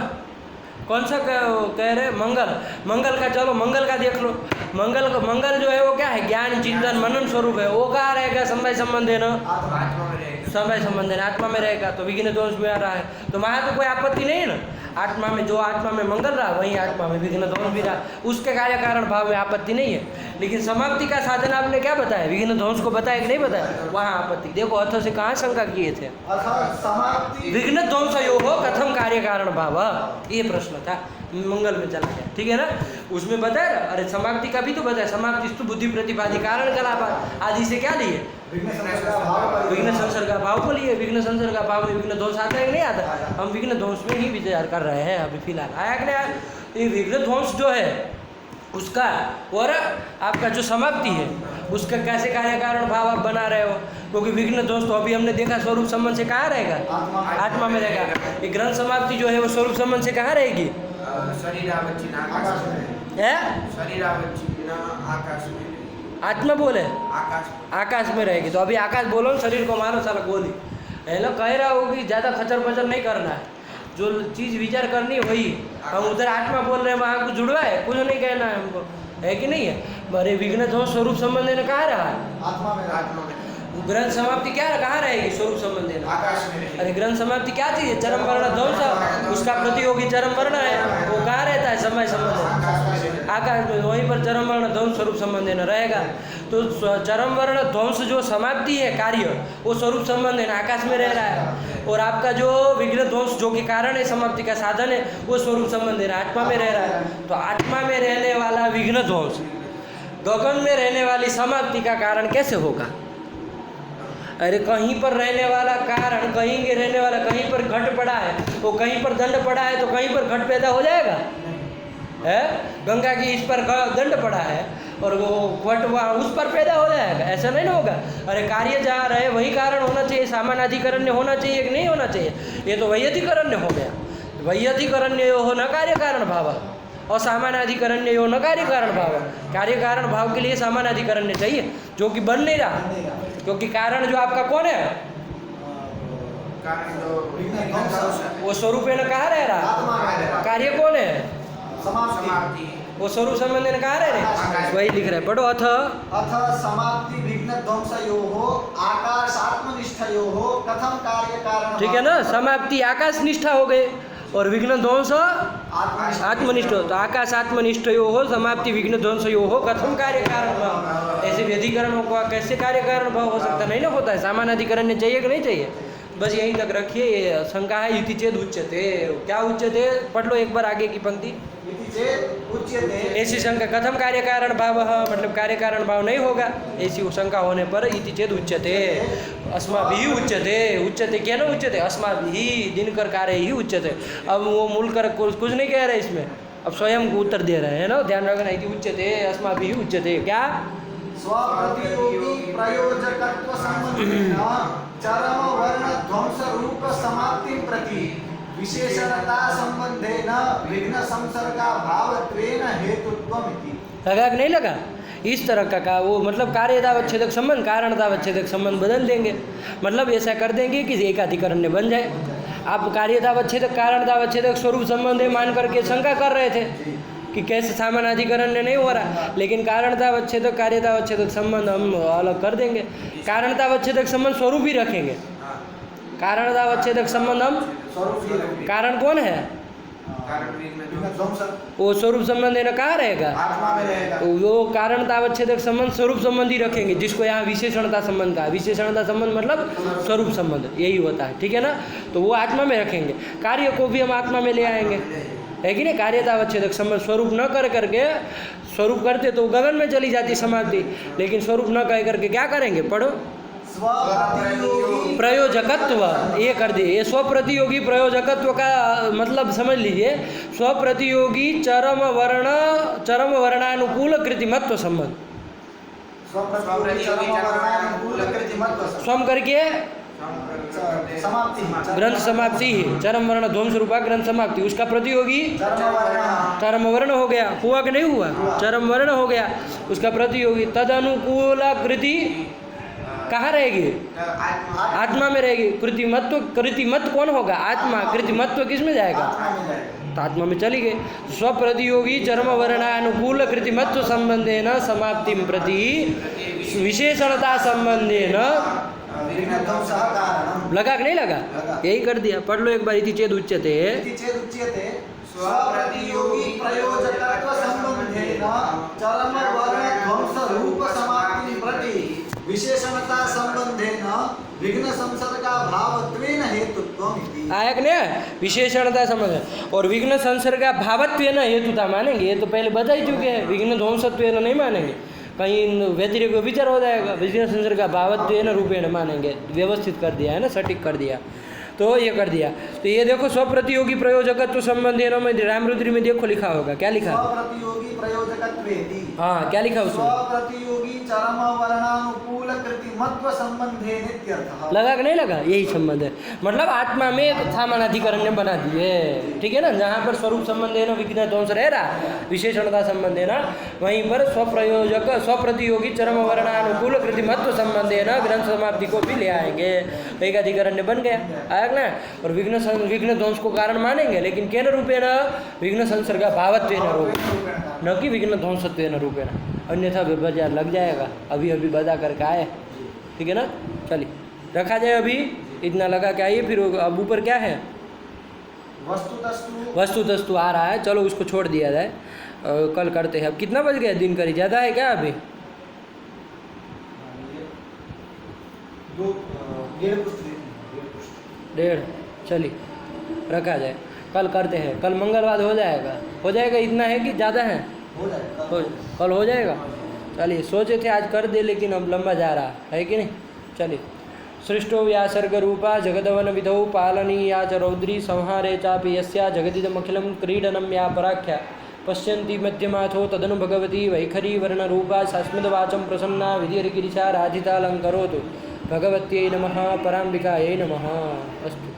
[SPEAKER 1] कौन सा कह रहे मंगल, मंगल का चलो मंगल का देख लो। मंगल जो है वो क्या है, ज्ञान चिंतन मनन स्वरूप है, वो कहाँ रहेगा, समवाय संबंध है ना, समय संबंध है, आत्मा में रहेगा, तो विघ्न दोष में आ रहा है, तो वहाँ तो कोई आपत्ति नहीं है ना। आत्मा में जो आत्मा में मंगल रहा वहीं आत्मा में विघ्न दोष भी रहा, उसके कार्य कारण भाव में आपत्ति नहीं है। लेकिन समाप्ति का साधन आपने क्या बताया, विघ्न ध्वंस को बताया कि नहीं बताया, वहाँ आपत्ति। देखो अथ से कहाँ शंका किए थे, विघ्न ध्वंस यो हो कथम कार्य कारण भाव, ये प्रश्न था, मंगल में चला गया, ठीक है ना। उसमें बताया, अरे समाप्ति का भी तो बताया, समाप्ति तो बुद्धि प्रतिपादी कारण कलाप आदि से क्या लिए, विघ्न संसर्ग भाव को लिए। विघ्न संसर्ग भाव में विघ्न ध्वंस आता है कि नहीं आता, हम विघ्न ध्वंस में ही विचार कर रहे हैं अभी फिलहाल, आया कि नहीं। ये विघ्न ध्वंस जो है उसका और आपका जो समाप्ति है उसका कैसे कार्य कारण भाव आप बना रहे हो, क्योंकि विघ्न ध्वंस तो अभी हमने देखा स्वरूप संबंध से कहाँ रहेगा, आत्मा में रहेगा। ये ग्रंथ समाप्ति जो है वो स्वरूप संबंध से कहाँ रहेगी, आत्मा बोले आकाश में रहेगी। तो अभी आकाश बोलो, शरीर को मारो साला गोली, हेलो कह रहा हो कि ज़्यादा खचर पचर नहीं करना है, जो चीज़ विचार करनी है वही। हम उधर आत्मा बोल रहे हैं, वहाँ कुछ जुड़वा है, कुछ नहीं कहना है हमको, है कि नहीं है। अरे विघ्न ध्वंस स्वरूप संबंध ने कहाँ रहा, आत्मा में। ग्रंथ समाप्ति क्या कहाँ रहेगी, स्वरूप संबंध है, आकाश में। अरे ग्रंथ समाप्ति क्या चीज़ है, चरम वर्ण ध्वंस, उसका प्रतियोगी चरम वर्ण है, वो कहाँ रहता है, समय संबंध, आकाश में, वहीं पर चरम वर्ण ध्वंस स्वरूप संबंध न रहेगा। तो चरम वर्ण ध्वंस जो समाप्ति है कार्य, वो स्वरूप संबंध है, आकाश में रह रहा है। और आपका जो विघ्न ध्वंस जो कि कारण है, समाप्ति का साधन है, वो स्वरूप संबंध है, आत्मा में रह रहा है। तो आत्मा में रहने वाला विघ्न ध्वंस गगन में रहने वाली समाप्ति का कारण कैसे होगा। अरे कहीं पर रहने वाला कारण, कहीं के रहने वाला, कहीं पर घट पड़ा है, वो कहीं पर दंड पड़ा है, तो कहीं पर घट पैदा हो जाएगा, है। गंगा की इस पर दंड पड़ा है और वो घट वहाँ उस पर पैदा हो जाएगा, ऐसा नहीं ना होगा। अरे कार्य जहाँ रहे वही कारण होना चाहिए, सामानाधिकरण्य होना चाहिए कि नहीं होना चाहिए, ये तो वैयधिकरण्य हो गया। वैयधिकरण्य हो न कार्य कारण भाव, और सामानाधिकरण्य हो न कार्य कारण भाव। कार्य कारण भाव के लिए सामानाधिकरण्य चाहिए, जो कि बन नहीं रहा, क्योंकि कारण जो आपका कौन है,
[SPEAKER 3] कारण जो
[SPEAKER 2] विघ्न ध्वंस
[SPEAKER 1] वो स्वरूपेण कहाँ रह रहा,
[SPEAKER 2] आत्मा में रह रहा।
[SPEAKER 1] कार्य कौन है,
[SPEAKER 2] समाप्ति
[SPEAKER 3] समाप्ति
[SPEAKER 1] वो स्वरूप संबंध में कहाँ रह रहे, वही लिख रहे हैं। पढ़ो अथ
[SPEAKER 2] अथ समाप्ति विघ्न ध्वंसयोः आकाशात्मनिष्ठयोः कथम कार्य कारण।
[SPEAKER 1] ठीक है ना, समाप्ति आकाश निष्ठा हो गए और विघ्न ध्वंस आत्मनिष्ठ हो, तो आकाश आत्मनिष्ठयो हो समाप्ति विघ्न ध्वंसयो हो कथम कार्य कारण भाव, ऐसे व्यधिकरण का कैसे कार्य कारण भाव हो सकता, नहीं ना होता है। सामान्य अधिकरण ने चाहिए कि नहीं चाहिए, बस यहीं तक रखिए। ये शंका है इति चेद उच्यते, क्या उच्यते, पढ़ लो एक बार आगे की पंक्ति।
[SPEAKER 2] इति चेत् उच्यते,
[SPEAKER 1] ऐसी शंका कथम कार्य कारण भाव, मतलब कार्य कारण भाव नहीं होगा, ऐसी शंका होने पर इति चेद उच्यते, अस्माभिः उच्यते, उच्यते क्या ना उच्यते, अस्माभिः दिनकर कार्य ही उच्यते। अब वो मूल कर कुछ नहीं कह रहे इसमें, अब स्वयं को उत्तर दे रहे हैं ना, ध्यान रखना। इति उच्यते अस्माभिः उच्यते, क्या
[SPEAKER 2] स्वप्रतियोगी प्रयोजकत्व संबंधेन चरम वर्ण ध्वंस रूप समाप्ति प्रति विशेषणता संबंधेन विघ्न संसर्गा भावत्वेन हेतुत्वमिति।
[SPEAKER 1] लगा कि नहीं लगा, इस तरह का वो मतलब कार्यतावच्छेदक संबंध कारणतावच्छेदक संबंध बदल देंगे, मतलब ऐसा कर देंगे कि एकाधिकरण ने बन जाए। आप कार्यतावच्छेदक कारणतावच्छेदक स्वरूप संबंध मान करके शंका कर रहे थे कि कैसे सामान्य अधिकरण ने नहीं हो रहा, लेकिन कारणतावच्छेदक कार्यतावच्छेदक संबंध हम अलग कर देंगे। कारणतावच्छेदक संबंध स्वरूप ही रखेंगे, कारणतावच्छेदक संबंध हम,
[SPEAKER 2] स्वरूप ही रखेंगे।
[SPEAKER 1] कारण कौन है,
[SPEAKER 3] कारण विघ्न
[SPEAKER 2] विघ्न ध्वंस
[SPEAKER 1] वो स्वरूप संबंध है ना, कहाँ रहेगा,
[SPEAKER 2] आत्मा में रहेगा।
[SPEAKER 1] तो वो कारणतावच्छेदक संबंध स्वरूप संबंध ही रखेंगे, जिसको यहाँ विशेषणता संबंध का, विशेषणता संबंध मतलब स्वरूप संबंध यही होता है, ठीक है ना। तो वो आत्मा में रखेंगे, कार्य को भी हम आत्मा में ले आएंगे, है कि नहीं। कार्यतावच्छेदक संबंध स्वरूप न कर करके, स्वरूप करते तो गगन में चली जाती समाप्ति, लेकिन स्वरूप न कह करके क्या करेंगे, पढ़ो
[SPEAKER 2] स्वप्रतियोगी
[SPEAKER 1] प्रयोजकत्व, ये कर दिए। ये स्वप्रतियोगी प्रयोजकत्व का मतलब समझ लीजिए, स्वप्रतियोगी चरम वर्णानुकूल कृतिमत्व संबंध,
[SPEAKER 2] स्वप्रतियोगी चरम वर्णानुकूल कृतिमत्व
[SPEAKER 1] स्वम करके
[SPEAKER 2] समाप्ति
[SPEAKER 1] ग्रंथ समाप्ति, चरम वर्ण ध्वंस रूपा ग्रंथ समाप्ति, उसका प्रतियोगी चरम वर्ण हो गया, हुआ कि नहीं हुआ, चरम वर्ण हो गया, उसका प्रतियोगी तदनुकूल कृति कहाँ रहेगी, आत्मा में रहेगी। कृतिमत्व कौन होगा, आत्मा, कृतिमत्व किस में जाएगा, तो आत्मा में चली गई। स्वप्रतियोगी चरम वर्णानुकूल कृतिमत्व संबंधेन समाप्ति प्रति विशेषणता संबंधेन,
[SPEAKER 2] विघ्न ध्वंसः कारणम्।
[SPEAKER 1] लगा कि नहीं लगा, यही कर दिया। पढ़ लो एक बार। इति चेद उच्यते,
[SPEAKER 2] इति चेत् उच्यते स्वप्रतियोगी प्रयोजकत्व संबंधेन चरम वर्ण ध्वंस रूप समाप्ति प्रति विशेषणता संबंधेन विघ्न संसर्गा भावत्वेन हेतुत्वम् इति।
[SPEAKER 1] आया कि नहीं, विशेषणता संबंध और विघ्न संसर्गा भावत्वेन हेतुता मानेंगे, ये तो पहले बता ही चुके हैं। विघ्न ध्वंसत्वेन नहीं मानेंगे, कहीं व्यतिरिक्त विचार हो जाएगा। विघ्न संसर्गा भावत्वेन रूपेण मानेंगे, व्यवस्थित कर दिया है ना, सटीक कर दिया, तो ये कर दिया। तो ये देखो स्वप्रतियोगी प्रयोजकत्व संबंधेन में रामरुद्री में देखो लिखा होगा, क्या लिखा,
[SPEAKER 2] स्वप्रतियोगी प्रयोजकत्वेति,
[SPEAKER 1] हाँ क्या लिखा उसमें,
[SPEAKER 2] स्वप्रतियोगी चरम वर्णानुकूल कृतिमत्व संबंधेन इत्यर्थः।
[SPEAKER 1] लगा कि नहीं लगा, यही संबंध है। मतलब आत्मा में सामान्य अधिकरण ने बना दिए, ठीक है ना। जहाँ पर स्वरूप संबंध है ना, विघ्न ध्वंस रह रहा, विशेषणता संबंध है ना, वहीं पर स्वप्रयोजक स्वप्रतियोगी चरम वर्णानुकूल कृतिमत्व संबंध है ना, ग्रंथ समाप्ति को भी ले आएंगे, एक अधिकरण ने बन गया, आया ना। और विघ्न ध्वंस को कारण मानेंगे, लेकिन केन रूपेण, विघ्न संसर्गा भावत्वेन रूपेण, न कि विघ्न ध्वंसत्वेन रूपेण, अन्यथा बाजार लग जाएगा। अभी अभी बता करके आए, ठीक है ना। चलिए रखा जाए, अभी इतना लगा के आइए, फिर अब ऊपर क्या है, वस्तुतस्तु आ रहा है, चलो उसको छोड़ दिया जाए, कल करते हैं। अब कितना बज गया, दिन करी ज़्यादा है क्या अभी, 1:30, चलिए रखा जाए, कल करते हैं। कल मंगलवार हो जाएगा, इतना है कि ज़्यादा है, कल हो जाएगा। चलिए सोचे थे आज कर दे, लेकिन अब लंबा जा रहा है कि नहीं। चलिए सृष्टो व्यासर्ग रूपा जगदवन विधौ पालनीया च रौद्री संहारे चापि यस्या जगदिदमखिलं क्रीडनं या पराख्या पश्यन्ति मध्यमाथो तदनु भगवती वैखरी वर्णरूपा शास्मदवाचं प्रसन्ना विधिर्गिरिशा राधितालङ्करोतु भगवत्यै नमः, पराम्बिकायै नमः। अस्तु।